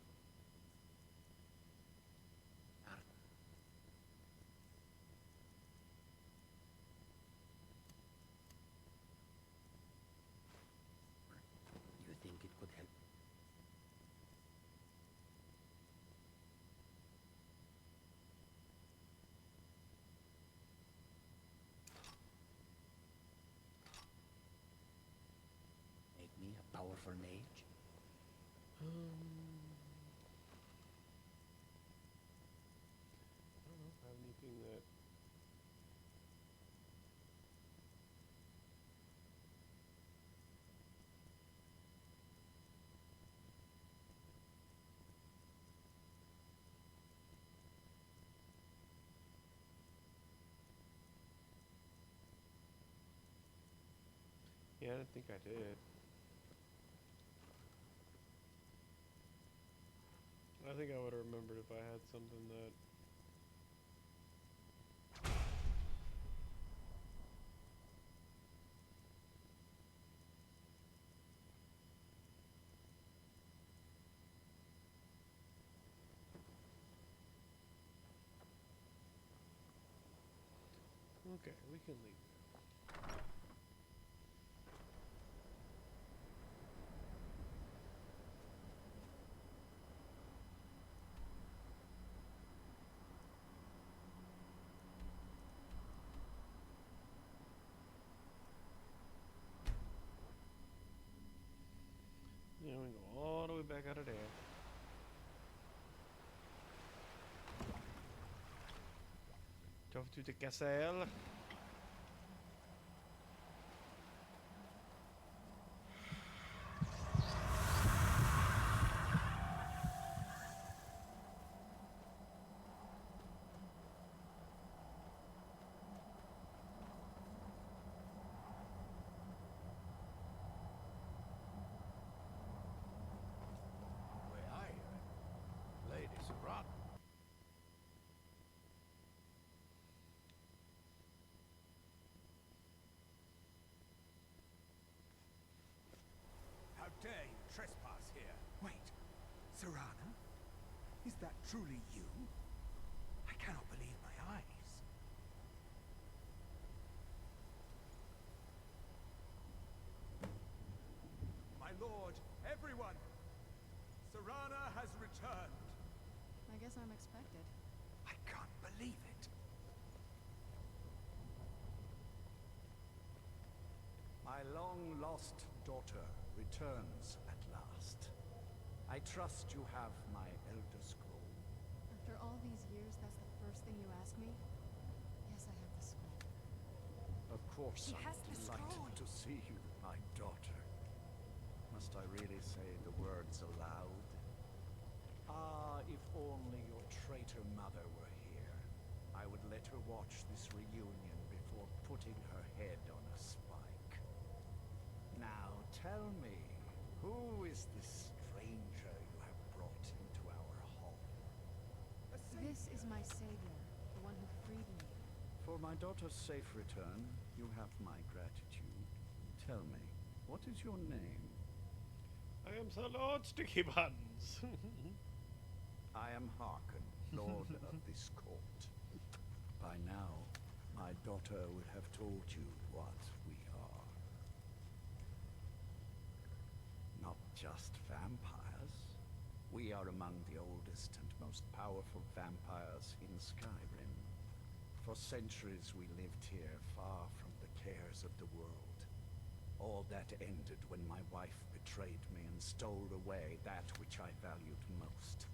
Speaker 4: Sartor. You think it could help? Make me a powerful mage?
Speaker 1: I don't know if I have anything that. Yeah, I didn't think I did. I think I would have remembered if I had something that... Okay, we can leave now. Yeah, we go all the way back out of there. Over to the castle.
Speaker 11: Where are you? Lady Sarat. How dare you trespass here?
Speaker 6: Wait, Serana? Is that truly you? I cannot believe my eyes.
Speaker 11: My lord, everyone! Serana has returned.
Speaker 12: I guess I'm expected.
Speaker 6: I can't believe it.
Speaker 2: My long-lost daughter returns at last. I trust you have my Elder Scroll.
Speaker 12: After all these years, that's the first thing you ask me? Yes, I have the scroll.
Speaker 2: Of course,
Speaker 12: He has
Speaker 2: I'm
Speaker 12: the
Speaker 2: delighted
Speaker 12: scroll.
Speaker 2: to see you, my daughter. Must I really say the words aloud? Ah, if only your traitor mother were here. I would let her watch this reunion before putting her head on a spike. Now tell me, who is this stranger you have brought into our hall?
Speaker 12: This is my savior, the one who freed me.
Speaker 2: For my daughter's safe return, you have my gratitude. Tell me, what is your name?
Speaker 1: I am Sir Lord Sticky Buttons.
Speaker 2: I am Harkon, Lord of this court. By now, my daughter would have told you what we are. Not just vampires. We are among the oldest and most powerful vampires in Skyrim. For centuries we lived here, far from the cares of the world. All that ended when my wife betrayed me and stole away that which I valued most.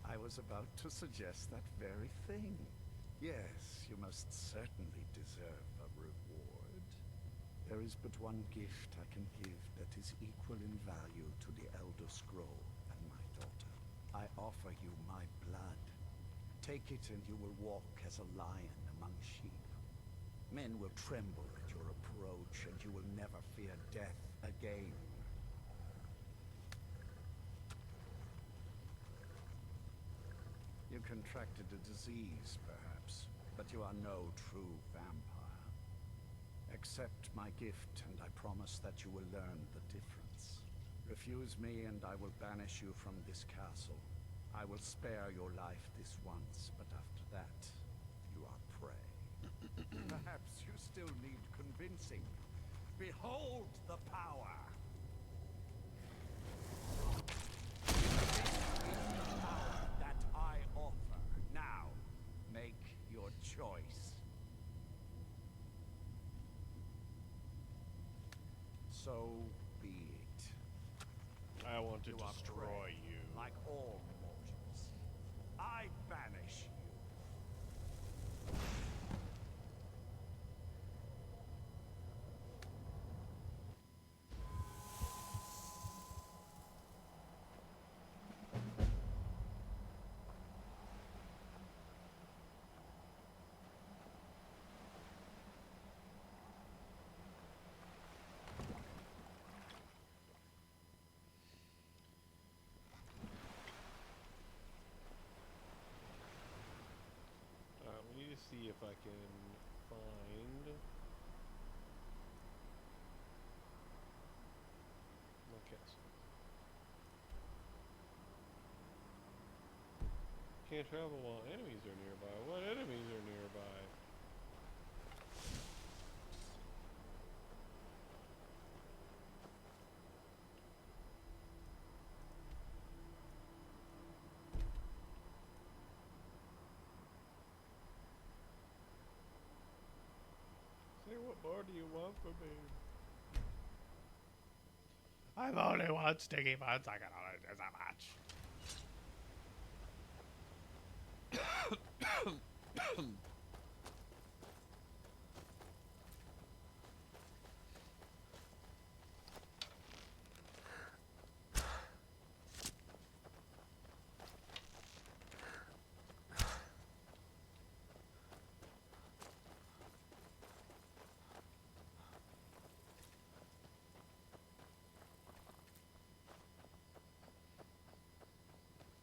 Speaker 2: I was about to suggest that very thing. Yes, you must certainly deserve a reward. There is but one gift I can give that is equal in value to the Elder Scroll and my daughter. I offer you my blood. Take it and you will walk as a lion among sheep. Men will tremble at your approach and you will never fear death again. You contracted a disease, perhaps, but you are no true vampire. Accept my gift, and I promise that you will learn the difference. Refuse me, and I will banish you from this castle. I will spare your life this once, but after that, you are prey. Perhaps you still need convincing. Behold the power! That I offer. Now, make your choice. So be it.
Speaker 1: I want to
Speaker 2: You are
Speaker 1: destroy
Speaker 2: prey,
Speaker 1: you.
Speaker 2: like all mortals. I banish you.
Speaker 1: if I can find. Okay. Can't travel while enemies are nearby. What enemies are nearby? Say, what more do you want from me? I've only one sticky buns. I can only do so much.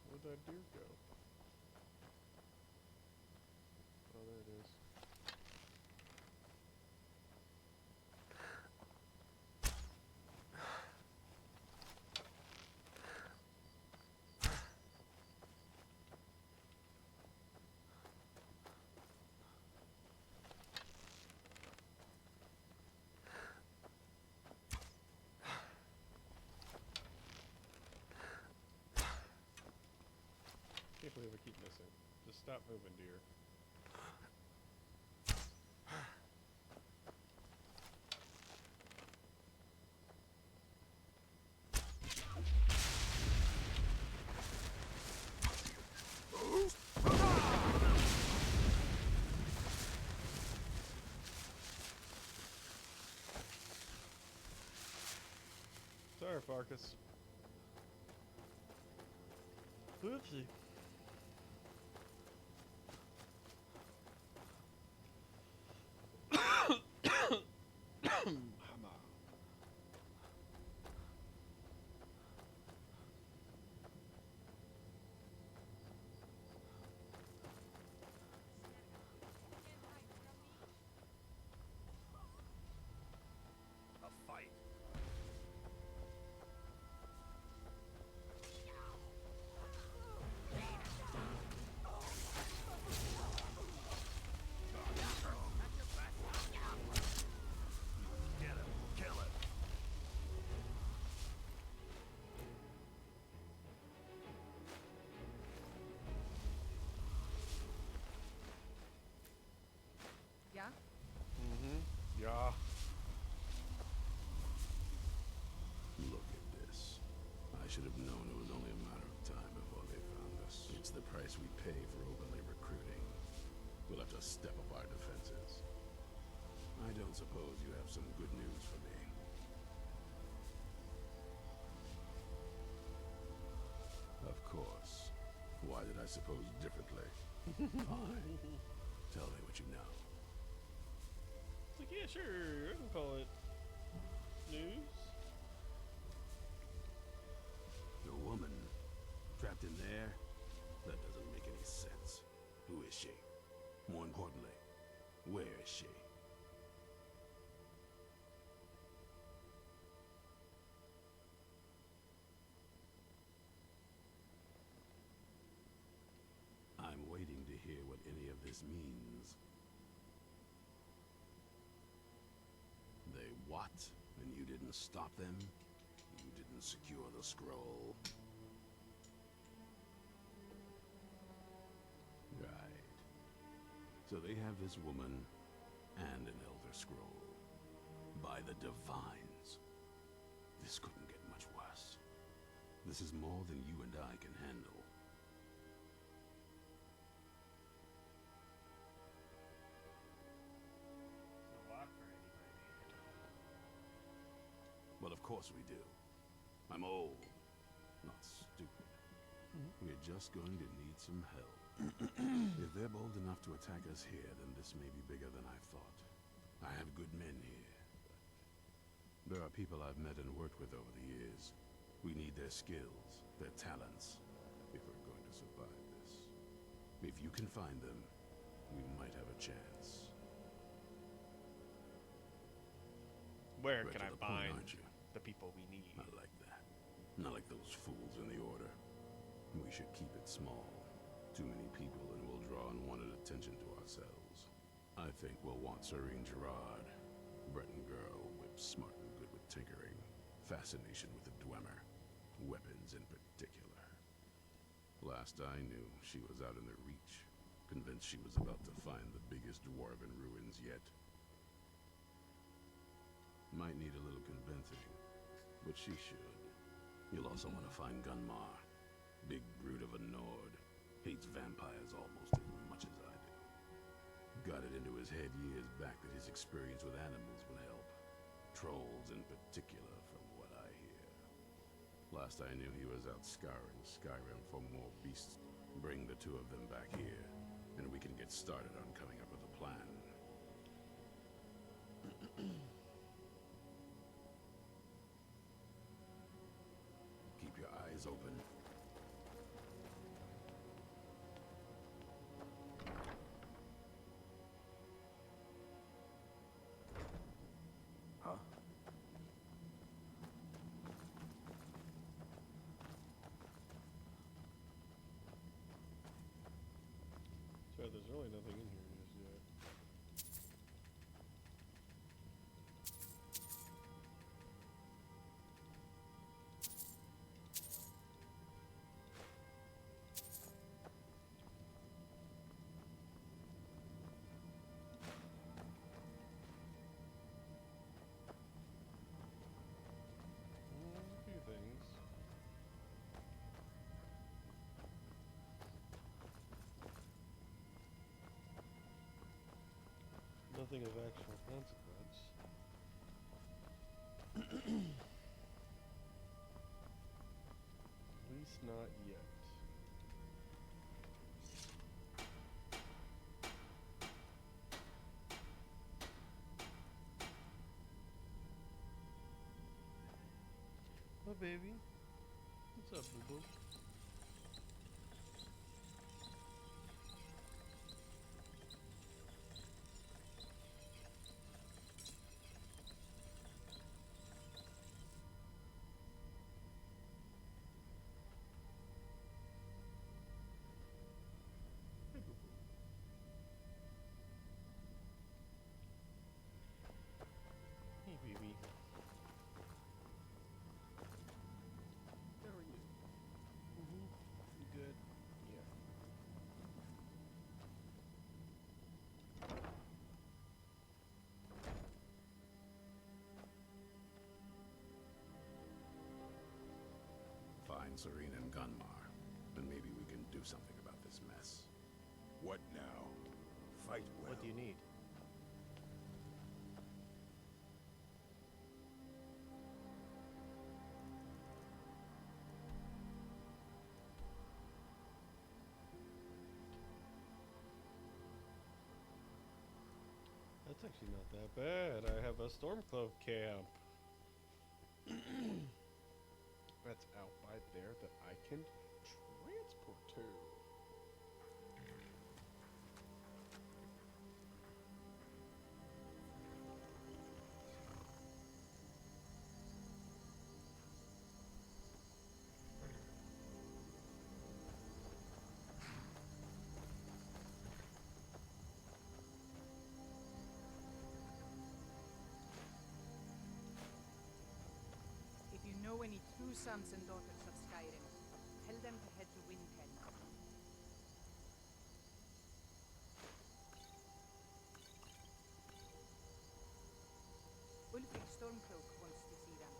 Speaker 1: Where'd that deer go? Oh, there it is. Can't believe I keep missing. Just stop moving, deer. Sorry, Farkas. Oopsie.
Speaker 14: A fight. Get him. Kill him.
Speaker 12: Yeah?
Speaker 1: Mm-hmm. Yeah.
Speaker 7: Look at this. I should have known it was only a matter of time before they found us. It's the price we pay for openly recruiting. We'll have to step up our defenses. I don't suppose you have some good news for me. Of course. Why did I suppose differently? Fine. Tell me what you know.
Speaker 1: It's like, yeah, sure. I can call it news.
Speaker 7: The woman trapped in there? That doesn't make any sense. Who is she? More importantly, where is she? I'm waiting to hear what any of this means. They what? And you didn't stop them? You didn't secure the scroll? Right. So they have this woman and an Elder Scroll. By the Divines. This couldn't get much worse. This is more than you and I can handle. Well, of course we do. I'm old, not stupid. We're just going to need some help. If they're bold enough to attack us here, then this may be bigger than I thought. I have good men here, but there are people I've met and worked with over the years. We need their skills, their talents, if we're going to survive this. If you can find them, we might have a chance.
Speaker 1: Where
Speaker 7: Right
Speaker 1: can
Speaker 7: to
Speaker 1: I
Speaker 7: the point,
Speaker 1: find
Speaker 7: aren't you?
Speaker 1: the people we need?
Speaker 7: Not like that. Not like those fools in the Order. We should keep it small. Too many people and we'll draw unwanted attention to ourselves. I think we'll want Serene Gerard. Breton girl, whip smart and good with tinkering. Fascination with the Dwemer. Weapons in particular. Last I knew, she was out in the Reach. Convinced she was about to find the biggest dwarven ruins yet. Might need a little convincing, but she should. You'll also want to find Gunmar. Big brute of a Nord. Hates vampires almost as much as I do. Got it into his head years back that his experience with animals would help. Trolls in particular, from what I hear. Last I knew he was out scouring Skyrim for more beasts. Bring the two of them back here, and we can get started on coming up with a plan. Keep your eyes open.
Speaker 20: Huh?
Speaker 1: So there's really nothing in here just yet. A few things. Nothing of actual consequence. At least not yet. Oh, baby. What's up, boo-boo? Hey, boo-boo. Hey, baby. How are you? You good? Yeah.
Speaker 7: Find Serene and Gunmar, and maybe we can do something about this mess.
Speaker 20: What now? Fight well.
Speaker 1: What do you need? That's actually not that bad. I have a Stormcloak camp. That's out by there that I can transport to.
Speaker 23: If you know any true sons and daughters of Skyrim, tell them to head to Windhelm. Ulfric Stormcloak wants to see them.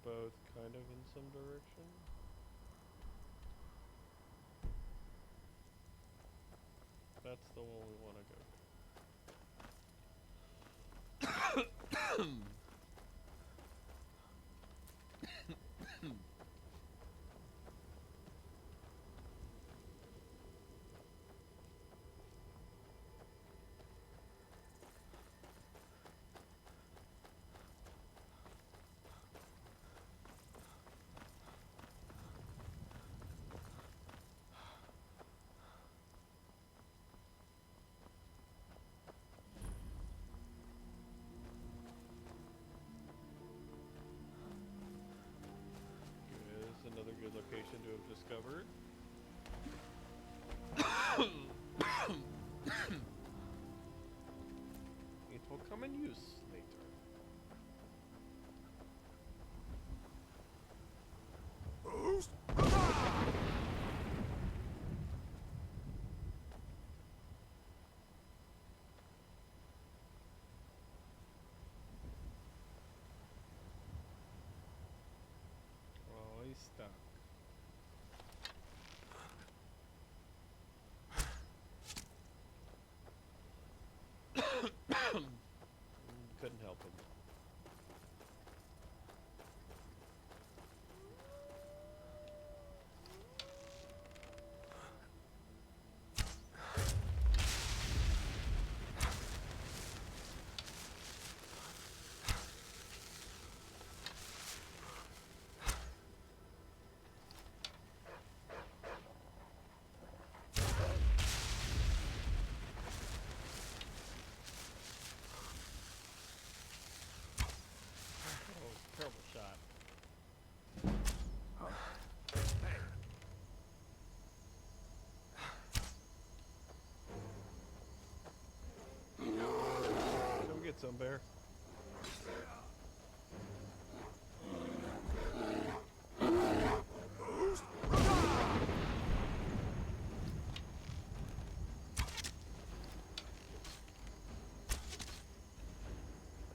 Speaker 1: both kind of in some direction. That's the one we want to go to. Another good location to have discovered. It will come in use later. Oh, he's stuck. Couldn't help him. Terrible shot. Come get some, bear.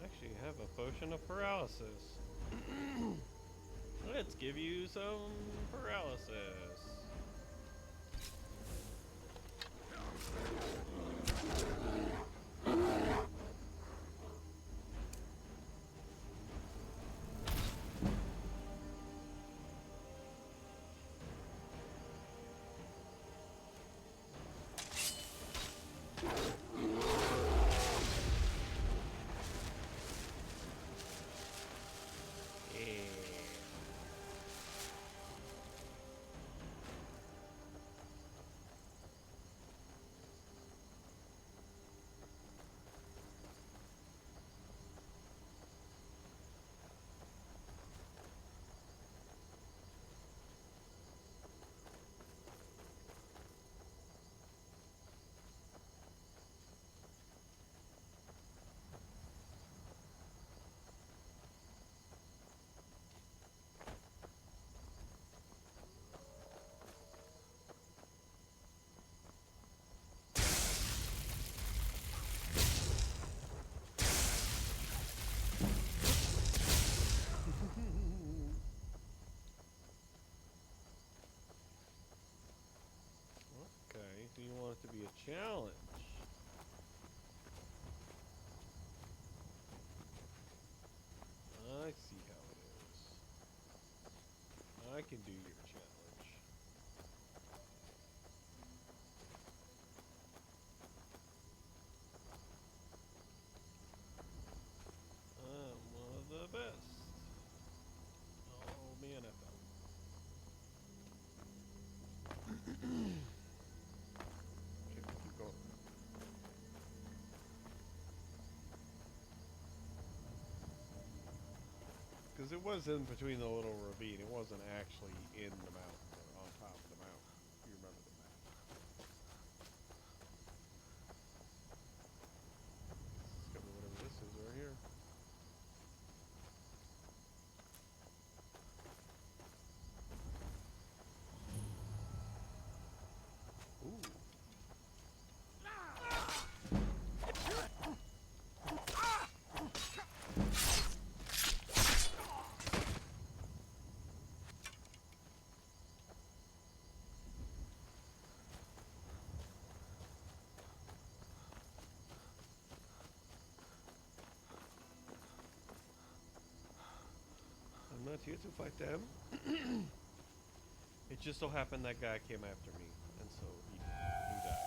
Speaker 1: Actually, have a potion of paralysis. Let's give you some paralysis. Okay, do you want it to be a challenge? I see how it is. I can do your challenge. I'm one of the best. Oh man, I fell. Okay, keep going. Because it was in between the little ravine. It wasn't actually in the mountain or on top of the mountain. If you remember the map. Discover whatever this is right here. Ooh. was here to fight them. It just so happened that guy came after me, and so he died.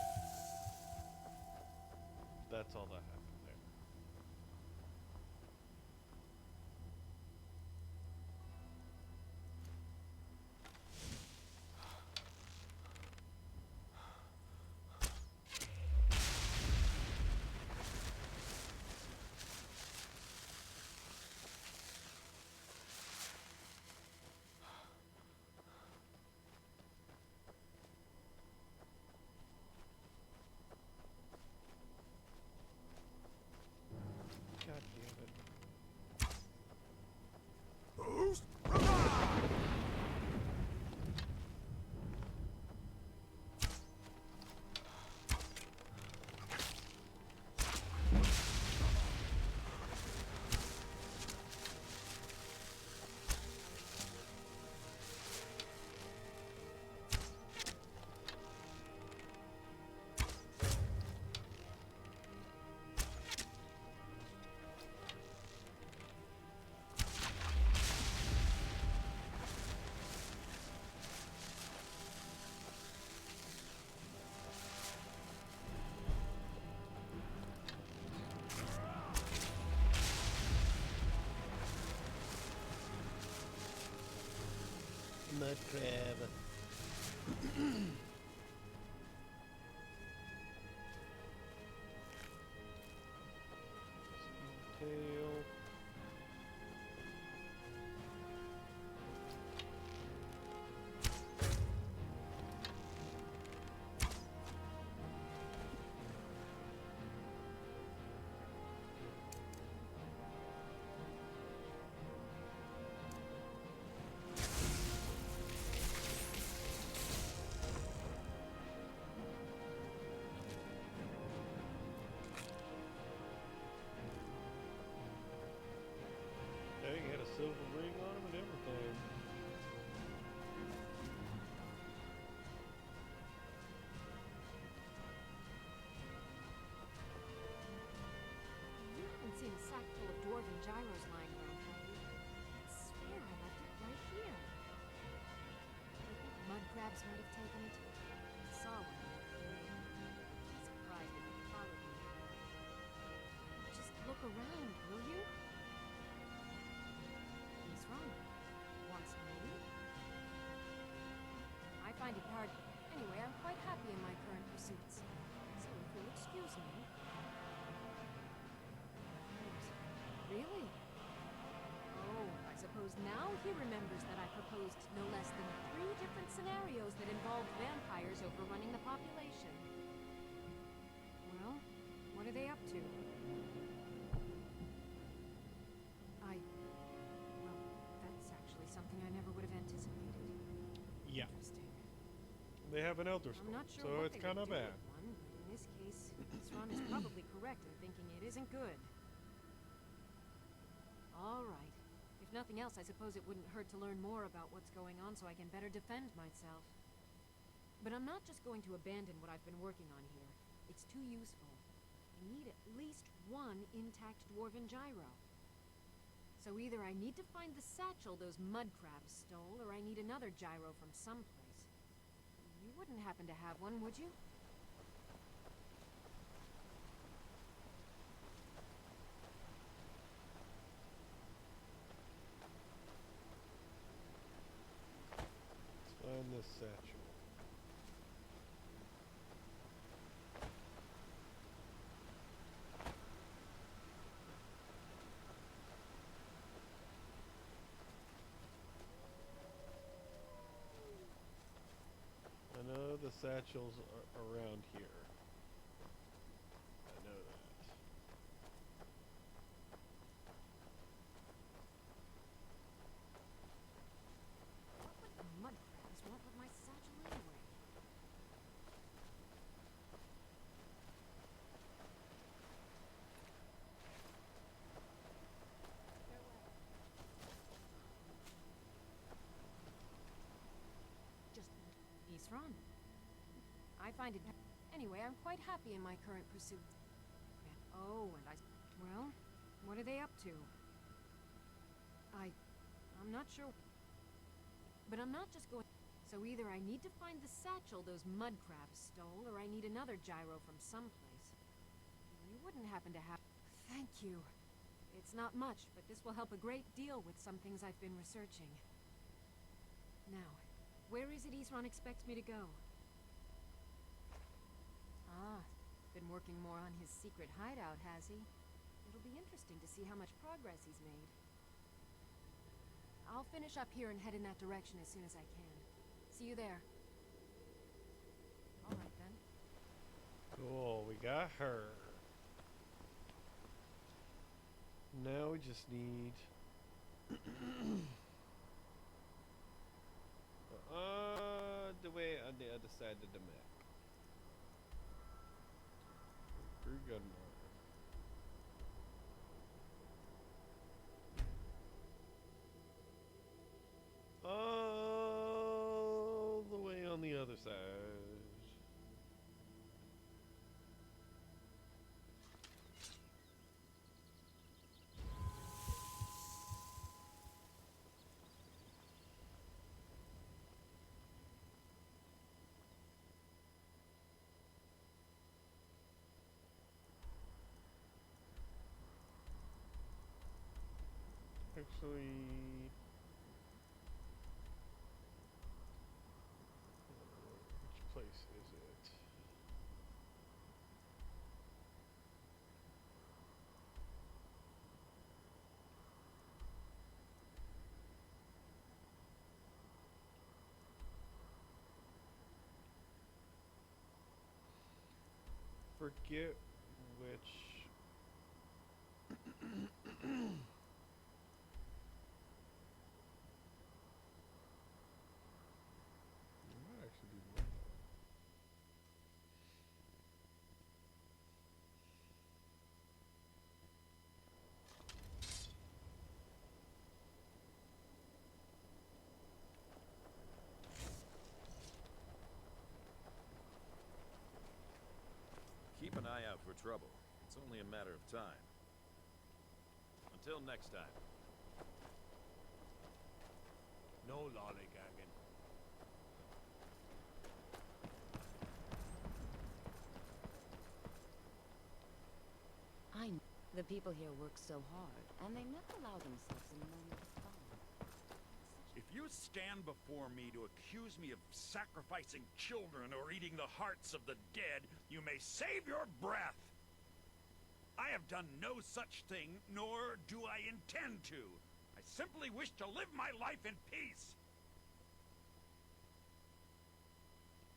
Speaker 1: That's all that happened there. God damn it. Mud crab. Tail. Dang, he had a silver ring on him and everything.
Speaker 17: You haven't seen a sack full of dwarven gyros lying around, have you? I swear I left it right here. Do you think mud crabs might have taken it? I saw one in the cave. I'm surprised if it followed me. Just look around, will you? What's wrong? Want some tea? I find it hard. Anyway, I'm quite happy in my current pursuits. So if you'll excuse me. Really? Oh, I suppose now he remembers that I proposed no less than 3 different scenarios that involved vampires overrunning the population. Well, what are they up to? Well, that's actually something I never would have anticipated.
Speaker 1: Yeah.
Speaker 17: Interesting.
Speaker 1: They have an elder
Speaker 17: I'm
Speaker 1: scroll,
Speaker 17: not sure
Speaker 1: so
Speaker 17: what
Speaker 1: it's
Speaker 17: they would
Speaker 1: kind of
Speaker 17: do
Speaker 1: bad.
Speaker 17: with one, but in this case, Sron is probably correct in thinking it isn't good. All right. If nothing else, I suppose it wouldn't hurt to learn more about what's going on so I can better defend myself. But I'm not just going to abandon what I've been working on here. It's too useful. I need at least one intact dwarven gyro. So either I need to find the satchel those mud crabs stole, or I need another gyro from someplace. You wouldn't happen to have one, would you?
Speaker 1: Let's find this satchel. I know the satchels are around here. I know that.
Speaker 17: What would the mud crabs want with my satchel anyway? Just Isran. I find it. Anyway, I'm quite happy in my current pursuit. Oh, and well, what are they up to? I'm not sure. But I'm not just going... So either I need to find the satchel those mud crabs stole, or I need another gyro from someplace. You wouldn't happen to have... Thank you. It's not much, but this will help a great deal with some things I've been researching. Now, where is it Isran expects me to go? Ah, been working more on his secret hideout, has he? It'll be interesting to see how much progress he's made. I'll finish up here and head in that direction as soon as I can. See you there. All right, then.
Speaker 1: Cool, we got her. Now we just need... the way on the other side of the map. Through Gunmore. All the way on the other side. Actually, which place is it? Forget which.
Speaker 15: Keep an eye out for trouble. It's only a matter of time. Until next time.
Speaker 10: No lollygagging.
Speaker 16: I know the people here work so hard, and they never allow themselves a moment of fun.
Speaker 14: If you stand before me to accuse me of sacrificing children or eating the hearts of the dead, you may save your breath. I have done no such thing, nor do I intend to. I simply wish to live my life in peace.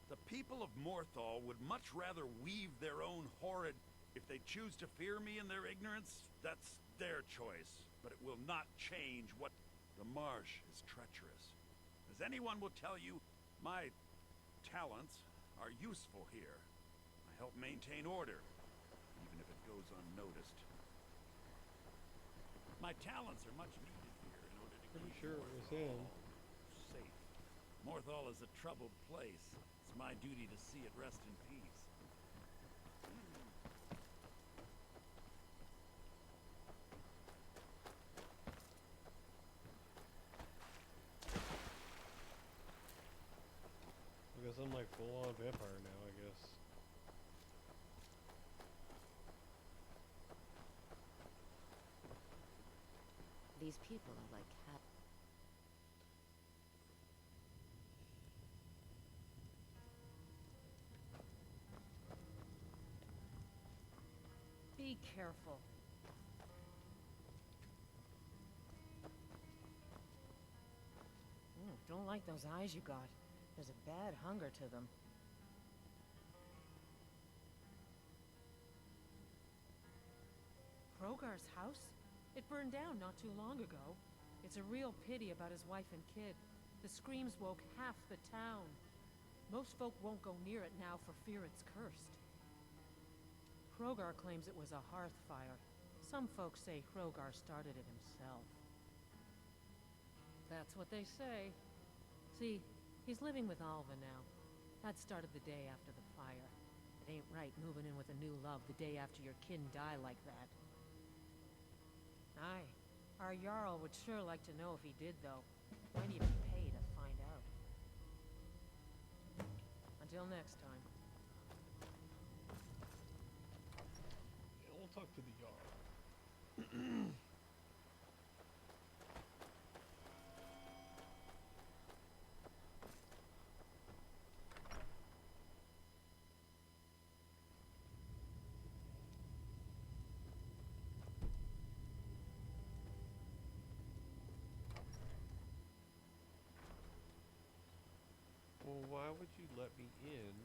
Speaker 14: The people of Morthal would much rather weave their own horrid... If they choose to fear me in their ignorance, that's their choice. But it will not change what... The marsh is treacherous. As anyone will tell you, my talents are useful here. I help maintain order, even if it goes unnoticed. My talents are much needed here in order to
Speaker 1: Pretty
Speaker 14: keep
Speaker 1: sure it was
Speaker 14: Morthal
Speaker 1: him.
Speaker 14: safe. Morthal is a troubled place. It's my duty to see it rest in peace.
Speaker 1: Because I'm like full-on vampire now, I guess.
Speaker 16: These people are like cats.
Speaker 21: Be careful. Don't like those eyes you got. There's a bad hunger to them. Krogar's house? It burned down not too long ago. It's a real pity about his wife and kid. The screams woke half the town. Most folk won't go near it now for fear it's cursed. Krogar claims it was a hearth fire. Some folks say Krogar started it himself. That's what they say. See, he's living with Alva now. That started the day after the fire. It ain't right moving in with a new love the day after your kin die like that. Aye, Our Jarl would sure like to know if he did, though. Might even pay to find out. Until next time.
Speaker 1: Yeah, we'll talk to the Jarl. Well, why would you let me in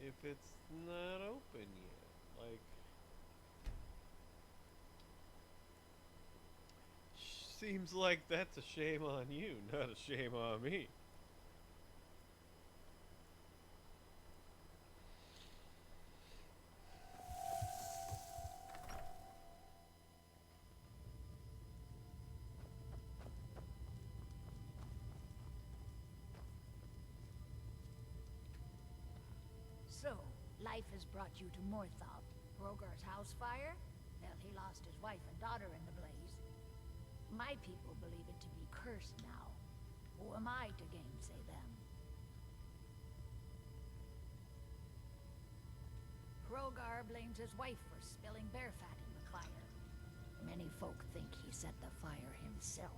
Speaker 1: if it's not open yet? Like, seems like that's a shame on you, not a shame on me.
Speaker 5: So, life has brought you to Morthal. Rogar's house fire? Well, he lost his wife and daughter in the blaze. My people believe it to be cursed now. Who am I to gainsay them? Rogar blames his wife for spilling bear fat in the fire. Many folk think he set the fire himself.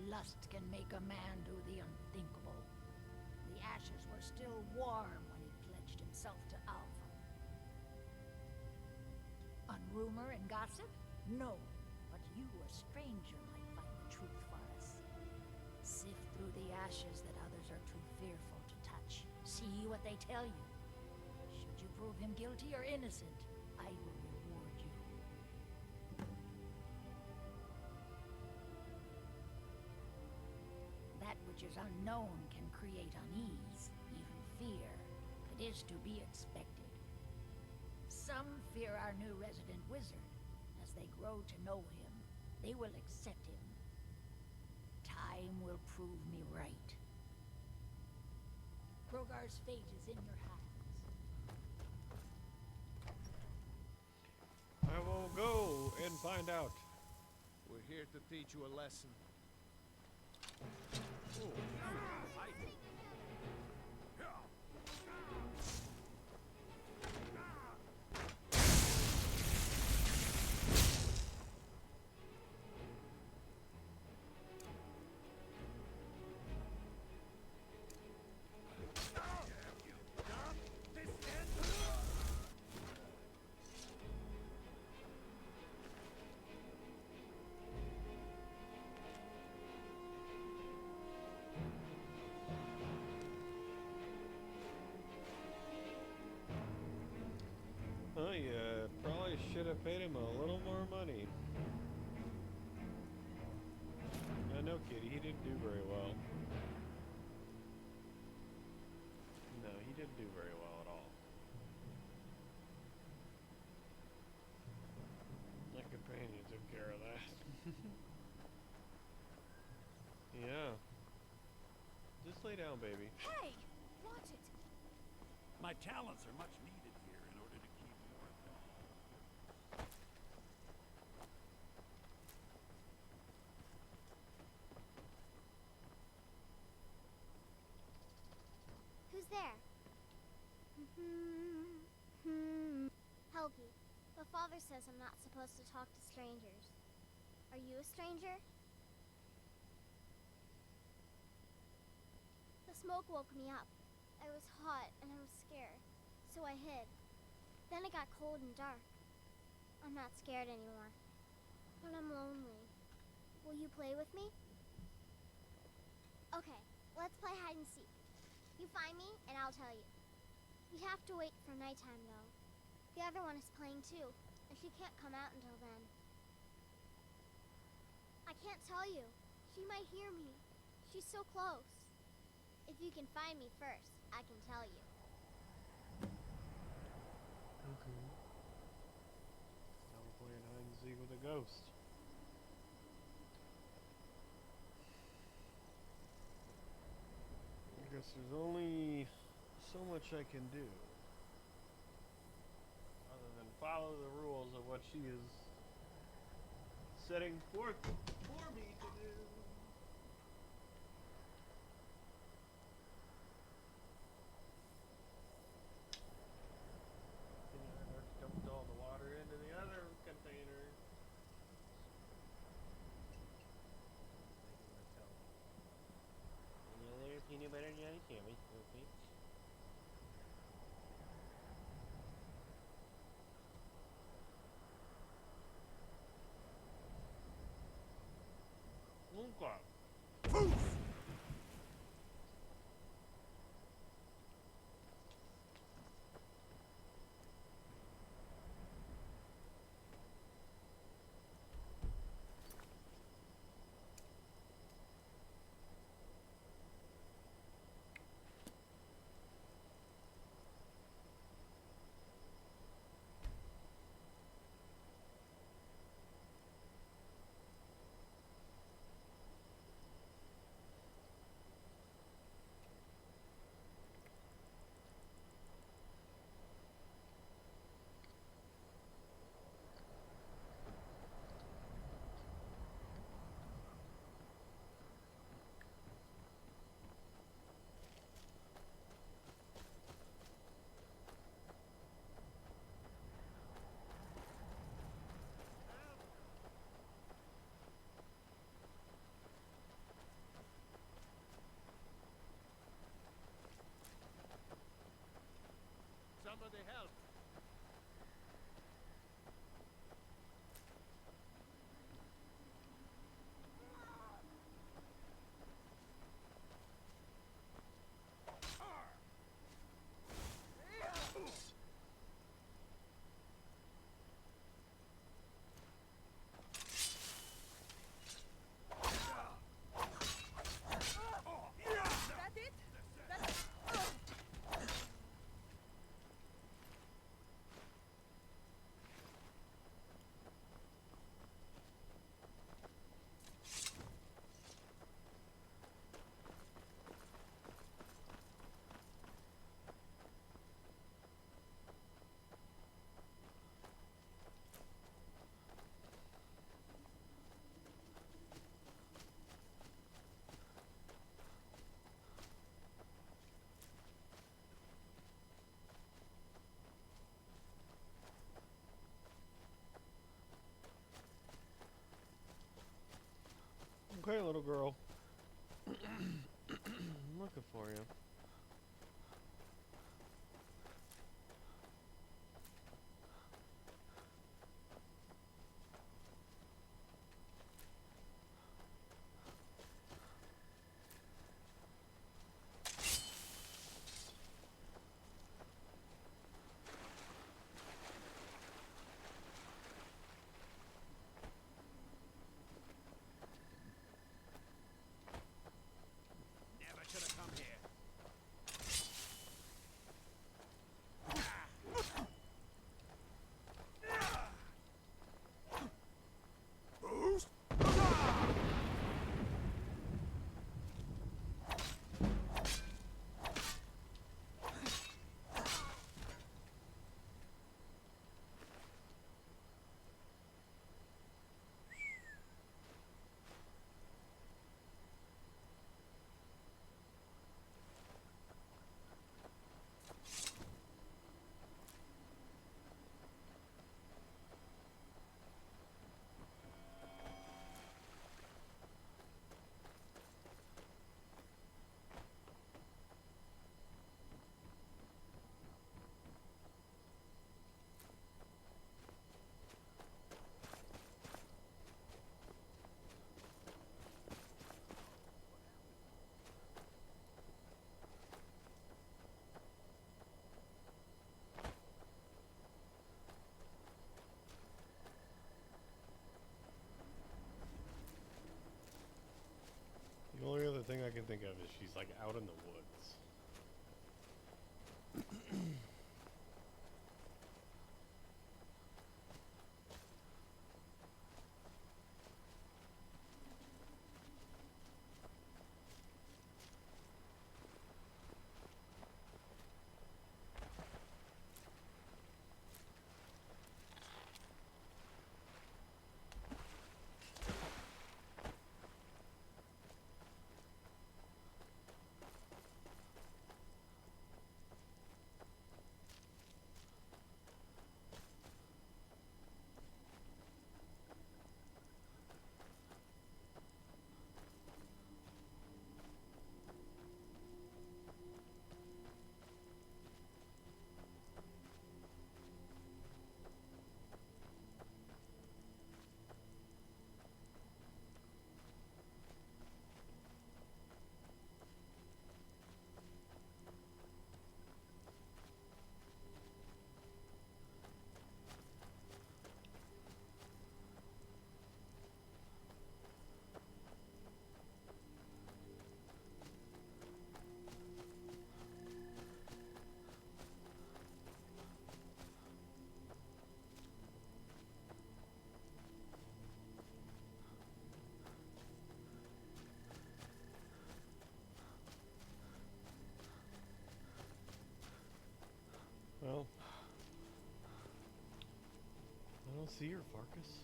Speaker 5: Lust can make a man do the unthinkable. The ashes were still warm when he pledged himself to Alva. On rumor and gossip? No, but you, a stranger, might find the truth for us. Sift through the ashes that others are too fearful to touch. See what they tell you. Should you prove him guilty or innocent, I will reward you. That which is unknown can create unease, even fear. It is to be expected. Some fear our new resident wizard. As they grow to know him, they will accept him. Time will prove me right. Rogar's fate is in your hands.
Speaker 1: I will go and find out.
Speaker 22: We're here to teach you a lesson.
Speaker 1: Oh, you probably should have paid him a little more money. No, kid, he didn't do very well. No, he didn't do very well at all. My companion took care of that. Yeah. Just lay down, baby.
Speaker 19: Hey! Watch it!
Speaker 14: My talents are much needed here in order to keep Morthal.
Speaker 19: Who's there? Helgi, the father says I'm not supposed to talk to strangers. Are you a stranger? The smoke woke me up. I was hot and I was scared, so I hid. Then it got cold and dark. I'm not scared anymore, but I'm lonely. Will you play with me? Okay, let's play hide and seek. You find me, and I'll tell you. We have to wait for nighttime, though. The other one is playing too, and she can't come out until then. I can't tell you. She might hear me. She's so close. If you can find me first, I can tell you.
Speaker 1: Okay. Now we're playing hide and seek with a ghost. I guess there's only so much I can do. Other than follow the rules of what she is setting forth for me to do. Dumped all the water into the other container. Another peanut butter jelly sandwich, okay. Okay.
Speaker 10: Somebody help!
Speaker 23: That it? That's...
Speaker 1: Okay, little girl. I'm looking for you.
Speaker 10: Never should have come here.
Speaker 1: The only other thing I can think of is she's like out in the woods. see her, Farkas.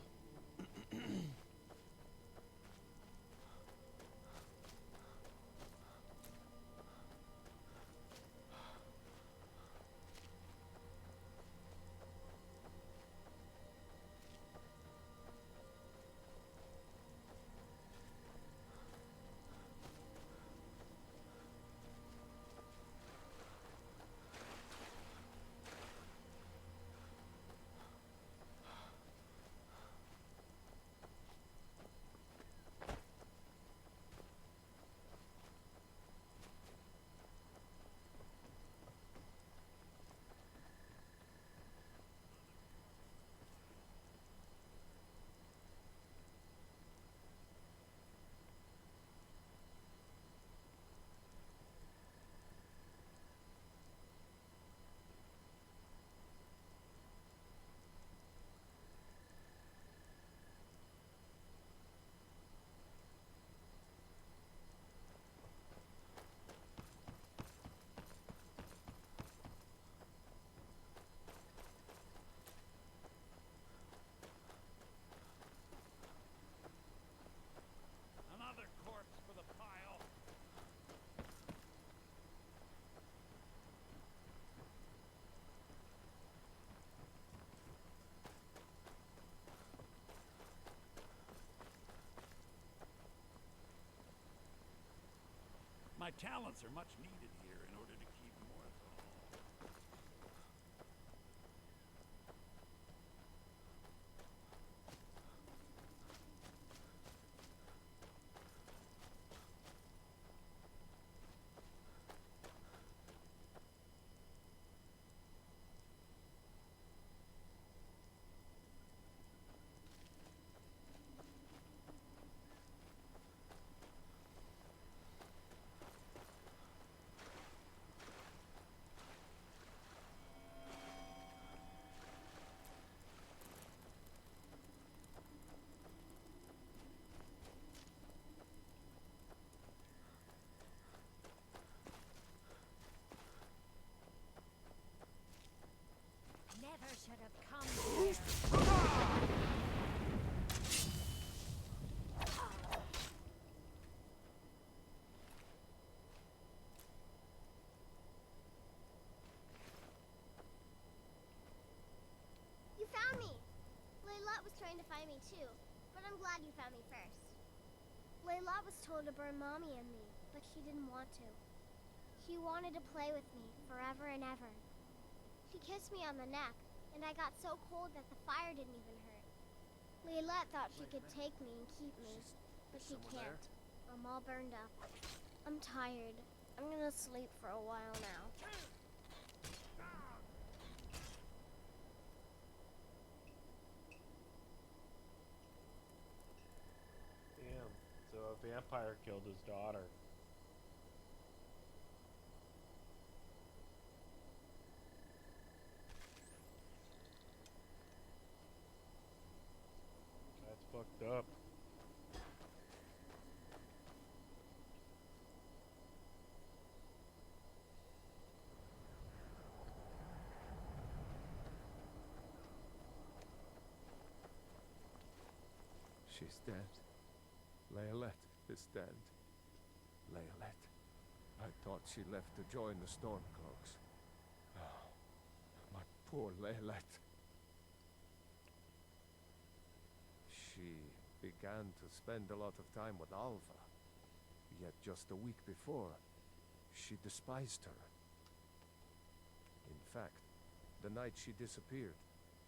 Speaker 14: Another corpse for the pile. My talents are much needed here in order to keep Morthal.
Speaker 5: Never should have come here.
Speaker 19: You found me! Layla was trying to find me too, but I'm glad you found me first. Layla was told to burn Mommy and me, but she didn't want to. She wanted to play with me forever and ever. She kissed me on the neck, and I got so cold that the fire didn't even hurt. Layla thought she could take me and keep me, but she can't. I'm all burned up. I'm tired. I'm gonna sleep for a while now.
Speaker 1: Damn. So a vampire killed his daughter. That's fucked up.
Speaker 22: She's dead. Layalette is dead. Layalette. I thought she left to join the Stormcloaks. Oh, my poor Layalette. She began to spend a lot of time with Alva. Yet just a week before, she despised her. In fact, the night she disappeared,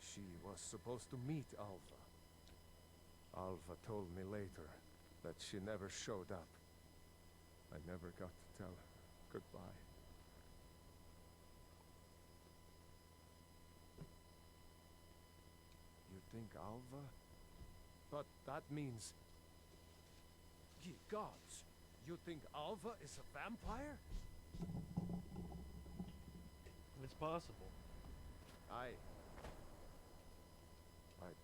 Speaker 22: she was supposed to meet Alva. Alva told me later that she never showed up. I never got to tell her goodbye. You think Alva? But that means... Ye gods! You think Alva is a vampire?
Speaker 1: It's possible.
Speaker 22: I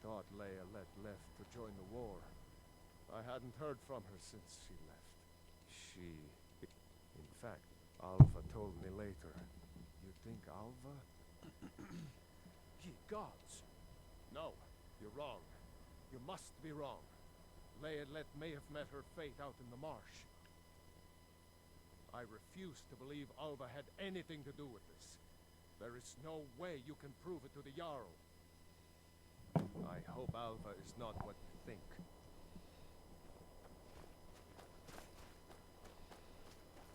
Speaker 22: thought Layalette left to join the war. I hadn't heard from her since she left. In fact, Alva told me later. You think Alva? Ye gods! No, You're wrong. You must be wrong. Leodlet may have met her fate out in the marsh. I refuse to believe Alva had anything to do with this. There is no way you can prove it to the Jarl. I hope Alva is not what you think.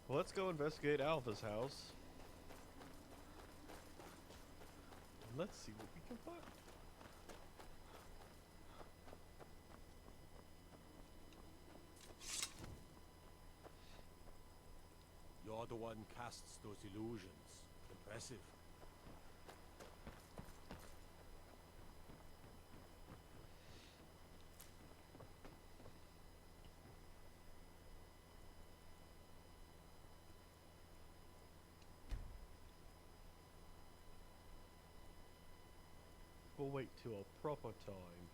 Speaker 1: Well, let's go investigate Alva's house. And let's see what we can find.
Speaker 10: You're the one casts those illusions. Impressive.
Speaker 1: We'll wait till a proper time.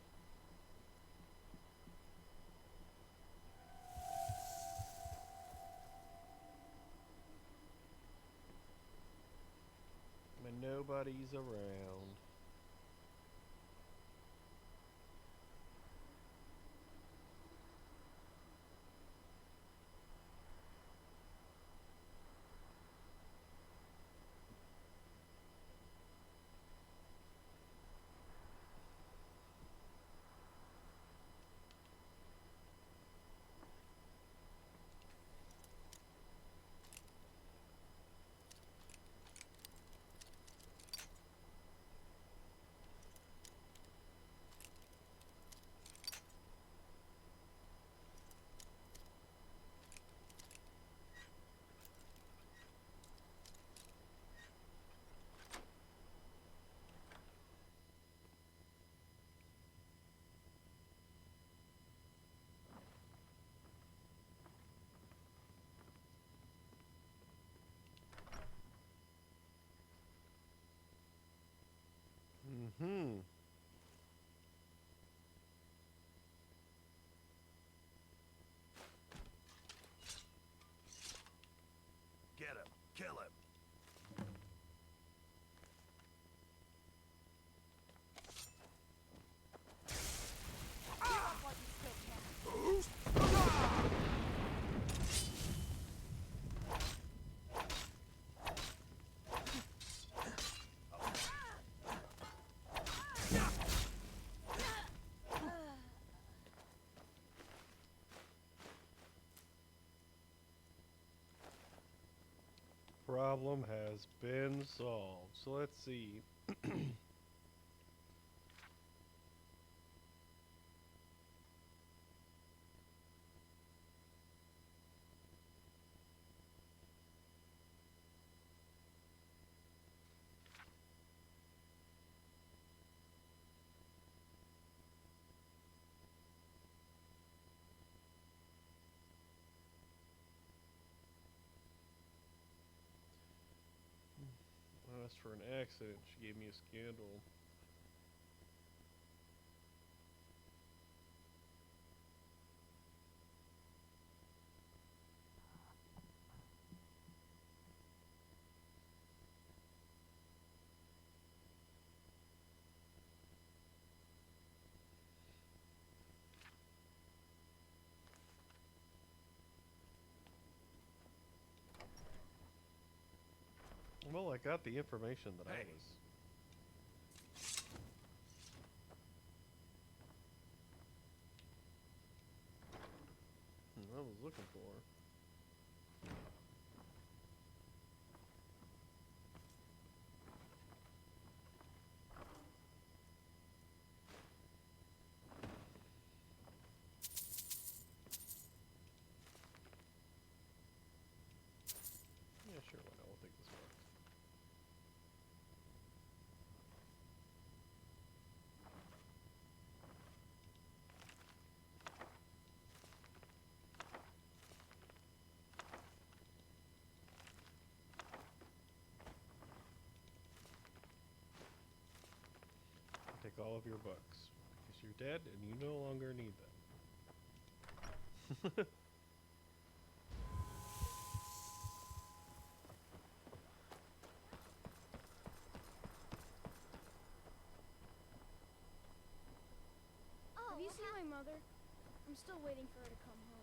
Speaker 1: When nobody's around. Mm-hmm.
Speaker 20: Get him. Kill him.
Speaker 1: Problem has been solved. So let's see. Asked for an accident. She gave me a scandal. Well, I got the information that I was. I was looking for. Yeah, sure, why not? We'll take this one. Take all of your books because you're dead and you no longer need them.
Speaker 19: I'm still waiting for her to come home.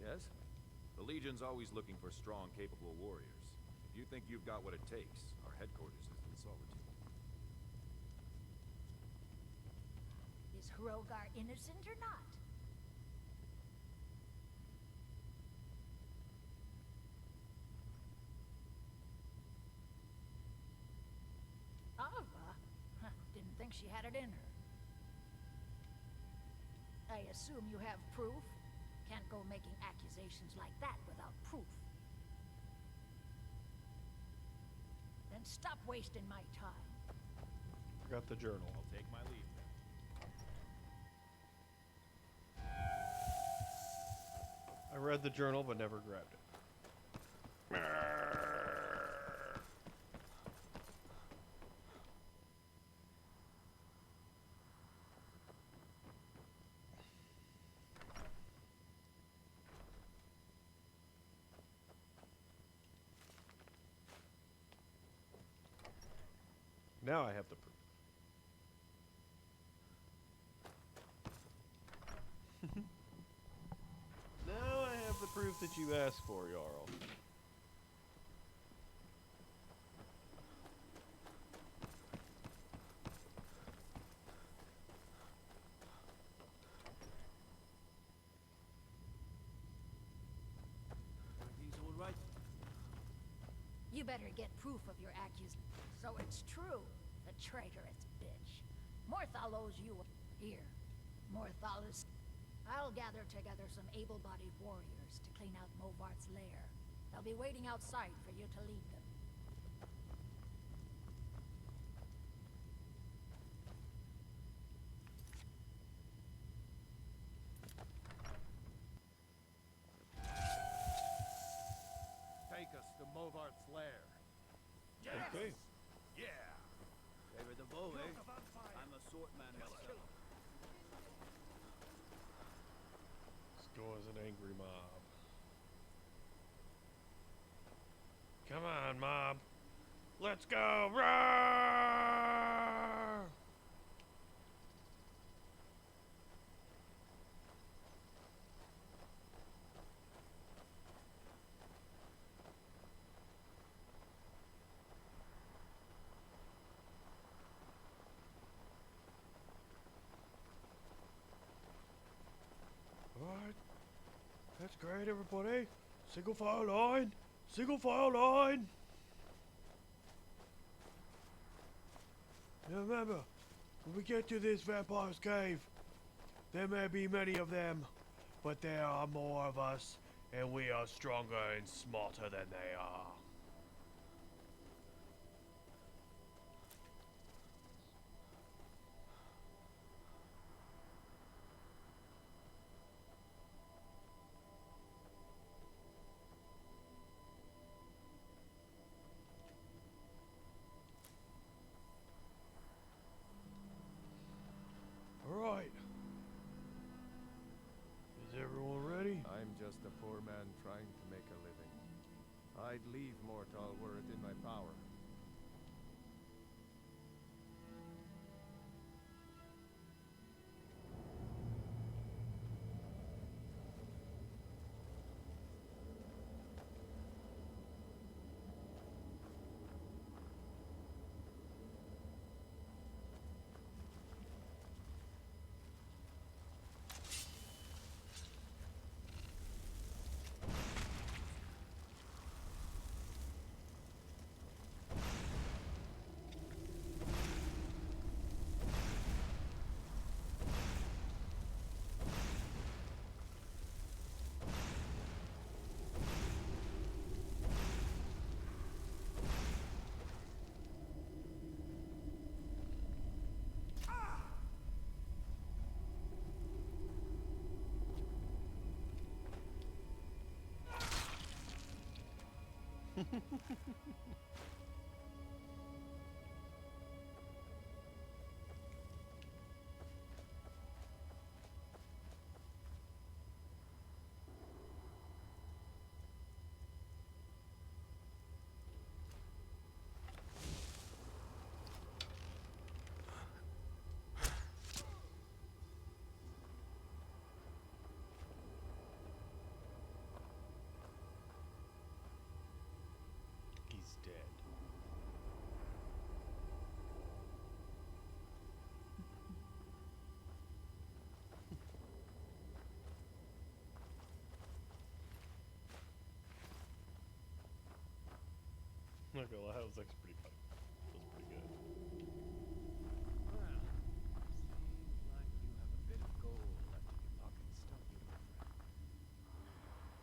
Speaker 15: Yes? The Legion's always looking for strong, capable warriors. If you think you've got what it takes, our headquarters is in Solitude.
Speaker 5: Is Hrogar innocent or not? Ava? Didn't think she had it in her. I assume you have proof? Can't go making accusations like that without proof. Then stop wasting my time.
Speaker 1: Forgot the journal.
Speaker 15: I'll take my leave then.
Speaker 1: I read the journal but never grabbed it. Now I have the proof. Now I have the proof that you asked for, Jarl.
Speaker 10: Everything's all right?
Speaker 5: You better get proof of your accusation. So it's true, the traitorous bitch. Morthal owes you here. Morthal is... I'll gather together some able-bodied warriors to clean out Movart's lair. They'll be waiting outside for you to lead them.
Speaker 22: Take us to Movart's lair.
Speaker 1: Okay.
Speaker 10: Yeah! Favor the bow, eh? I'm a sword man myself.
Speaker 1: Let's go as an angry mob. Come on, mob. Let's go. Roar! Alright. That's great, everybody. Single file line. Single file line. Now remember, when we get to this vampire's cave, there may be many of them, but there are more of us, and we are stronger and smarter than they are. Alright. Is everyone ready?
Speaker 22: I'm just a poor man trying to make a living. I'd leave Mortal were it in my power.
Speaker 1: He's dead. Not gonna lie, that was actually pretty funny. That was pretty good.
Speaker 22: Well, seems like you have a bit of gold left in your pockets, don't you, my friend?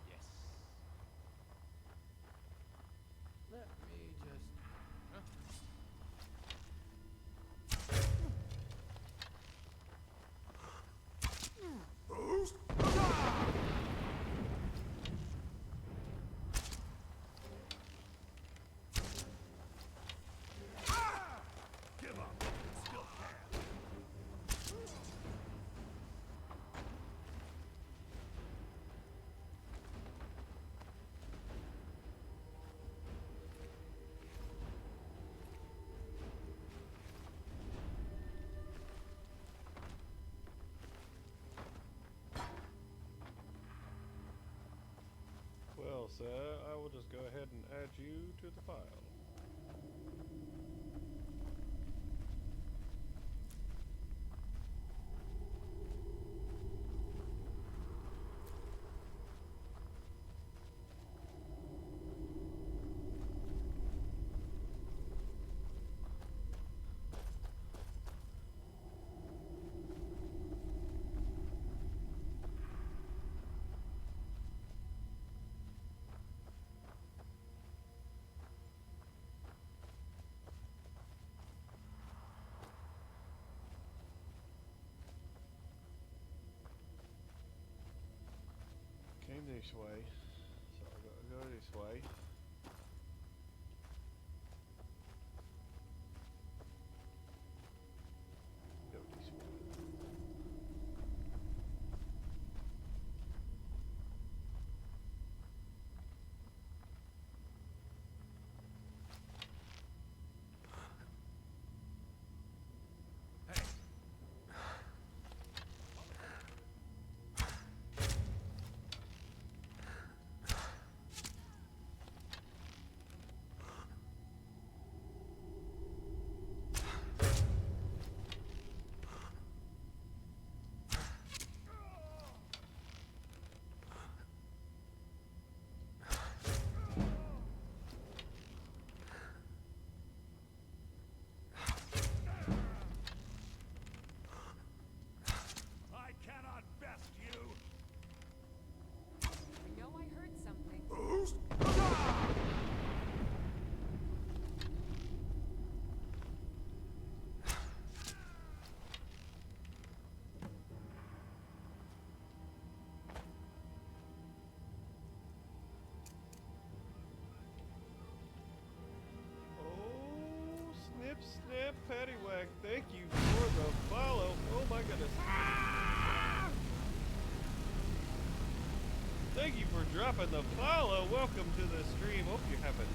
Speaker 22: Yes. Let me just...
Speaker 11: Give up. You still can.
Speaker 1: Well, sir, I will just go ahead and add you to the file. Came this way, so I'll go this way. Go this way.
Speaker 11: I cannot best you.
Speaker 17: I know I heard something.
Speaker 1: Oh, snip, snap, paddywhack. Thank you for the follow. Oh my goodness. Thank you for dropping the follow. Welcome to the stream. Hope you're having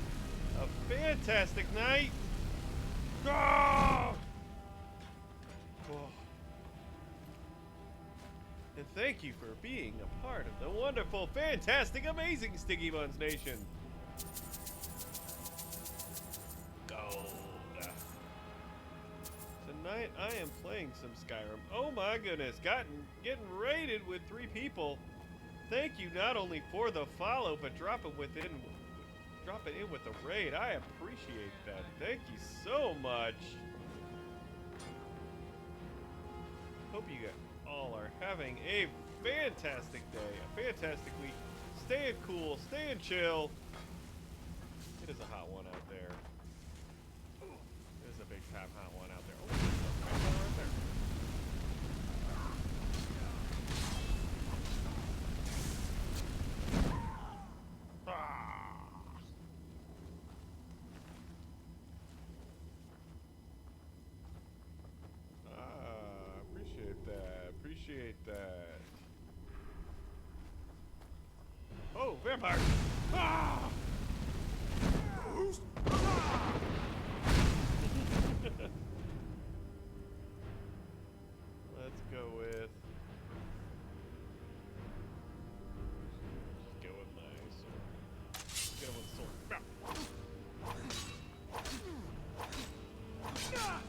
Speaker 1: a fantastic night. Ah! Oh. And thank you for being a part of the wonderful, fantastic, amazing Sticky Buns Nation. Gold. Tonight I am playing some Skyrim. Oh my goodness, getting raided with 3 people. Thank you not only for the follow, but dropping in with the raid. I appreciate that. Thank you so much. Hope you all are having a fantastic day, a fantastic week. Staying cool, staying chill. It is a hot one out there. It is a big time hot one out there. Oh, there's a right there. appreciate that. Oh, vampire! Ah! Let's go with. Just go with my sword. Let's go with sword. Ah!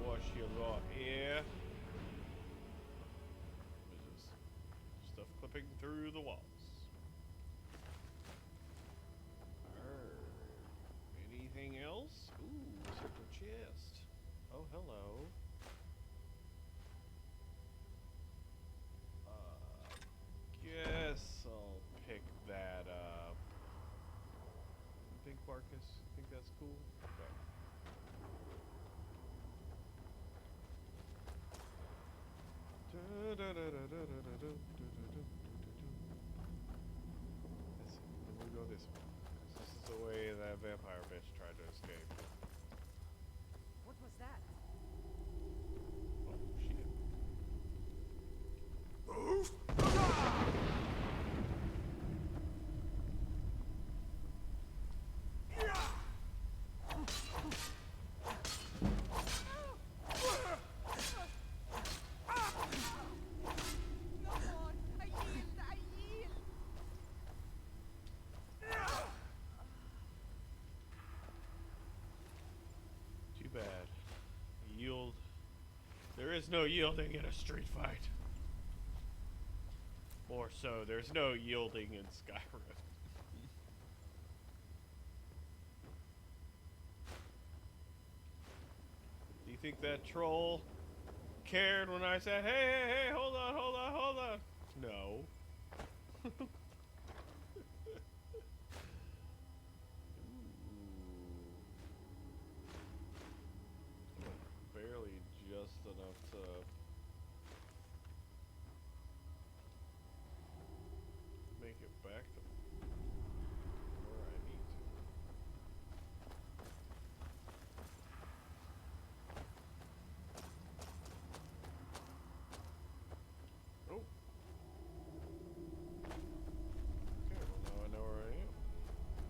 Speaker 1: What you got here? What is this? Stuff clipping through the walls. Anything else? Ooh, silver chest. Oh, hello. Guess I'll pick that up. You think, Marcus? You think that's cool? Okay. Let's see. Then we go this way. 'Cause this is the way that vampire bitch tried to escape.
Speaker 23: What was that?
Speaker 1: Oh, shit. Too bad. Yield. There is no yielding in a street fight. More so, there's no yielding in Skyrim. Do you think that troll cared when I said, hey, hold on. No. Barely just enough to make it back to where I need to. Oh. Okay, well now I know where I am.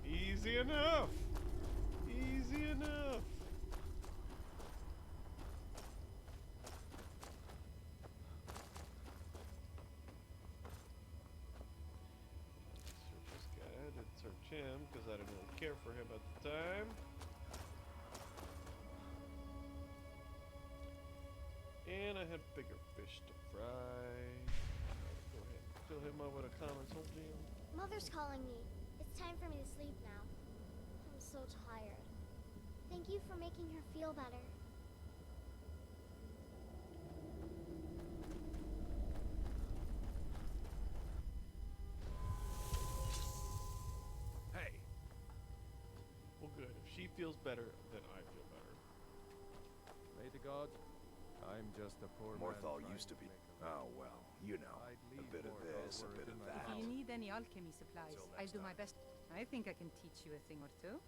Speaker 1: Easy enough! Easy enough! Search this guy. I didn't search him because I didn't really care for him at the time. And I had bigger fish to fry. Go ahead and fill him up with a common soul gem.
Speaker 19: Mother's calling me. It's time for me to sleep now. I'm so tired. Thank you for making her feel better.
Speaker 20: Hey.
Speaker 1: Well, good. If she feels better, then I feel better.
Speaker 22: May the gods. I'm just a poor
Speaker 20: Morthal
Speaker 22: man
Speaker 20: used to be.
Speaker 22: trying make a
Speaker 20: Oh, well, you know. A bit of this, a bit of that.
Speaker 8: If you need any alchemy supplies, I'll do my best. I think I can teach you a thing or two.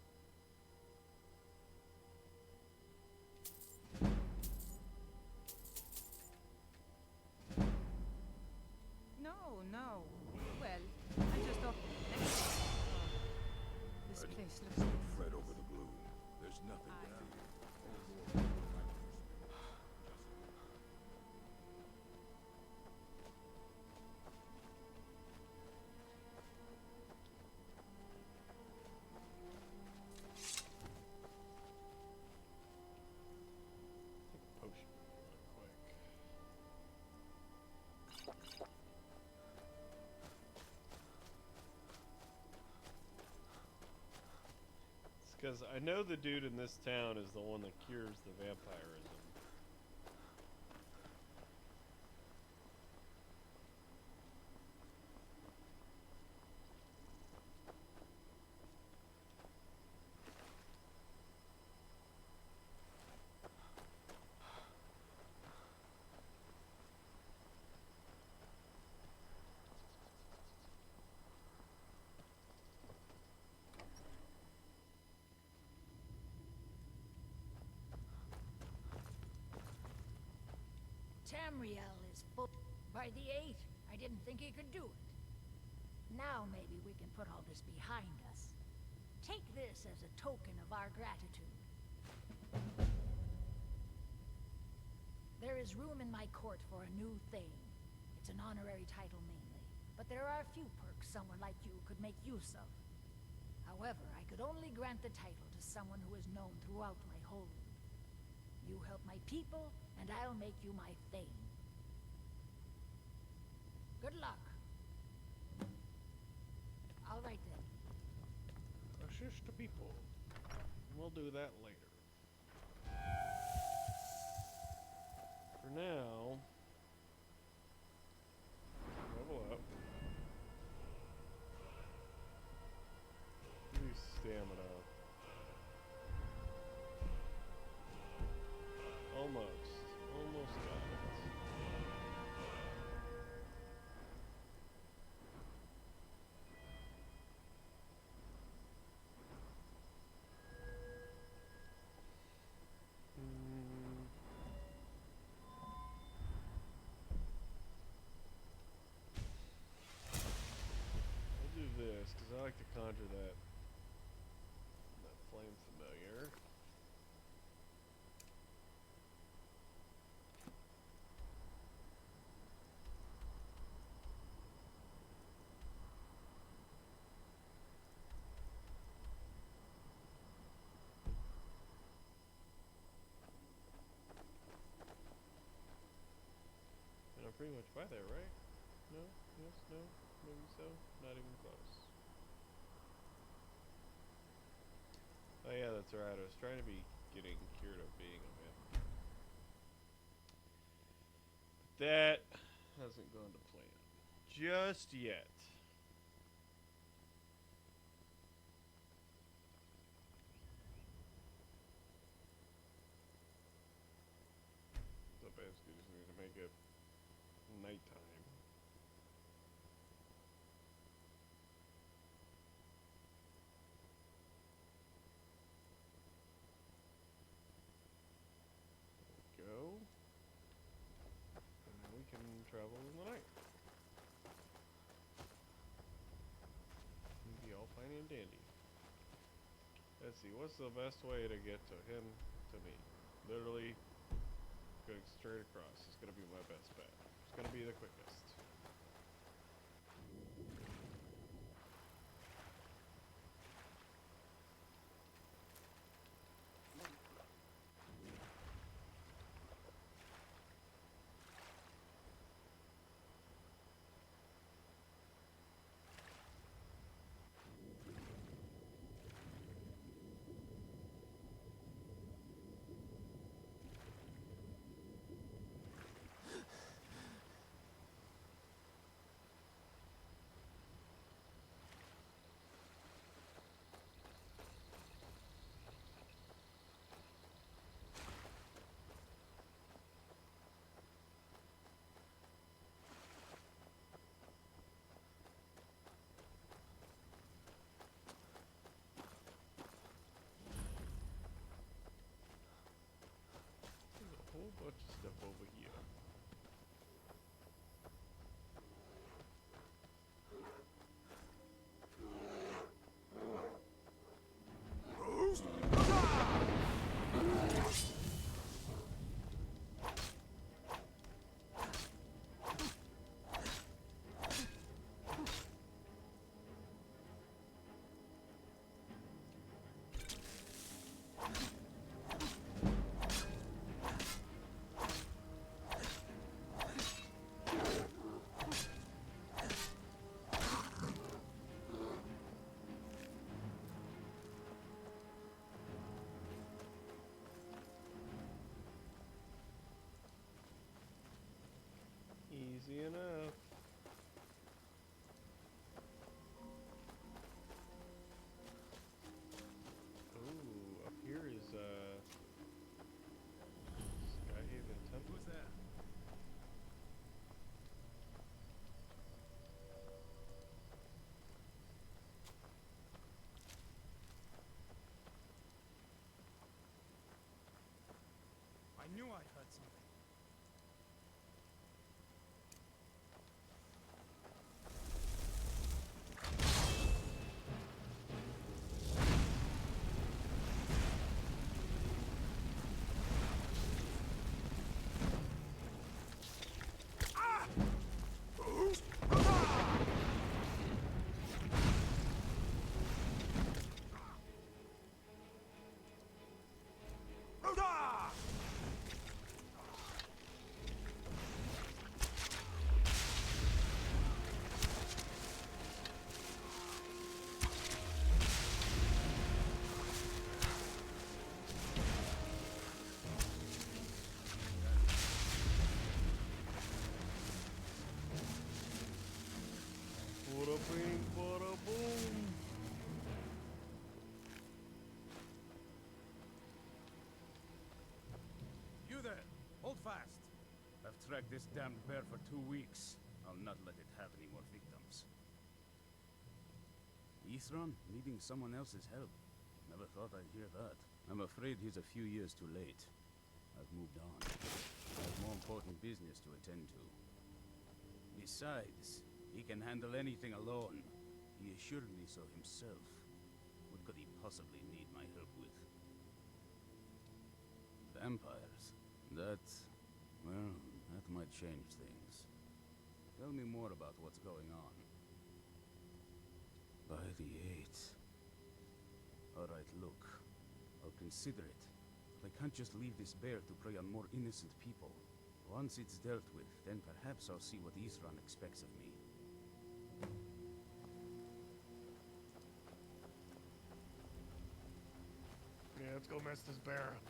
Speaker 8: No. Well, I just thought. This place looks like
Speaker 7: Fret over the bloom. There's nothing to fear.
Speaker 1: Take a potion really quick. It's because I know the dude in this town is the one that cures the vampirism.
Speaker 5: Tamriel is full. By the 8, I didn't think he could do it. Now maybe we can put all this behind us. Take this as a token of our gratitude. There is room in my court for a new thing. It's an honorary title mainly, but there are a few perks someone like you could make use of. However, I could only grant the title to someone who is known throughout my hold. You help my people, and I'll make you my thane. Good luck. All right then.
Speaker 1: Assist the people. We'll do that later. For now, level up. Use stamina. Almost got it. I'll do this because I like to conjure that flame familiar. And I'm pretty much by there, right? No? Yes? No? Maybe so? Not even close. Oh yeah, that's right. I was trying to be getting cured of being a vampire. But that hasn't gone to plan just yet. So basically just need to make it nighttime. Go. And then we can travel in the night. Be all fine and dandy. Let's see, what's the best way to get to him, to me? Literally going straight across is going to be my best bet. It's going to be the quickest. Whole bunch of stuff over here.
Speaker 9: track this damned bear for 2 weeks. I'll not let it have any more victims. Ithran needing someone else's help. Never thought I'd hear that. I'm afraid he's a few years too late. I've moved on. I have more important business to attend to. Besides, he can handle anything alone. He assured me so himself. What could he possibly need my help with? Vampires? Well, that might change things. Tell me more about what's going on. By the 8th. Alright, look. I'll consider it. But I can't just leave this bear to prey on more innocent people. Once it's dealt with, then perhaps I'll see what Ithran expects of me.
Speaker 1: Yeah, let's go mess this bear up.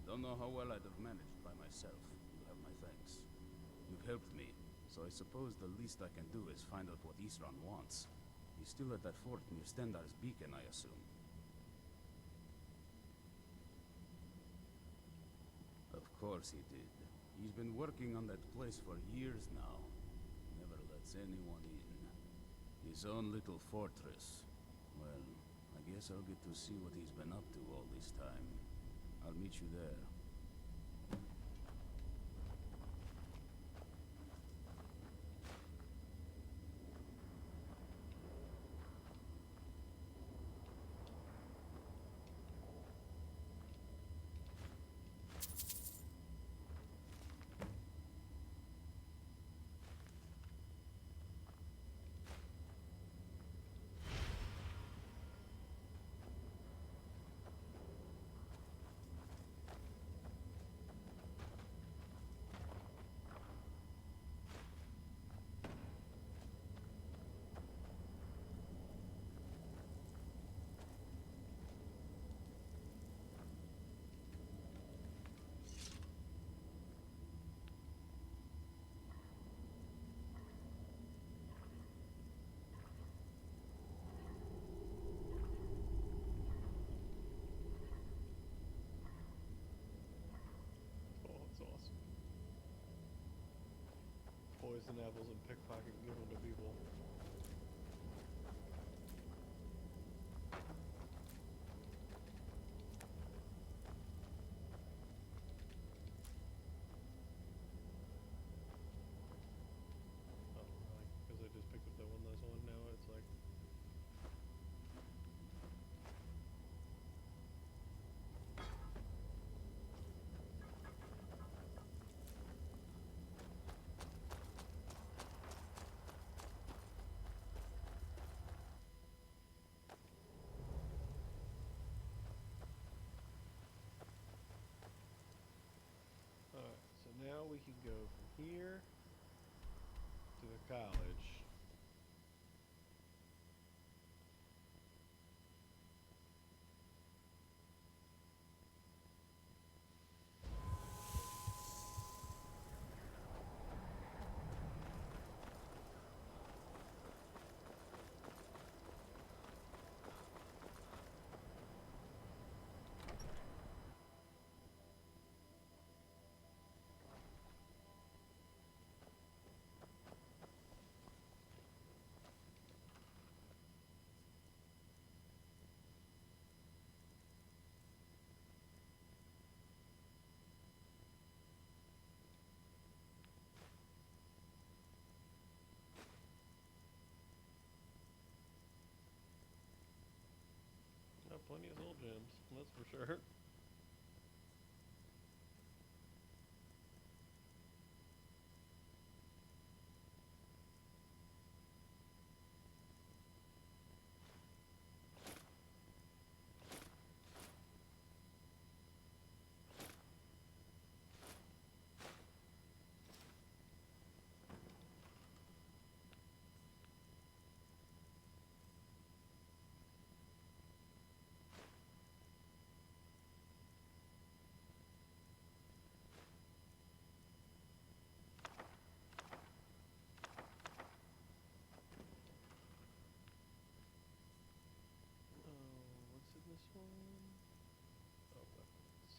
Speaker 9: Don't know how well I'd have managed by myself. You have my thanks. You've helped me, so I suppose the least I can do is find out what Ithran wants. He's still at that fort near Stendar's beacon, I assume. Of course he did. He's been working on that place for years now. Never lets anyone in. His own little fortress. Well, I guess I'll get to see what he's been up to all this time. I'll meet you there.
Speaker 1: Poison apples and pickpocket and give them to people. go from here to the college. Plenty of soul gems, that's for sure. This one? Oh, weapons.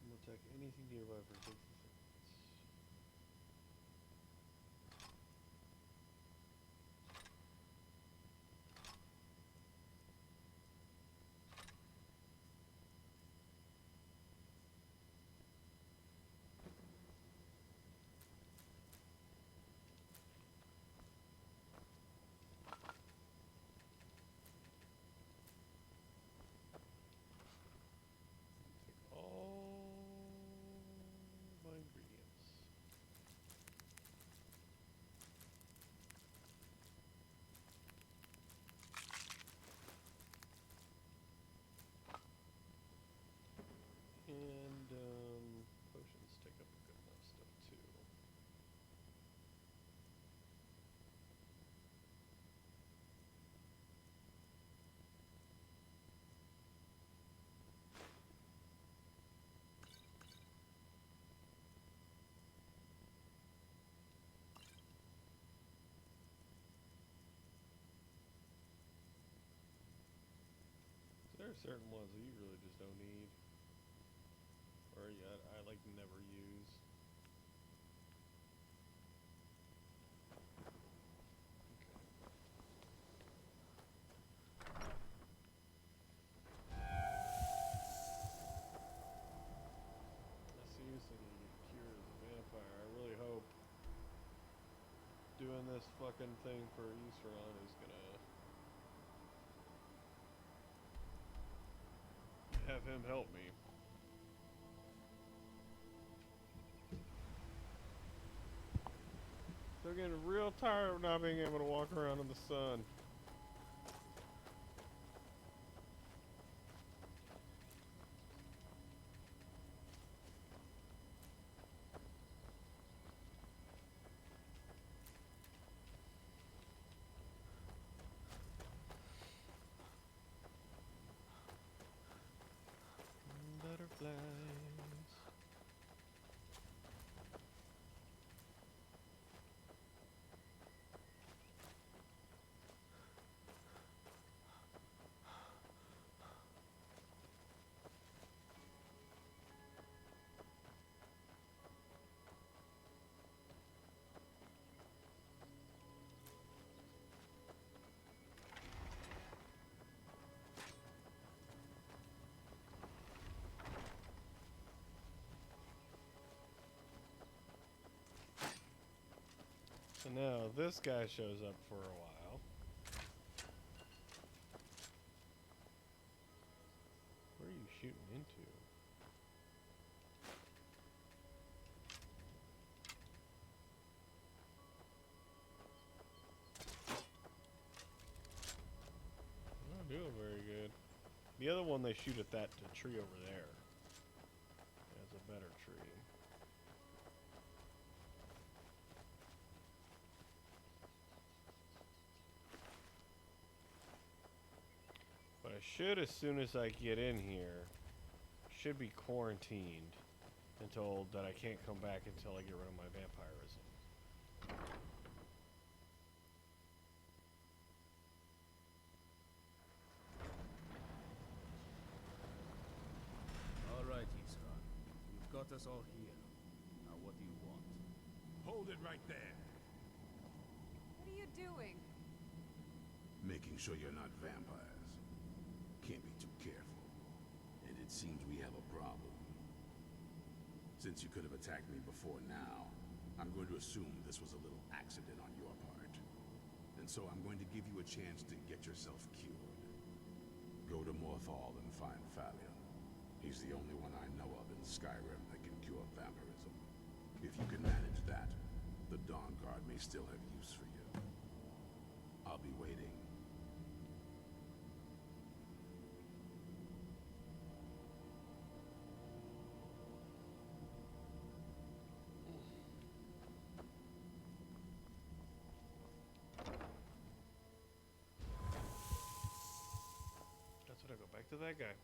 Speaker 1: I'm gonna attack anything nearby for 60 seconds. And potions take up a good amount of stuff too. There are certain ones that you really just don't need. Or yeah, I like never use. I seriously need to get cured as a vampire. I really hope doing this fucking thing for Easteron is gonna have him help me. They're getting real tired of not being able to walk around in the sun. Butterflies. So now this guy shows up for a while. Where are you shooting into? The other one they shoot at that tree over there. That's a better tree. But I should, as soon as I get in here, should be quarantined and told that I can't come back until I get rid of my vampirism.
Speaker 9: All right, Isra. You've got us all here. Now what do you want?
Speaker 10: Hold it right there.
Speaker 12: What are you doing?
Speaker 7: Making sure you're not vampires. Can't be too careful. And it seems we have a problem. Since you could have attacked me before now, I'm going to assume this was a little accident on your part. And so I'm going to give you a chance to get yourself cured. Go to Morthal and find Phalion. He's the only one I know of in Skyrim that can cure vampirism. If you can manage that, the Dawn Guard may still have use for you. I'll be waiting.
Speaker 1: That's what I go back to that guy.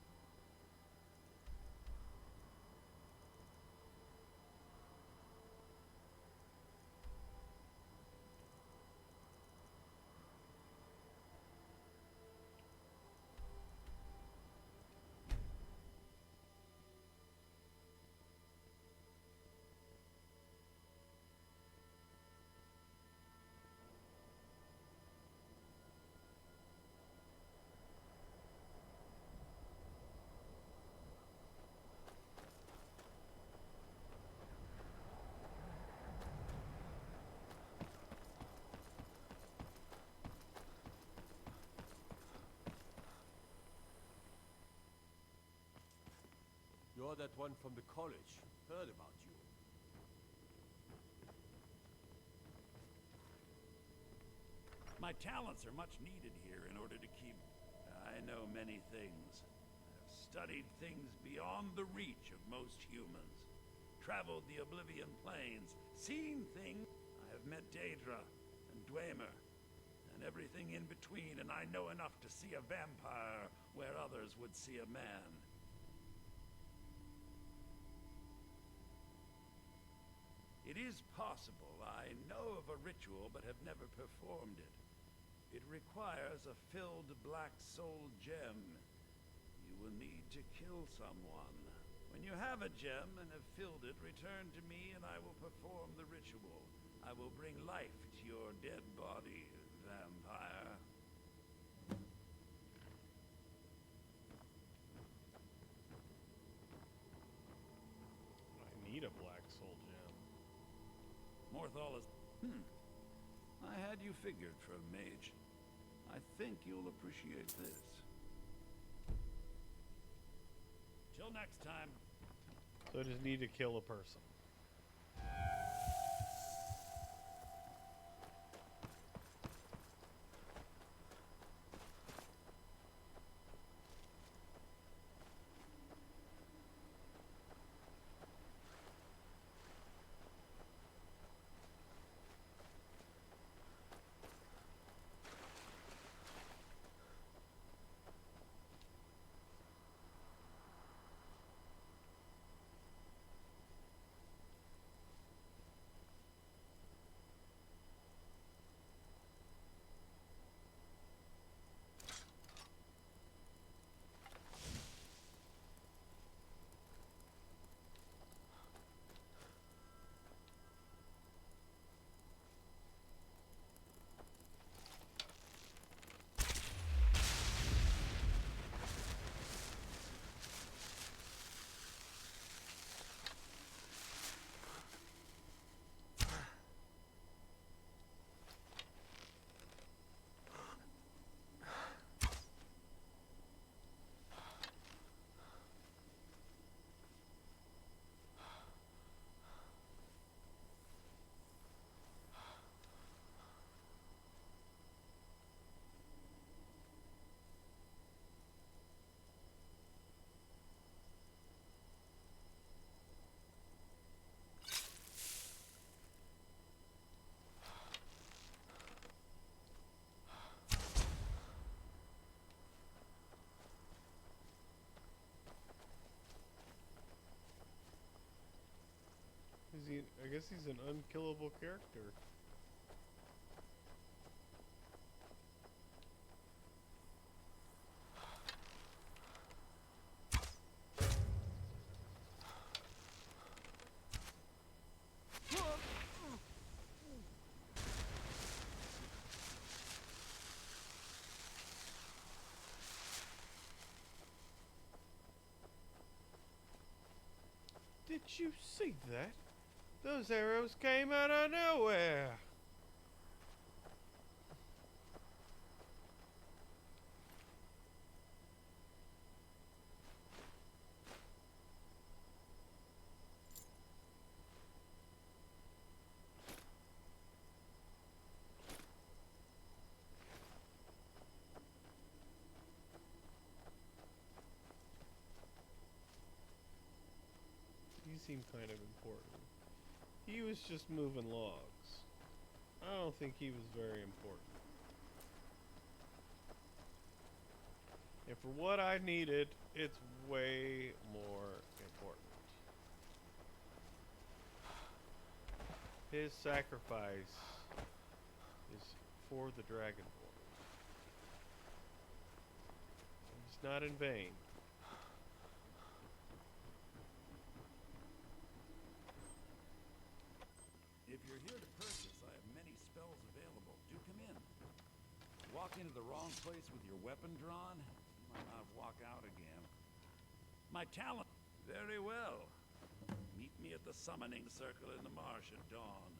Speaker 10: You're that one from the college. Heard about you.
Speaker 14: My talents are much needed here in order to keep... I know many things. I've studied things beyond the reach of most humans. Traveled the Oblivion Plains. Seen things. I have met Daedra and Dwemer. And everything in between, and I know enough to see a vampire where others would see a man. It is possible. I know of a ritual, but have never performed it. It requires a filled black soul gem. You will need to kill someone. When you have a gem and have filled it, return to me and I will perform the ritual. I will bring life to your dead body, vampire.
Speaker 1: I need a black soul gem.
Speaker 14: Morthal is... I had you figured for a mage. I think you'll appreciate this. Till next time.
Speaker 1: So I just need to kill a person. guess he's an unkillable character. Did you see that? Those arrows came out of nowhere. He seemed kind of important. He was just moving logs. I don't think he was very important. And for what I needed, it's way more important. His sacrifice is for the Dragonborn. It's not in vain.
Speaker 14: If you're here to purchase, I have many spells available. Do come in. Walk into the wrong place with your weapon drawn, you might not walk out again. My talent. Very well. Meet me at the summoning circle in the marsh at dawn.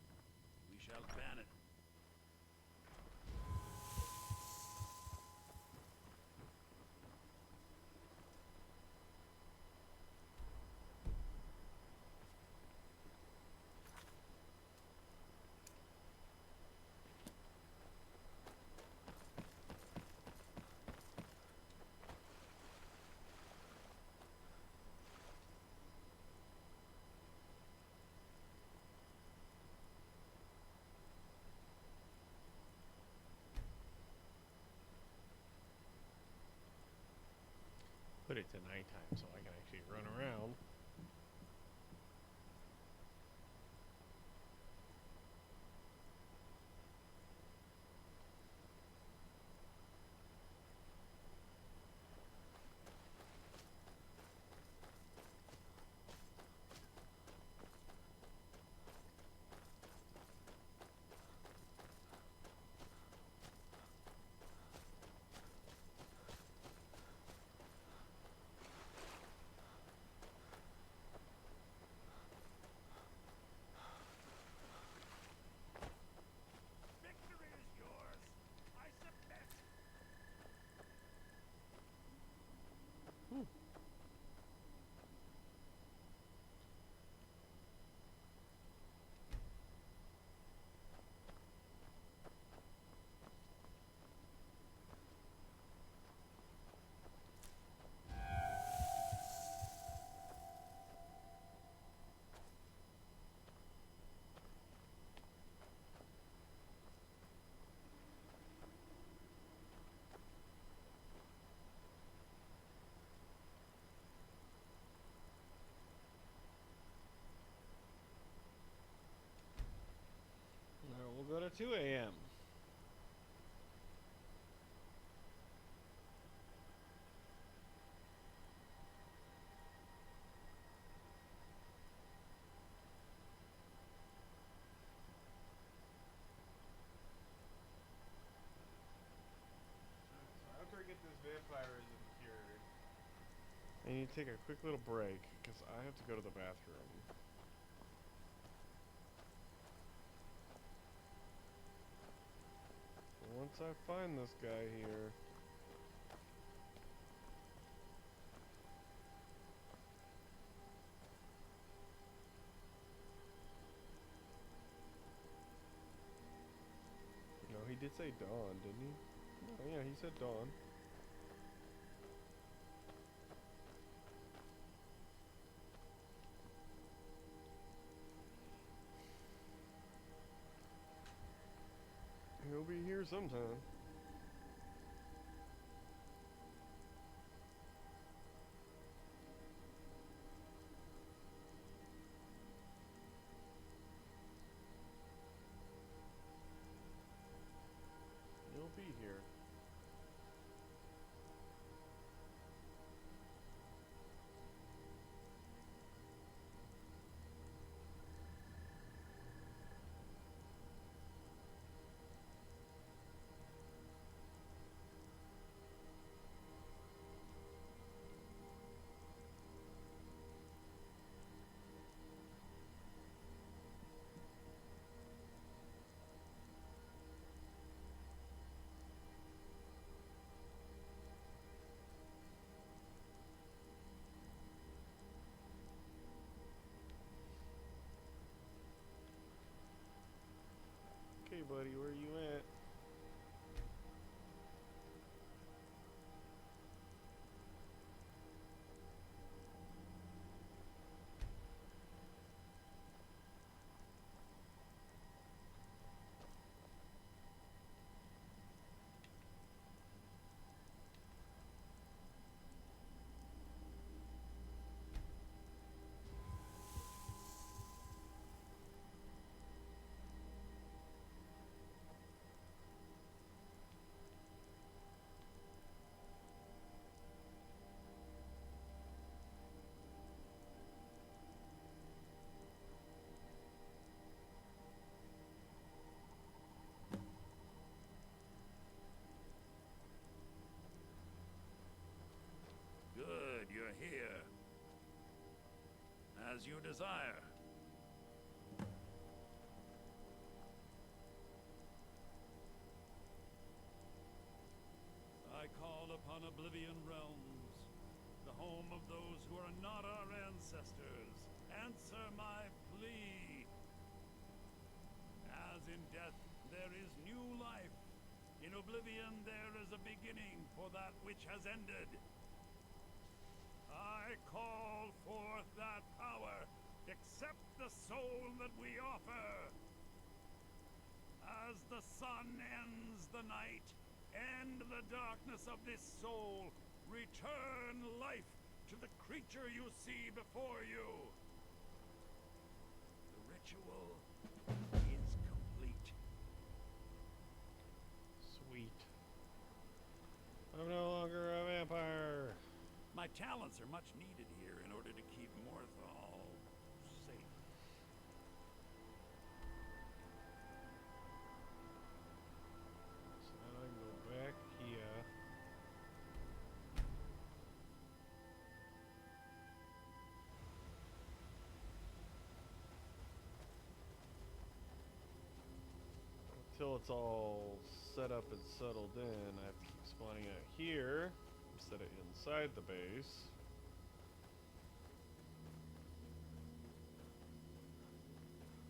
Speaker 14: We shall ban it.
Speaker 1: Put it to nighttime so I can actually run around.
Speaker 14: Victory is yours. I submit.
Speaker 1: Now we'll go to 2 a.m. So after I get this vampirism cured, I need to take a quick little break because I have to go to the bathroom. Once I find this guy here, no, he did say dawn, didn't he? Oh yeah, he said dawn. He'll be here sometime.
Speaker 14: as you desire. I call upon Oblivion Realms, the home of those who are not our ancestors. Answer my plea. As in death there is new life, in Oblivion there is a beginning for that which has ended. I call forth that power. Accept the soul that we offer. As the sun ends the night, end the darkness of this soul. Return life to the creature you see before you. The ritual is complete.
Speaker 1: Sweet. I'm no longer a vampire.
Speaker 14: My talents are much needed here in order to keep Morthal safe.
Speaker 1: So now I can go back here. Until it's all set up and settled in, I have to keep spawning out here instead of inside the base.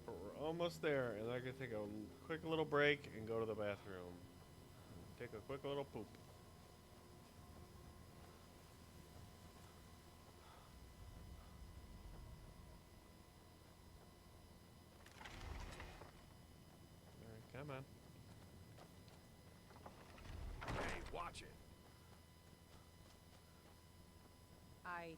Speaker 1: But we're almost there, and I can take a quick little break and go to the bathroom. Take a quick little poop. Alright, come on.
Speaker 20: Hey, watch it.
Speaker 8: I...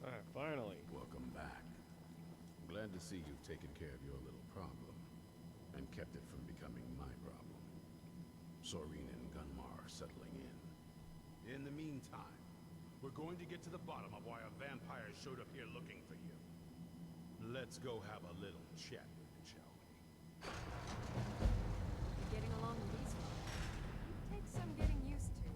Speaker 1: Alright, finally.
Speaker 7: Welcome back. I'm glad to see you've taken care of your little problem and kept it from becoming my problem. Soreen and Gunmar are settling in. In the meantime, we're going to get to the bottom of why a vampire showed up here looking for you. Let's go have a little chat with it, shall we?
Speaker 17: You're getting along with these ones. It takes some getting used to.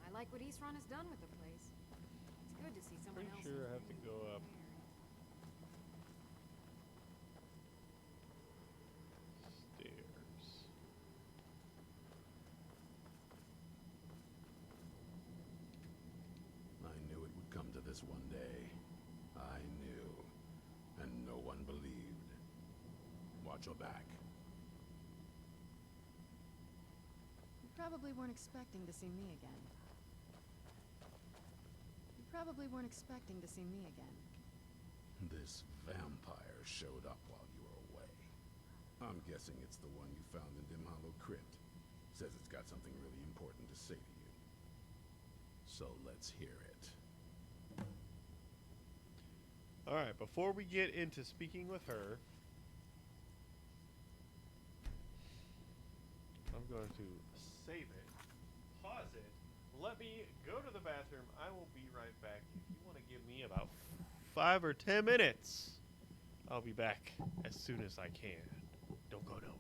Speaker 17: I like what Eastron has done with the place. It's good to see someone
Speaker 1: Pretty
Speaker 17: else.
Speaker 1: sure
Speaker 17: who's
Speaker 1: I have to
Speaker 17: really
Speaker 1: go up. Stairs.
Speaker 7: I knew it would come to this one day. I knew. And no one believed. Watch your back.
Speaker 3: You probably weren't expecting to see me again. You probably weren't expecting to see me again.
Speaker 7: This vampire showed up while you were away. I'm guessing it's the one you found in Dim Hollow Crypt. Says it's got something really important to say to you. So let's hear it.
Speaker 1: Alright, before we get into speaking with her, I'm going to save it, pause it, let me go to the bathroom. I will be right back. If you want to give me about 5 or 10 minutes, I'll be back as soon as I can. Don't go nowhere.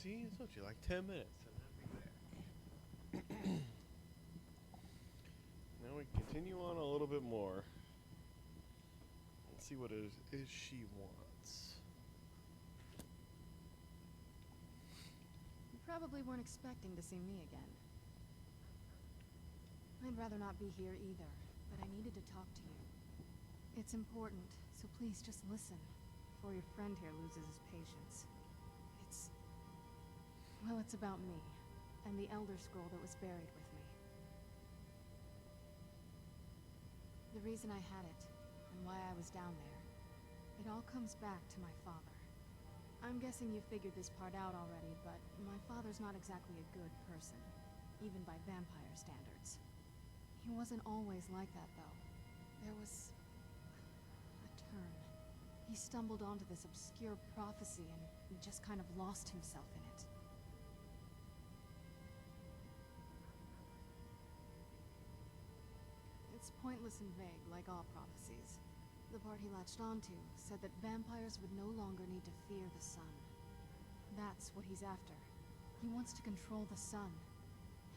Speaker 1: See, I told you, like 10 minutes, and I'd be there. Now we continue on a little bit more. Let's see what it is she wants.
Speaker 3: You probably weren't expecting to see me again. I'd rather not be here either, but I needed to talk to you. It's important, so please just listen, before your friend here loses his patience. Well, it's about me, and the Elder Scroll that was buried with me. The reason I had it, and why I was down there, it all comes back to my father. I'm guessing you figured this part out already, but my father's not exactly a good person, even by vampire standards. He wasn't always like that, though. There was a turn. He stumbled onto this obscure prophecy and just kind of lost himself in it. It's pointless and vague, like all prophecies. The part he latched onto said that vampires would no longer need to fear the sun. That's what he's after. He wants to control the sun.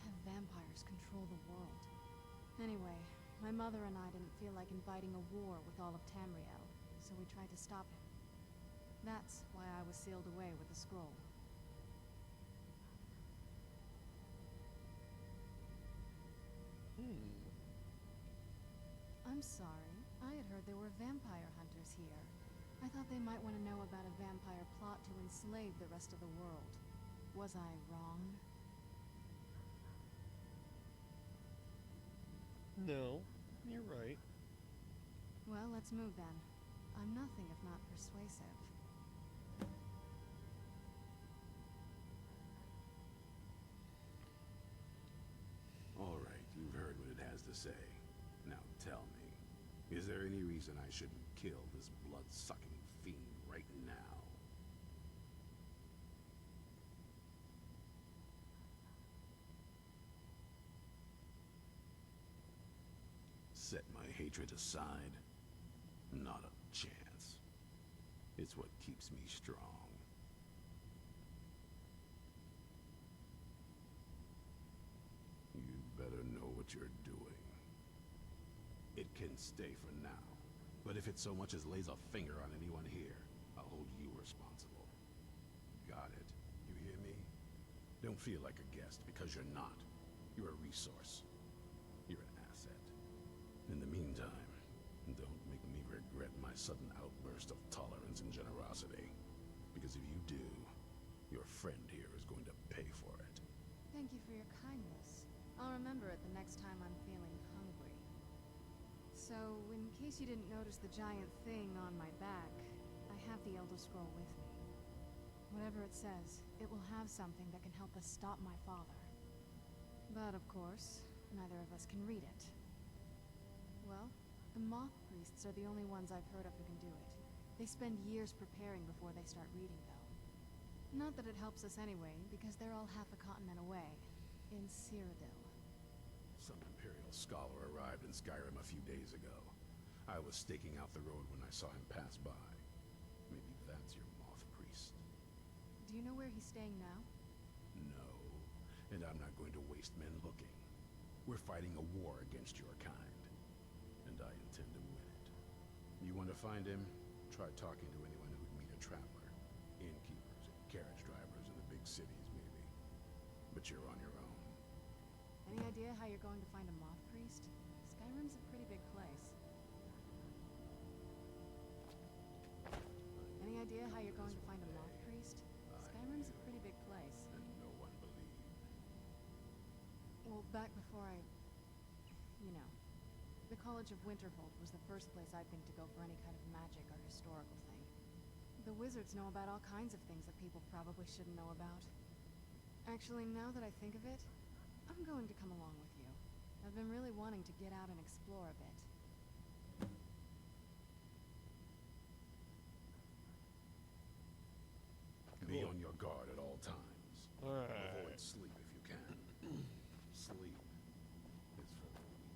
Speaker 3: Have vampires control the world. Anyway, my mother and I didn't feel like inviting a war with all of Tamriel, so we tried to stop him. That's why I was sealed away with the scroll. I'm sorry. I had heard there were vampire hunters here. I thought they might want to know about a vampire plot to enslave the rest of the world. Was I wrong?
Speaker 1: No, you're right.
Speaker 3: Well, let's move then. I'm nothing if not persuasive.
Speaker 7: All right, you've heard what it has to say. Now tell me, is there any reason I shouldn't kill this blood-sucking fiend right now? Set my hatred aside? Not a chance. It's what keeps me strong. You better know what you're doing. It can stay for now, but if it so much as lays a finger on anyone here, I'll hold you responsible. Got it? You hear me? Don't feel like a guest, because you're not. You're a resource. You're an asset. In the meantime, don't make me regret my sudden outburst of tolerance and generosity. Because if you do, your friend here is going to pay for it.
Speaker 3: Thank you for your kindness. I'll remember it the next time I'm feeling hungry. So, in case you didn't notice the giant thing on my back, I have the Elder Scroll with me. Whatever it says, it will have something that can help us stop my father. But of course, neither of us can read it. Well, the moth priests are the only ones I've heard of who can do it. They spend years preparing before they start reading, though. Not that it helps us anyway, because they're all half a continent away, in Cyrodiil.
Speaker 7: Some Imperial scholar arrived in Skyrim a few days ago. I was staking out the road when I saw him pass by. Maybe that's your moth priest.
Speaker 3: Do you know where he's staying now?
Speaker 7: No, and I'm not going to waste men looking. We're fighting a war against your kind, and I intend to win it. You want to find him? Try talking to anyone who'd meet a traveler. Innkeepers and carriage drivers in the big cities, maybe. But you're on your own.
Speaker 3: Any idea how you're going to find a moth priest? Skyrim's a pretty big place. Any idea how you're going to find a moth priest? Skyrim's a pretty big place.
Speaker 7: And no one believed.
Speaker 3: Well, back before you know, the College of Winterhold was the first place I'd think to go for any kind of magic or historical thing. The wizards know about all kinds of things that people probably shouldn't know about. Actually, now that I think of it, I'm going to come along with you. I've been really wanting to get out and explore a bit.
Speaker 7: Be on your guard at all times.
Speaker 1: Alright.
Speaker 7: Avoid sleep if you can. Sleep is for the weak.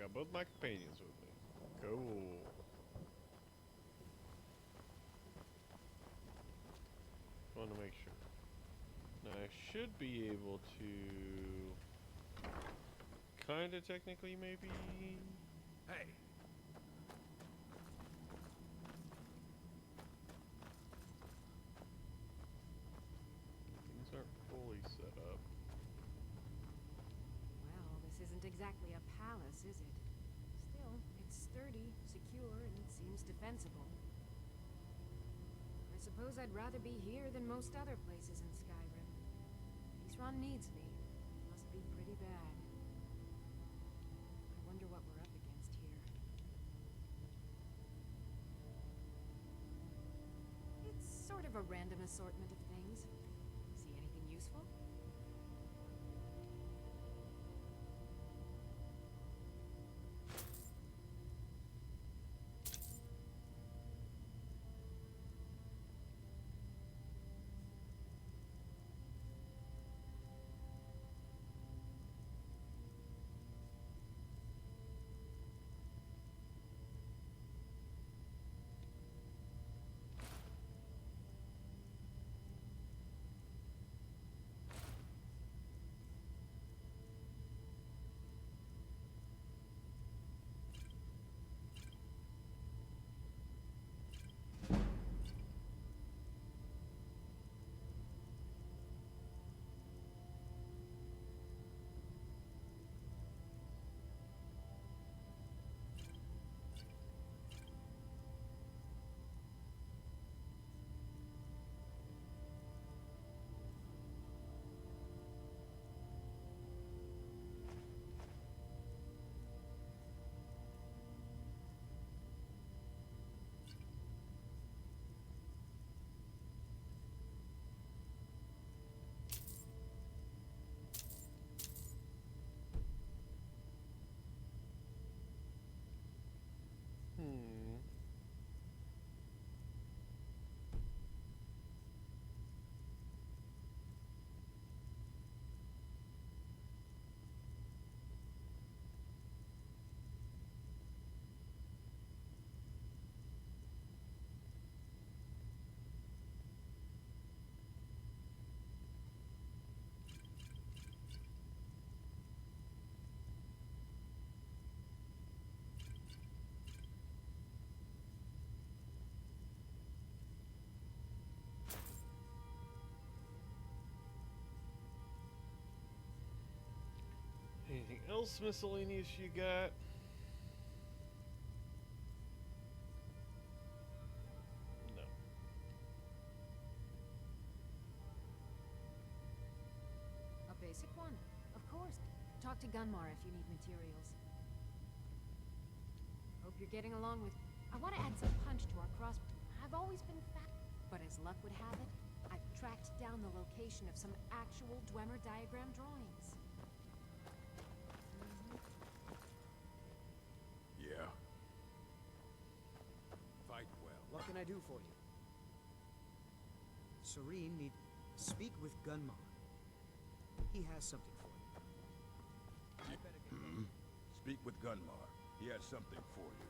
Speaker 1: got both my companions with me. Cool. Want to make sure. Now I should be able to kind of technically maybe.
Speaker 11: Hey.
Speaker 1: Things aren't fully set up.
Speaker 12: Well, this isn't exactly a palace, is it? Still, it's sturdy, secure, and it seems defensible. I suppose I'd rather be here than most other places in Skyrim. Isran needs me. Must be pretty bad. I wonder what we're up against here. It's sort of a random assortment of things. See anything useful?
Speaker 1: Anything else miscellaneous you got? No.
Speaker 12: A basic one, of course. Talk to Gunmar if you need materials. Hope you're getting along with... I want to add some punch to our cross... I've always been fat, but as luck would have it, I've tracked down the location of some actual Dwemer diagram drawings.
Speaker 10: Yeah. Fight well.
Speaker 4: What can I do for you? Serene need... Speak with Gunmar. He has something for you. I better get
Speaker 11: Speak with Gunmar. He has something for you.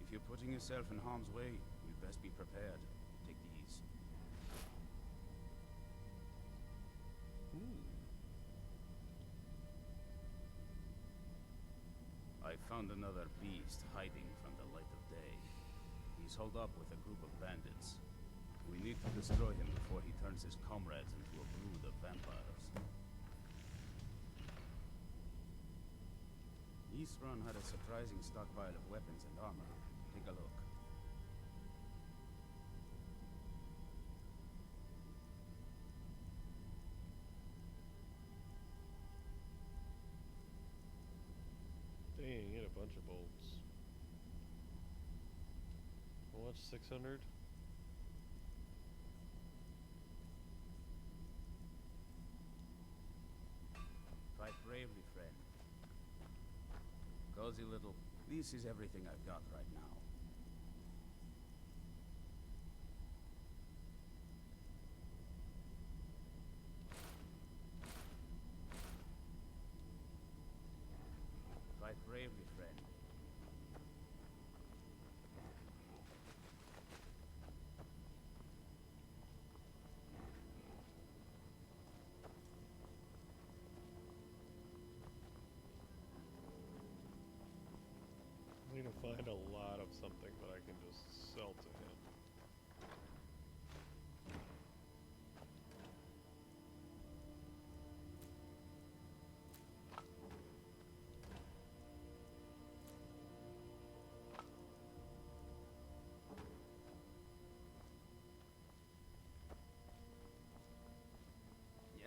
Speaker 9: If you're putting yourself in harm's way, you'd best be prepared. Take these. I found another beast hiding from the light of day. He's holed up with a group of bandits. We need to destroy him before he turns his comrades into a brood of vampires. Isran had a surprising stockpile of weapons and armor. Take a look.
Speaker 1: Dang, get a bunch of bolts. How much? 600?
Speaker 9: Fight bravely, friend. Cozy little... This is everything I've got right now.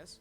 Speaker 4: guess.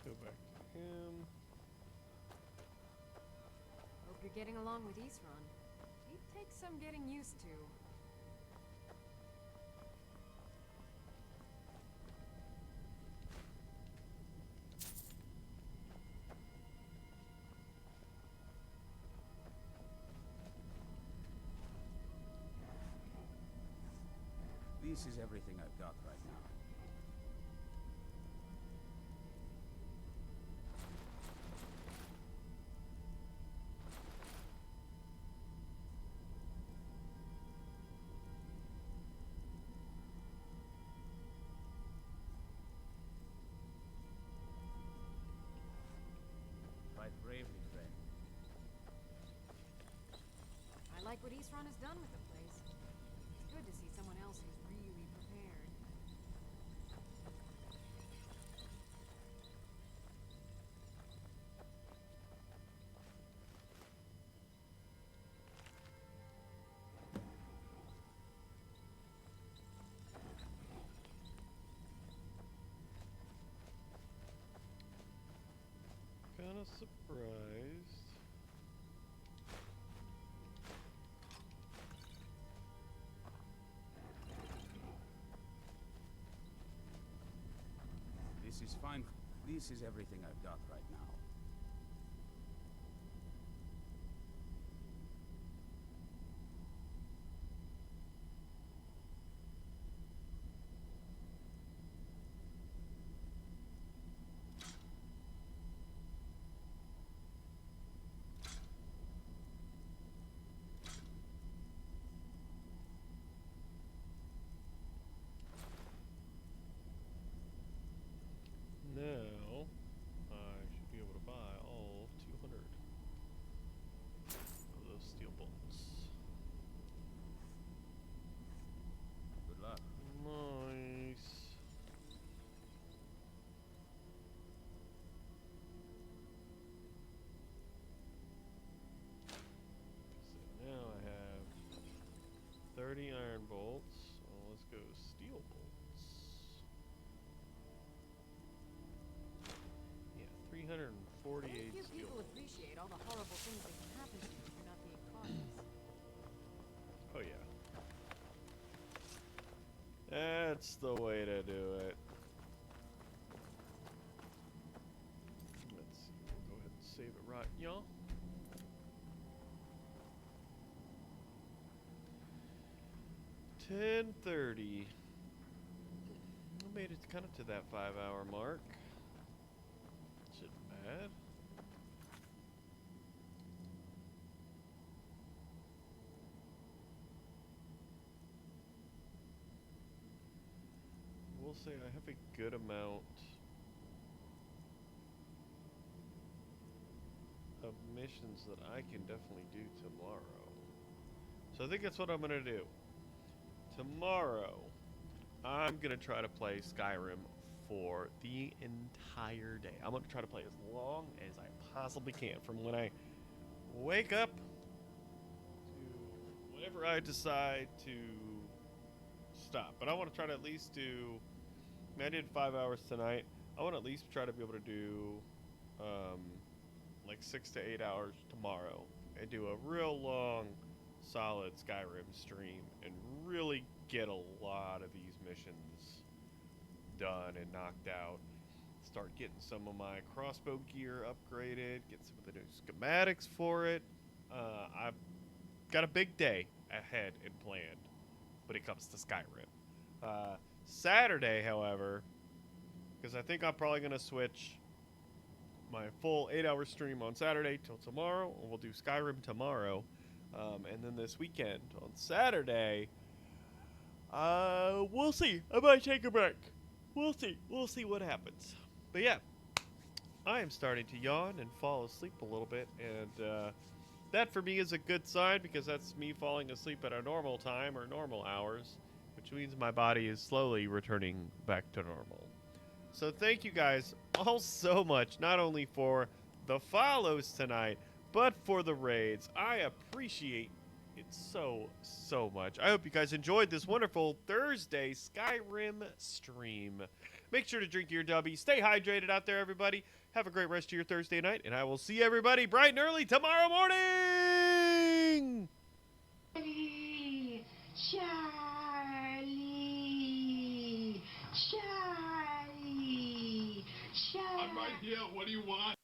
Speaker 1: Go back to him.
Speaker 17: Hope you're getting along with Isran. He'd take some getting used to.
Speaker 9: This is everything I've got right now. Fight bravely, friend.
Speaker 17: I like what Isran has done with the place. It's good to see someone else who's really prepared.
Speaker 1: Kind of surprised.
Speaker 9: This is fine. This is everything I've got right now.
Speaker 1: Now, I should be able to buy all 200 of those steel bolts.
Speaker 9: Good luck.
Speaker 1: Nice. So now I have 30 iron bolts. So let's go steel bolts. Yeah, 348
Speaker 17: Very few
Speaker 1: steel
Speaker 17: people
Speaker 1: bolts.
Speaker 17: appreciate all the horrible things that can happen to you if you're not being cautious.
Speaker 1: Oh yeah. That's the way to do it. Let's see. We'll go ahead and save it right, y'all. $10:30. I made it kind of to that 5-hour mark. Shouldn't bad. say I have a good amount of missions that I can definitely do tomorrow. So I think that's what I'm gonna do. Tomorrow, I'm gonna try to play Skyrim for the entire day. I'm gonna try to play as long as I possibly can, from when I wake up to whenever I decide to stop. But I want to try to at least do. I mean, I did 5 hours tonight. I want to at least try to be able to do like 6 to 8 hours tomorrow and do a real long, solid Skyrim stream and really get a lot of these missions done and knocked out. Start getting some of my crossbow gear upgraded, get some of the new schematics for it. I've got a big day ahead and planned when it comes to Skyrim. Saturday, however, because I think I'm probably going to switch my full 8-hour stream on Saturday till tomorrow, and we'll do Skyrim tomorrow. And then this weekend on Saturday, we'll see. I might take a break. We'll see. We'll see what happens. But yeah, I am starting to yawn and fall asleep a little bit, and that for me is a good sign, because that's me falling asleep at a normal time or normal hours, which means my body is slowly returning back to normal. So thank you guys all so much, not only for the follows tonight, but for the raids. I appreciate it so, so much. I hope you guys enjoyed this wonderful Thursday Skyrim stream. Make sure to drink your Dubby. Stay hydrated out there, everybody. Have a great rest of your Thursday night, and I will see everybody bright and early tomorrow morning!
Speaker 6: Charlie! Charlie!
Speaker 13: I'm right here. What do you want?